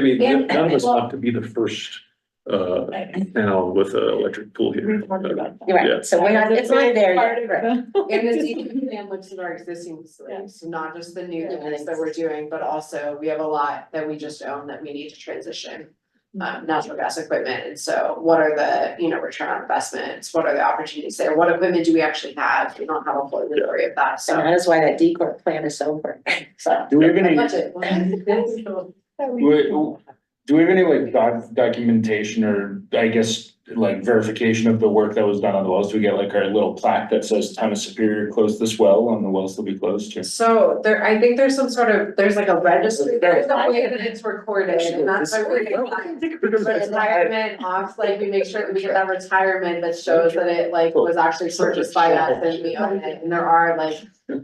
Speaker 7: mean, none of us want to be the first town with an electric pool here.
Speaker 6: We've talked about that.
Speaker 4: You're right, so we're not, it's not there yet, right?
Speaker 2: And this even plan looks at our existing facilities, so not just the new things that we're doing, but also we have a lot that we just own that we need to transition. natural gas equipment. And so what are the, return on investments? What are the opportunities there? What equipment do we actually have? We don't have a full inventory of that,
Speaker 4: And
Speaker 2: so.
Speaker 4: that is why that decor plan is so important, so.
Speaker 9: Do we have any,
Speaker 2: Budget.
Speaker 9: do we have any like documentation or I guess like verification of the work that was done on the wells? Do we get like our little plaque that says Town of Superior closed this well and the wells will be closed too?
Speaker 2: So there, I think there's some sort of, there's like a registry, there's a way that it's recorded, and that's why we're. Retirement off, like we make sure that we get that retirement that shows that it like was actually purchased by us and we own it, and there are like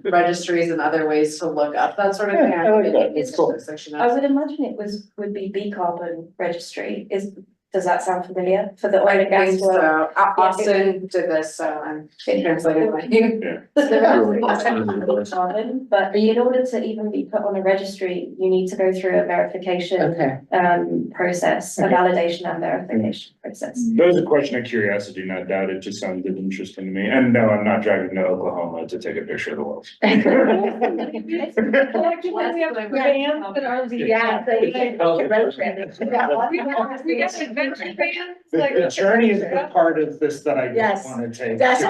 Speaker 2: registries and other ways to look up that sort of thing.
Speaker 9: I like that.
Speaker 2: It's
Speaker 9: That's cool.
Speaker 2: section
Speaker 8: I
Speaker 2: of-
Speaker 8: would imagine it would be B carbon registry, does that sound familiar for the oil and
Speaker 2: I
Speaker 8: gas
Speaker 2: think
Speaker 8: world?
Speaker 2: so, Austin did this, so it translated my.
Speaker 8: Carbon, but in order to even be put on a registry, you need to go through a verification
Speaker 4: Okay.
Speaker 8: process, a validation and verification process.
Speaker 9: That was a question of curiosity, not doubt. It just sounded interesting to me. And no, I'm not driving to Oklahoma to take a picture of the wells.
Speaker 6: Collectively, we have vans that are.
Speaker 4: Yeah.
Speaker 6: We got adventure vans,
Speaker 9: The
Speaker 6: like.
Speaker 9: the journey is the part of this that I
Speaker 4: Yes.
Speaker 9: don't wanna take.
Speaker 4: That's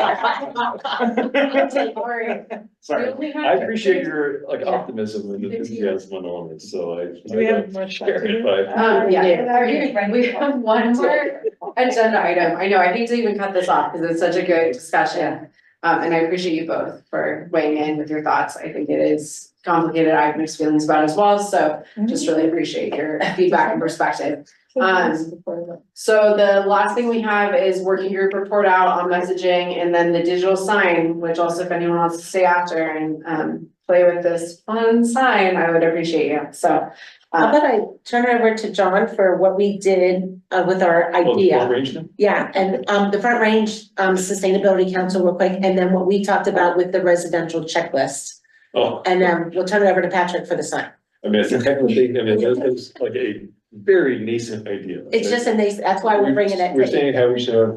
Speaker 9: Sorry.
Speaker 7: I appreciate your like optimism and enthusiasm on all this, so I.
Speaker 6: Do we have much
Speaker 7: Share it,
Speaker 2: Yeah, we have one more agenda item. I know, I hate to even cut this off because it's such a good discussion. And I appreciate you both for weighing in with your thoughts. I think it is complicated. I have mixed feelings about it as well, so just really appreciate your feedback and perspective. So the last thing we have is working group report out on messaging and then the digital sign, which also if anyone wants to stay after and play with this fun sign, I would appreciate you, so.
Speaker 4: How about I turn it over to John for what we did with our idea? Yeah, and the Front Range Sustainability Council real quick, and then what we talked about with the residential checklist.
Speaker 7: Oh,
Speaker 4: And then we'll turn it over to Patrick for the sign.
Speaker 7: I mean, it's a heck of a thing, I mean, it's like a very nascent idea.
Speaker 4: It's just a nice, that's why we're bringing it.
Speaker 7: We're saying how we should have,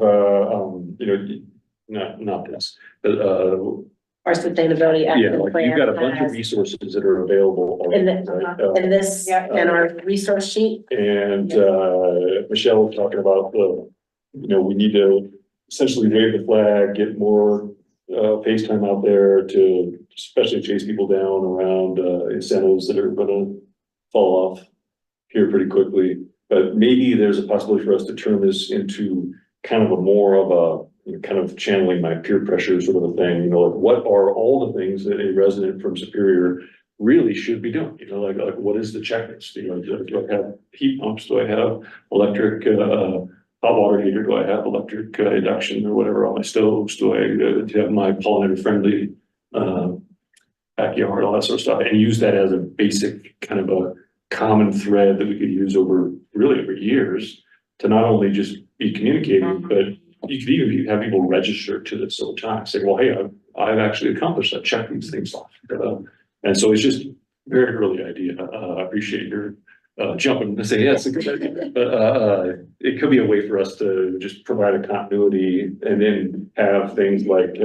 Speaker 7: not this, but,
Speaker 4: Our sustainability
Speaker 7: yeah,
Speaker 4: action
Speaker 7: like
Speaker 4: plan.
Speaker 7: you've got a bunch of
Speaker 4: has-
Speaker 7: resources that are available.
Speaker 4: In the-
Speaker 7: right?
Speaker 4: In this, in our resource sheet,
Speaker 7: And Michelle was talking about we need to essentially wave the flag, get more FaceTime out there to especially chase people down around incentives that are gonna fall off here pretty quickly. But maybe there's a possibility for us to turn this into kind of a more of a kind of channeling my peer pressure sort of a thing, like what are all the things that a resident from Superior really should be doing, like what is the checklist, do I have heat pumps, do I have electric, hot water heater, do I have electric induction or whatever on my stoves, do I have my pollinator friendly, backyard, all that sort of stuff, and use that as a basic kind of a common thread that we could use over years to not only just be communicating, but you could even have people register to this over time, say, well, hey, I've actually accomplished that, check these things off. And so it's just very early idea. I appreciate your jumping to say, yes, it's a good idea. But it could be a way for us to just provide a continuity and then have things like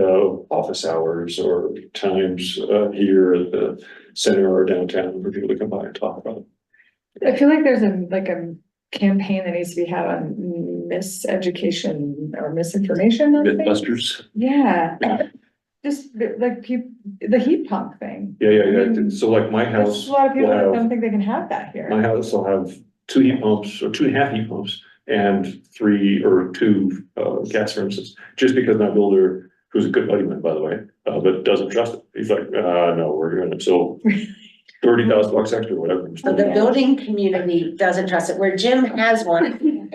Speaker 7: office hours or times here at the center or downtown for people to come by and talk about it.
Speaker 6: I feel like there's a campaign that needs to be had on miseducation or misinformation on things.
Speaker 7: Mythbusters.
Speaker 6: Yeah, just like the heat pump thing.
Speaker 7: Yeah. So like my
Speaker 6: There's
Speaker 7: house,
Speaker 6: a lot of people that
Speaker 7: will
Speaker 6: don't
Speaker 7: have,
Speaker 6: think they can have that here.
Speaker 7: my house will have 2 heat pumps or 2.5 heat pumps and 3 or 2 gas furnaces, just because my builder, who's a good buddy of mine, by the way, but doesn't trust it. He's like, no, we're doing it. So $30,000 extra, whatever.
Speaker 4: so the building community doesn't trust it, where Jim has one,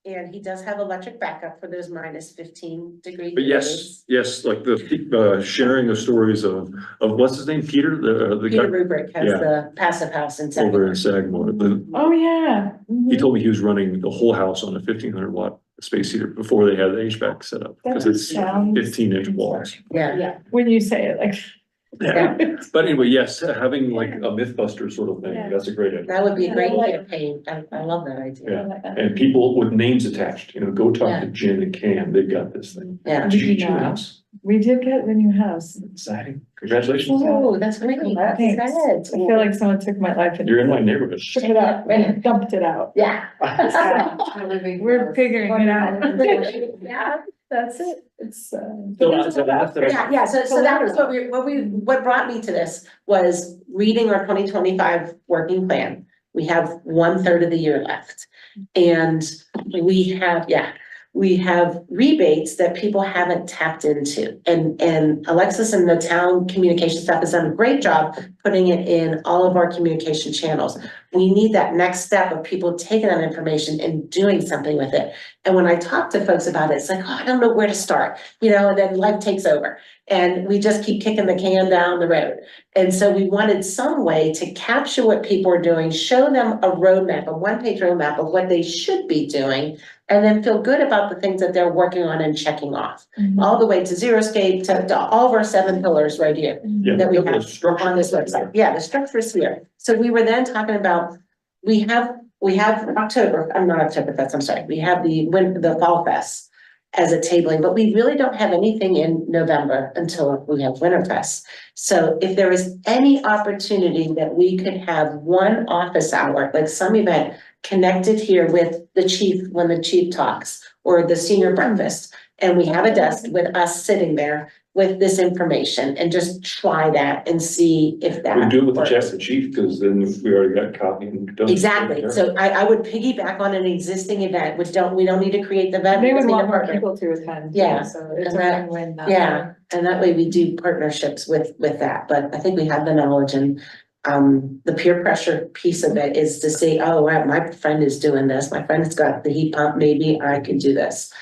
Speaker 4: and he does have electric backup for those -15-degree
Speaker 7: But
Speaker 4: days.
Speaker 7: yes, like the sharing of stories of what's his name, Peter, the
Speaker 4: Peter
Speaker 7: guy
Speaker 4: Rubric has
Speaker 7: Yeah.
Speaker 4: the passive house in
Speaker 7: over in
Speaker 4: Sagamore.
Speaker 7: Sagamore.
Speaker 6: Oh, yeah.
Speaker 7: He told me he was running the whole house on a 1,500 watt space heater before they had the HVAC set up, because
Speaker 6: That
Speaker 7: it's
Speaker 6: sounds
Speaker 7: 15-inch walls.
Speaker 4: Yeah,
Speaker 6: When you say it like,
Speaker 7: Yeah. But anyway, yes, having like a Mythbuster sort of thing,
Speaker 6: Yeah.
Speaker 7: that's a great idea.
Speaker 4: That would be a great
Speaker 8: Yeah.
Speaker 4: campaign. I love that idea.
Speaker 7: Yeah. And people with names attached, go talk
Speaker 4: Yeah.
Speaker 7: to Jen and Cam, they've got this thing.
Speaker 4: Yeah.
Speaker 6: Did you
Speaker 7: Gee,
Speaker 6: know?
Speaker 7: house.
Speaker 6: We did get the new house.
Speaker 7: Exciting. Congratulations.
Speaker 4: Oh, that's great.
Speaker 6: Thanks.
Speaker 4: That's
Speaker 6: I feel like someone took my life and
Speaker 7: You're in my neighborhood.
Speaker 6: took it out and dumped it out.
Speaker 4: Yeah.
Speaker 6: We're figuring it out.
Speaker 4: Yeah, that's it.
Speaker 6: It's,
Speaker 4: Yeah, so that was what brought me to this was reading our 2025 working plan. We have 1/3 of the year left. And we have rebates that people haven't tapped into. And Alexis and the town communication staff has done a great job putting it in all of our communication channels. We need that next step of people taking that information and doing something with it. And when I talk to folks about it, it's like, oh, I don't know where to start, and then life takes over. And we just keep kicking the can down the road. And so we wanted some way to capture what people are doing, show them a roadmap, a one-page roadmap of what they should be doing, and then feel good about the things that they're working on and checking off. All the way to Xeriscape, to all of our 7 pillars right here
Speaker 7: Yeah.
Speaker 4: that we
Speaker 7: the
Speaker 4: have
Speaker 7: structure.
Speaker 4: on this website. Yeah, the structure's here. So we were then talking about, we have October, I'm not Oktoberfest, I'm sorry. We have the Fall Fest as a tabling, but we really don't have anything in November until we have Winterfest. So if there is any opportunity that we could have one office hour, like some event connected here with the chief when the chief talks, or the senior breakfast, and we have a desk with us sitting there with this information and just try that and see if that
Speaker 7: We do it with the
Speaker 4: works.
Speaker 7: Chester chief, because then we already got copy and done.
Speaker 4: Exactly, so I would piggyback on an existing event, we don't need to create the event.
Speaker 6: They
Speaker 4: we
Speaker 6: would
Speaker 4: just need a
Speaker 6: want more
Speaker 4: partner.
Speaker 6: people to attend. too,
Speaker 4: Yeah,
Speaker 6: So it's a
Speaker 4: and that-
Speaker 6: win-win. that
Speaker 4: Yeah,
Speaker 6: way.
Speaker 4: and that way we do partnerships with that, but I think we have the knowledge and the peer pressure piece of it is to say, oh, wow, my friend is doing this, my friend's got the heat pump, maybe I could do this.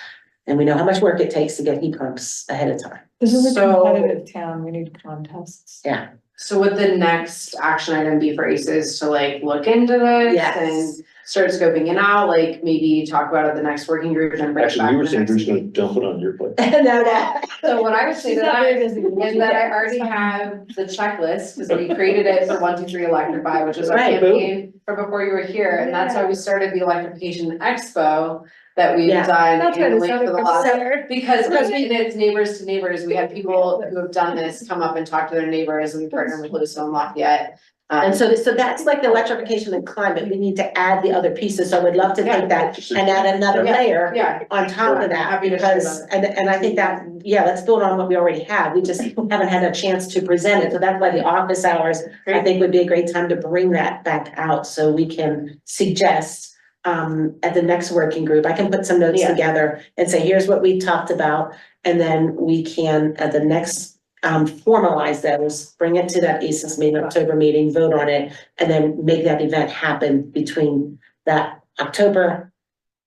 Speaker 4: And we know how much work it takes to get heat pumps ahead of time.
Speaker 6: This is a
Speaker 2: So-
Speaker 6: competitive town. We need contests.
Speaker 4: Yeah.
Speaker 2: So would the next action item be for ACES to look into this
Speaker 4: Yes.
Speaker 2: and start scoping it out, maybe talk about it at the next working group and bring it
Speaker 7: Actually,
Speaker 2: back
Speaker 7: we
Speaker 2: to
Speaker 7: were
Speaker 2: the
Speaker 7: saying
Speaker 2: next
Speaker 7: we're just gonna
Speaker 2: meeting?
Speaker 7: dump it on your plate.
Speaker 4: No.
Speaker 2: So what I would say
Speaker 6: She's
Speaker 2: to
Speaker 6: not
Speaker 2: that
Speaker 6: very busy.
Speaker 2: is that I already have the checklist, because we created it for 1, 2, 3 electrify, which is our
Speaker 4: Right.
Speaker 2: campaign for before you were here, and that's why we started the electrification expo that we've
Speaker 4: Yeah.
Speaker 2: done
Speaker 6: That's why
Speaker 2: annually
Speaker 6: this
Speaker 2: for the
Speaker 6: other
Speaker 2: last.
Speaker 6: professor.
Speaker 2: Because it's neighbors to neighbors, we had people who have done this come up and talk to their neighbors, and we partner with Louisville and Lafayette.
Speaker 4: And so that's like the electrification and climate, we need to add the other pieces, so I would love to take that and add another
Speaker 2: Yeah.
Speaker 4: layer
Speaker 2: Yeah,
Speaker 4: on top of that,
Speaker 2: Happy to share
Speaker 4: because, and I think that, let's build on what we already have, we just haven't had a chance to present it, so that's why the office hours, I think would be a great time to bring that back out, so we can suggest at the next working group, I can put some notes
Speaker 2: Yeah.
Speaker 4: together and say, here's what we talked about, and then we can, at the next formalize those, bring it to that ACES meeting, October meeting, vote on it, and then make that event happen between that October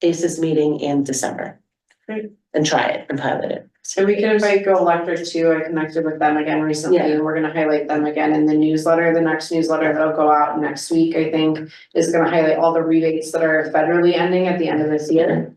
Speaker 4: ACES meeting and December.
Speaker 2: Great.
Speaker 4: And try it and pilot it.
Speaker 2: so we can invite Go Electric too, I connected with them again recently,
Speaker 4: Yeah.
Speaker 2: and we're gonna highlight them again in the newsletter, the next newsletter that'll go out next week, I think. Is gonna highlight all the rebates that are federally ending at the end of this year.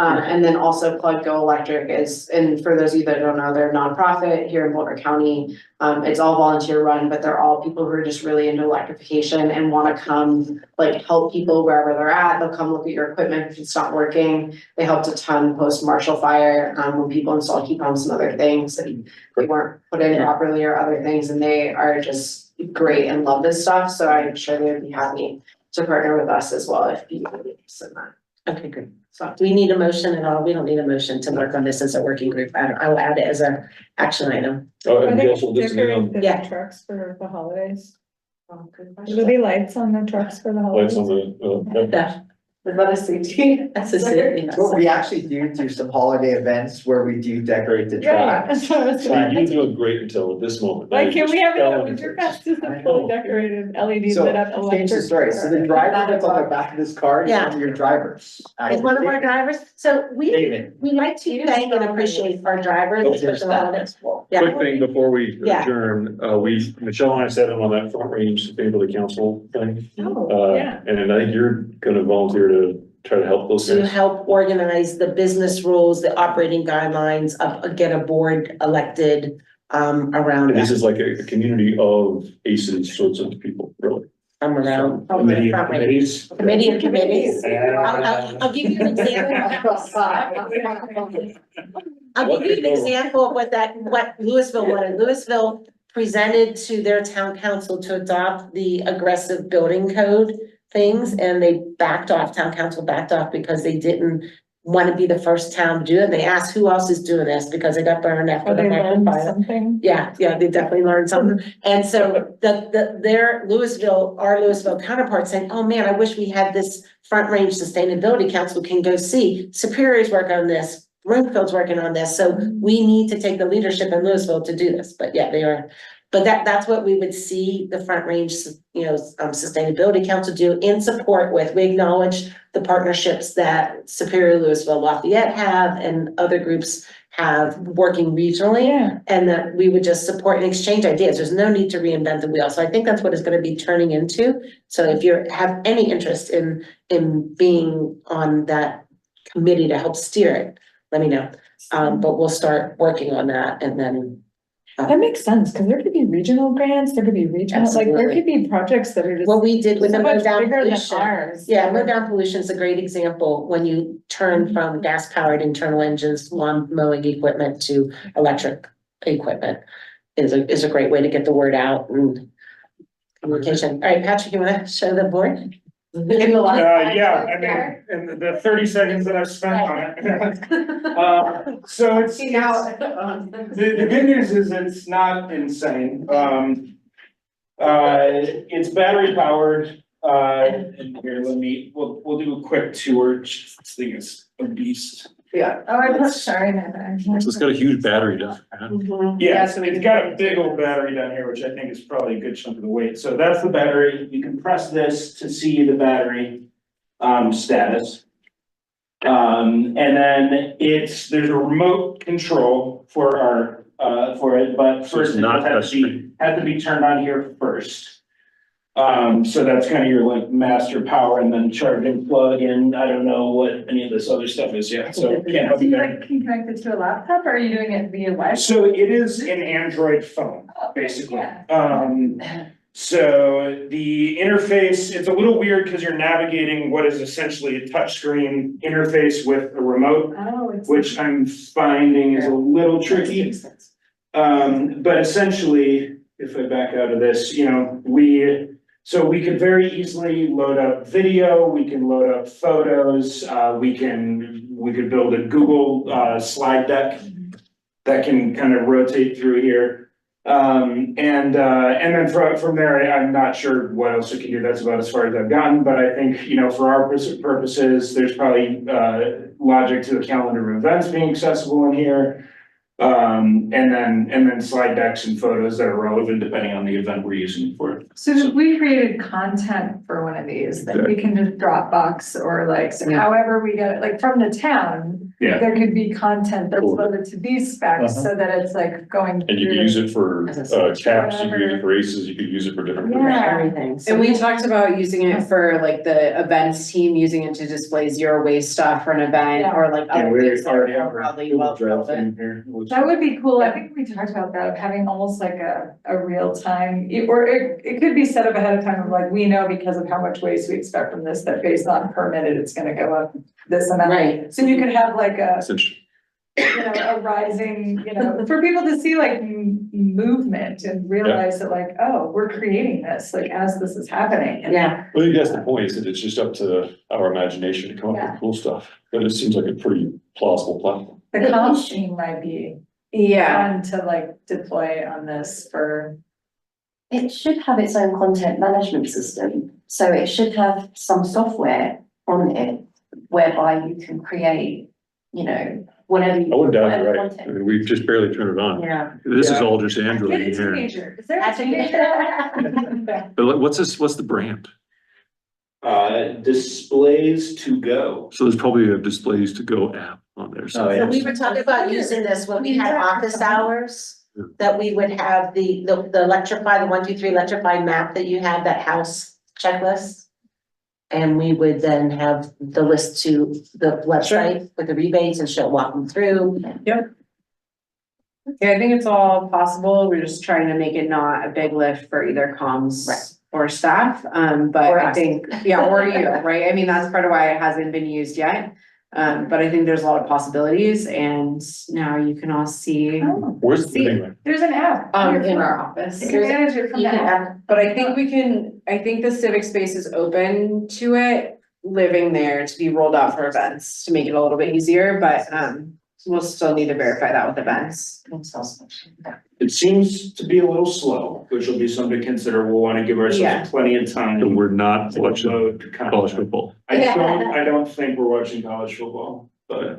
Speaker 2: And then also plug Go Electric and for those of you that don't know, they're a nonprofit here in Boulder County. It's all volunteer run, but they're all people who are just really into electrification and wanna come, help people wherever they're at. They'll come look at your equipment if it's not working. They helped a ton post Marshall Fire, when people installed heat pumps and other things and they weren't put in
Speaker 4: Yeah.
Speaker 2: properly or other things, and they are just great and love this stuff, so I'm sure they would be happy to partner with us as well if you would be interested in that.
Speaker 4: Okay, great.
Speaker 2: So.
Speaker 4: Do we need a motion at all? We don't need a motion to work on this as a working group. I'll add it as a action item.
Speaker 7: Oh,
Speaker 6: Are
Speaker 7: and
Speaker 6: they
Speaker 7: we also
Speaker 6: gonna
Speaker 7: listening on
Speaker 6: decorate
Speaker 4: Yeah.
Speaker 6: the trucks for the holidays?
Speaker 2: Good
Speaker 6: Will there be lights on the trucks for the holidays?
Speaker 7: lights on the,
Speaker 4: Yeah,
Speaker 2: Let us see.
Speaker 4: that's a city.
Speaker 1: Well, we actually do some holiday events where we do decorate the
Speaker 6: Right,
Speaker 1: tracks.
Speaker 6: that's what I was
Speaker 7: so you're
Speaker 6: saying.
Speaker 7: doing great until this moment.
Speaker 6: Like, can we have it at
Speaker 7: Now,
Speaker 6: Winter Fest, just
Speaker 1: I
Speaker 6: a fully
Speaker 1: know.
Speaker 6: decorated LED
Speaker 1: So,
Speaker 6: lit up
Speaker 1: change
Speaker 6: electric?
Speaker 1: the story, so the driver that's on the back of this card is one of your drivers.
Speaker 4: Is one of our drivers, so we
Speaker 1: David.
Speaker 4: like to thank and appreciate our drivers, especially holidays. Yeah.
Speaker 7: Quick thing before we
Speaker 4: Yeah.
Speaker 7: adjourn, Michelle and I sat in on that Front Range Sustainability Council thing.
Speaker 6: Oh, yeah.
Speaker 7: And I think you're gonna volunteer to try to help those
Speaker 4: To
Speaker 7: guys.
Speaker 4: help organize the business rules, the operating guidelines, get a board elected, around
Speaker 7: And this
Speaker 4: that.
Speaker 7: is like a community of ACEs sorts of people, really.
Speaker 4: I'm around.
Speaker 9: Committee of committees.
Speaker 4: Committee of committees.
Speaker 9: Yeah.
Speaker 4: I'll give you an example. I'll give you an example of what Louisville wanted. Louisville presented to their town council to adopt the aggressive building code things, and they backed off, town council backed off because they didn't want to be the first town to do it. They asked who else is doing this because they got burned after
Speaker 6: Or
Speaker 4: the
Speaker 6: they learned
Speaker 4: pilot.
Speaker 6: something.
Speaker 4: Yeah, they definitely learned something. And so their Louisville, our Louisville counterparts saying, oh man, I wish we had this Front Range Sustainability Council can go see. Superior's work on this, Broomfield's working on this. So we need to take the leadership in Louisville to do this. But yeah, they are. But that's what we would see the Front Range, Sustainability Council do in support with. We acknowledge the partnerships that Superior, Louisville, Lafayette have and other groups have working regionally.
Speaker 6: Yeah.
Speaker 4: And that we would just support and exchange ideas. There's no need to reinvent the wheel. So I think that's what it's going to be turning into. So if you have any interest in being on that committee to help steer it, let me know. But we'll start working on that and then.
Speaker 6: That makes sense, because there could be regional grants, there could be regional, like, there
Speaker 4: Absolutely.
Speaker 6: could be projects that are just.
Speaker 4: What we did with the
Speaker 6: so much
Speaker 4: mode down
Speaker 6: bigger than
Speaker 4: pollution.
Speaker 6: ours.
Speaker 4: Yeah, mode down pollution is a great example when you turn from gas powered internal engines, lawn mowing equipment to electric equipment. Is a great way to get the word out and communication. All right, Patrick, you wanna show the board?
Speaker 9: Yeah, I mean, in the 30 seconds that I've spent on it. So it's,
Speaker 2: See now.
Speaker 9: the good news is it's not insane. It's battery powered, and here, we'll do a quick tour. This thing is a beast.
Speaker 2: Yeah.
Speaker 6: Oh, I'm sorry, Nana.
Speaker 7: So it's got a huge battery down.
Speaker 9: Yeah,
Speaker 2: so we
Speaker 9: it's
Speaker 2: can-
Speaker 9: got a big old battery down here, which I think is probably a good chunk of the weight. So that's the battery. You can press this to see the battery status. And then there's a remote control for it, but
Speaker 7: So it's
Speaker 9: first it
Speaker 7: not
Speaker 9: has to be turned on here first. So that's kind of your like master power and then charging plug in. I don't know what any of this other stuff is yet, so can't help
Speaker 6: So
Speaker 9: you
Speaker 6: you
Speaker 9: there.
Speaker 6: like can connect it to a laptop, or are you doing it via Wi-Fi?
Speaker 9: So it is an Android phone,
Speaker 6: Oh,
Speaker 9: basically.
Speaker 6: yeah.
Speaker 9: So the interface, it's a little weird because you're navigating what is essentially a touchscreen interface with a remote,
Speaker 6: Oh, it's.
Speaker 9: which I'm finding is a little tricky. But essentially, if I back out of this, we could very easily load up video, we can load up photos, we could build a Google slide deck that can kind of rotate through here. And then from there, I'm not sure what else it can do. That's about as far as I've gotten, but I think, for our purposes, there's probably logic to the calendar of events being accessible in here. And then slide decks and photos that are relevant depending on the event we're using it for.
Speaker 6: So if we created content for one of these, that we can just Dropbox or like, so however we get it, like from the town.
Speaker 9: Yeah.
Speaker 6: There could be content that's loaded to these specs so that it's like going.
Speaker 7: And you can
Speaker 6: through-
Speaker 7: use it for caps, you can use it for aces, you could use it for different. things.
Speaker 6: Yeah.
Speaker 4: Everything. So
Speaker 2: And we talked about using it for like the events team, using it to display zero waste stuff for an event
Speaker 6: Yeah.
Speaker 2: or like
Speaker 9: Yeah,
Speaker 2: other
Speaker 9: we
Speaker 2: things that
Speaker 9: already
Speaker 2: are
Speaker 9: have our
Speaker 2: probably
Speaker 9: Google
Speaker 2: well
Speaker 9: Drive
Speaker 2: relevant.
Speaker 9: thing here.
Speaker 6: That would be cool. I think we talked about that, of having almost like a real time, or it could be set up ahead of time of like, we know because of how much waste we expect from this, that based on permitted, it's gonna go up this amount.
Speaker 4: Right.
Speaker 6: So you could have like
Speaker 7: That's interesting.
Speaker 6: a rising, for people to see like movement and realize that like, oh, we're creating this, like as this is happening. And
Speaker 4: Yeah,
Speaker 7: Well, I think that's the point, is that it's just up to our imagination to come up
Speaker 6: Yeah.
Speaker 7: with cool stuff, but it seems like a pretty plausible platform.
Speaker 6: the comp team might be
Speaker 2: Yeah,
Speaker 6: fun to like deploy on this for.
Speaker 8: It should have its own content management system, so it should have some software on it whereby you can create, whatever.
Speaker 7: I wouldn't doubt
Speaker 8: whatever
Speaker 7: you're right, I
Speaker 8: content.
Speaker 7: mean, we've just barely turned it on.
Speaker 4: yeah.
Speaker 7: This is
Speaker 9: Yeah.
Speaker 7: all just Android
Speaker 6: Get a
Speaker 7: in here.
Speaker 6: teenager, is there a
Speaker 4: That's a-
Speaker 6: teenager?
Speaker 7: But what's the brand?
Speaker 9: Displays to go.
Speaker 7: So there's probably a displays to go app on there.
Speaker 1: Oh,
Speaker 4: So
Speaker 1: yeah.
Speaker 4: we were talking about using this when we had office hours, that we would have the electrify, the 1, 2, 3 electrify map that you had, that house checklist. And we would then have the list to the website with the rebates and she'll walk them through.
Speaker 2: Yeah, I think it's all possible. We're just trying to make it not a big lift for either
Speaker 4: Right.
Speaker 2: comms or staff. But
Speaker 4: Or
Speaker 2: I
Speaker 4: us.
Speaker 2: think, yeah, or you, right? I mean, that's part of why it hasn't been used yet. But I think there's a lot of possibilities and now you can all see,
Speaker 6: Oh,
Speaker 7: Where's the
Speaker 6: See,
Speaker 7: thing?
Speaker 6: there's an app.
Speaker 2: in our office.
Speaker 6: You can manage it from
Speaker 4: You
Speaker 6: the
Speaker 4: can
Speaker 6: app.
Speaker 4: have,
Speaker 2: But I think I think the civic space is open to it, living there to be rolled out for events, to make it a little bit easier, but, we'll still need to verify that with events.
Speaker 9: It seems to be a little slow, which will be something to consider. We'll want to give
Speaker 2: Yeah.
Speaker 9: ourselves plenty of
Speaker 7: So
Speaker 9: time.
Speaker 7: we're not
Speaker 9: to
Speaker 7: watching
Speaker 9: load content.
Speaker 7: college football.
Speaker 9: I don't think we're watching college football, but it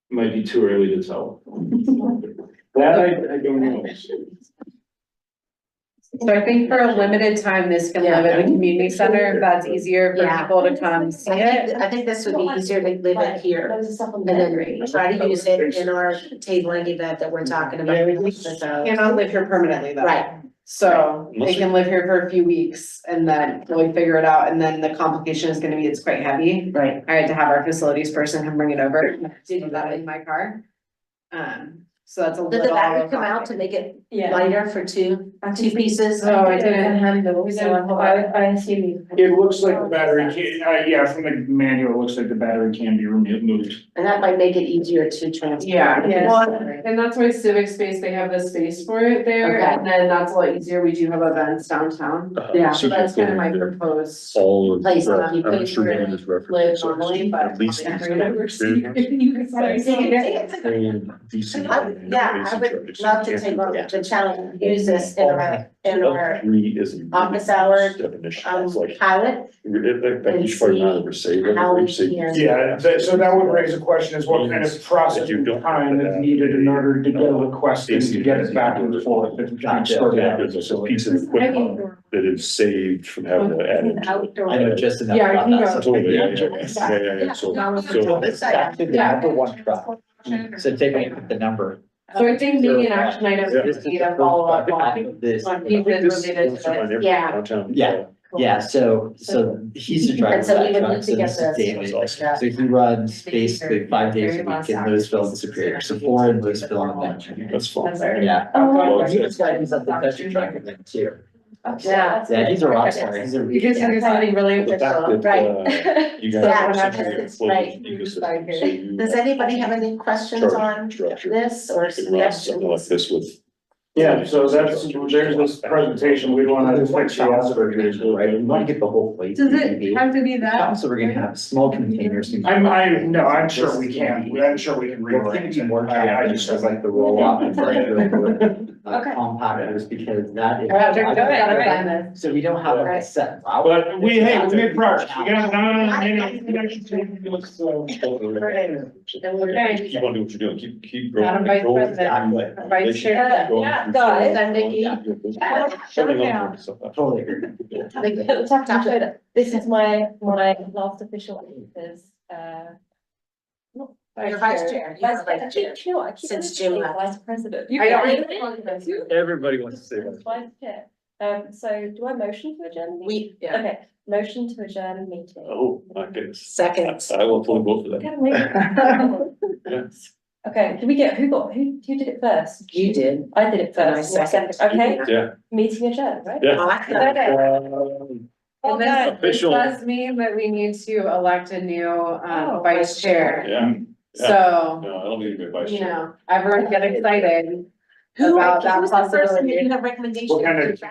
Speaker 9: might be too early to tell. That I don't know.
Speaker 2: So I think for a limited time, this can live at the community center, if that's easier for
Speaker 4: Yeah.
Speaker 2: people to come see it.
Speaker 4: I think this would be easier to live it here. And then try to use it in our tabling event that we're talking about. So-
Speaker 2: Cannot live here permanently though.
Speaker 4: Right,
Speaker 2: So they can live here for a few weeks and then we'll figure it out. And then the complication is gonna be, it's quite heavy.
Speaker 4: right.
Speaker 2: I had to have our facilities person come bring it over, do that in my car. So that's a
Speaker 4: Did the
Speaker 2: little.
Speaker 4: battery come out to make it
Speaker 8: Yeah.
Speaker 4: lighter for two pieces?
Speaker 2: No, I didn't.
Speaker 8: Handle, so I assume you.
Speaker 9: It looks like the battery can, yeah, from the manual, it looks like the battery can be removed.
Speaker 4: And that might make it easier to transport.
Speaker 2: Yeah,
Speaker 8: Yes.
Speaker 2: well, and that's why civic space, they have the space for it there,
Speaker 4: Okay.
Speaker 2: and then that's a lot easier, we do have events downtown.
Speaker 4: Yeah.
Speaker 2: So that's kind of my proposed.
Speaker 7: All of,
Speaker 4: Place that you
Speaker 7: I'm
Speaker 4: could
Speaker 7: sure
Speaker 4: really
Speaker 7: you just referenced.
Speaker 2: live normally, but
Speaker 7: At least
Speaker 2: probably
Speaker 7: these
Speaker 2: never
Speaker 7: kinds of
Speaker 2: see
Speaker 7: business
Speaker 4: I
Speaker 7: decent.
Speaker 4: would- Yeah, I would love to take on the challenge, use this in our
Speaker 7: Three is. a
Speaker 4: office hour,
Speaker 7: Definition, it's like,
Speaker 4: pilot.
Speaker 7: that you should probably not ever say. that,
Speaker 4: How
Speaker 7: you
Speaker 4: we
Speaker 7: say-
Speaker 4: can-
Speaker 9: Yeah, so that would raise a question is what kind of process and time is needed in order to get a request and to get it back and forth and
Speaker 1: Gotcha.
Speaker 9: sort it
Speaker 7: Yeah,
Speaker 9: out.
Speaker 7: there's a piece of equipment that is saved from having to add. it.
Speaker 1: I know just enough
Speaker 2: Yeah, I
Speaker 1: about
Speaker 2: can
Speaker 1: that.
Speaker 2: go.
Speaker 1: so-
Speaker 7: Totally, yeah. So,
Speaker 1: It's actually the number one truck. So take a look at the number.
Speaker 2: So I think maybe an action item
Speaker 1: This
Speaker 2: is
Speaker 1: is
Speaker 2: to follow up on,
Speaker 1: This,
Speaker 2: on pieces related to this.
Speaker 4: Yeah.
Speaker 7: Downtown.
Speaker 1: Yeah. yeah, so he's the driver
Speaker 4: And
Speaker 1: of
Speaker 4: so we
Speaker 1: that
Speaker 4: would
Speaker 1: truck,
Speaker 4: need
Speaker 1: so
Speaker 4: to get
Speaker 1: this is
Speaker 4: this.
Speaker 1: David.
Speaker 7: That's awesome.
Speaker 1: So he runs basically 5 days a week in Louisville and Superior, so 4 in Louisville and then.
Speaker 7: That's fun.
Speaker 2: That's very.
Speaker 1: Yeah.
Speaker 8: Oh.
Speaker 1: Well, he's got his up the country truck and then too.
Speaker 2: Yeah.
Speaker 1: Yeah, he's a rock star, he's a.
Speaker 2: You can do something really
Speaker 7: The fact
Speaker 2: official.
Speaker 7: that,
Speaker 4: Right.
Speaker 7: you
Speaker 4: Yeah,
Speaker 7: guys.
Speaker 4: it's right. Does anybody have any questions on this or
Speaker 7: Something like
Speaker 4: suggestions?
Speaker 7: this with.
Speaker 9: Yeah, so there's this presentation, we want to fix the aspirations,
Speaker 1: Right, we wanna get the whole plate.
Speaker 6: Does it have to be that?
Speaker 1: Also, we're gonna have small containers.
Speaker 9: I'm sure we can
Speaker 1: We're gonna
Speaker 9: rearrange
Speaker 1: be
Speaker 9: it.
Speaker 1: more
Speaker 9: I
Speaker 1: careful,
Speaker 9: just
Speaker 1: just like the roll off and
Speaker 6: Okay.
Speaker 1: compactors, because that
Speaker 6: Alright,
Speaker 1: is. So we don't have like a set route.
Speaker 9: But we made progress, we got,
Speaker 4: Then we're
Speaker 2: Okay.
Speaker 7: Keep on doing what you're doing, keep growing.
Speaker 2: Madam Vice
Speaker 7: Go
Speaker 2: President, Vice Chair.
Speaker 8: Yeah, guys.
Speaker 2: Send Nikki.
Speaker 1: Totally agree.
Speaker 8: This is my last official is,
Speaker 4: You're vice chair.
Speaker 8: Vice
Speaker 4: You're vice chair.
Speaker 8: You know what, I keep
Speaker 4: Since
Speaker 8: wanting to
Speaker 4: Jim
Speaker 8: say
Speaker 4: left.
Speaker 8: Vice president.
Speaker 2: I don't
Speaker 8: really.
Speaker 7: Everybody wants to say that.
Speaker 8: Vice chair. So do I motion to adjourn? the meeting?
Speaker 4: We,
Speaker 8: Okay, motion to adjourn meeting.
Speaker 7: Oh, my goodness.
Speaker 4: second.
Speaker 7: I will fully vote for that.
Speaker 8: Can we-
Speaker 7: Yeah.
Speaker 8: Okay, did we get, who did it first?
Speaker 4: You did.
Speaker 8: I did it
Speaker 4: And I
Speaker 8: first. Yeah,
Speaker 4: seconded.
Speaker 8: Okay,
Speaker 7: Yeah,
Speaker 8: meeting adjourned, right?
Speaker 7: yeah.
Speaker 4: Awesome.
Speaker 2: And this
Speaker 7: Official.
Speaker 2: does mean that we need to elect a new vice chair.
Speaker 7: Yeah.
Speaker 2: So,
Speaker 7: No, I don't need to be vice
Speaker 2: you
Speaker 7: chair.
Speaker 2: know, everyone get excited
Speaker 4: Who,
Speaker 2: about that
Speaker 4: who's the person that
Speaker 2: possibility.
Speaker 4: you have recommendations?
Speaker 9: What kind of-
Speaker 4: to?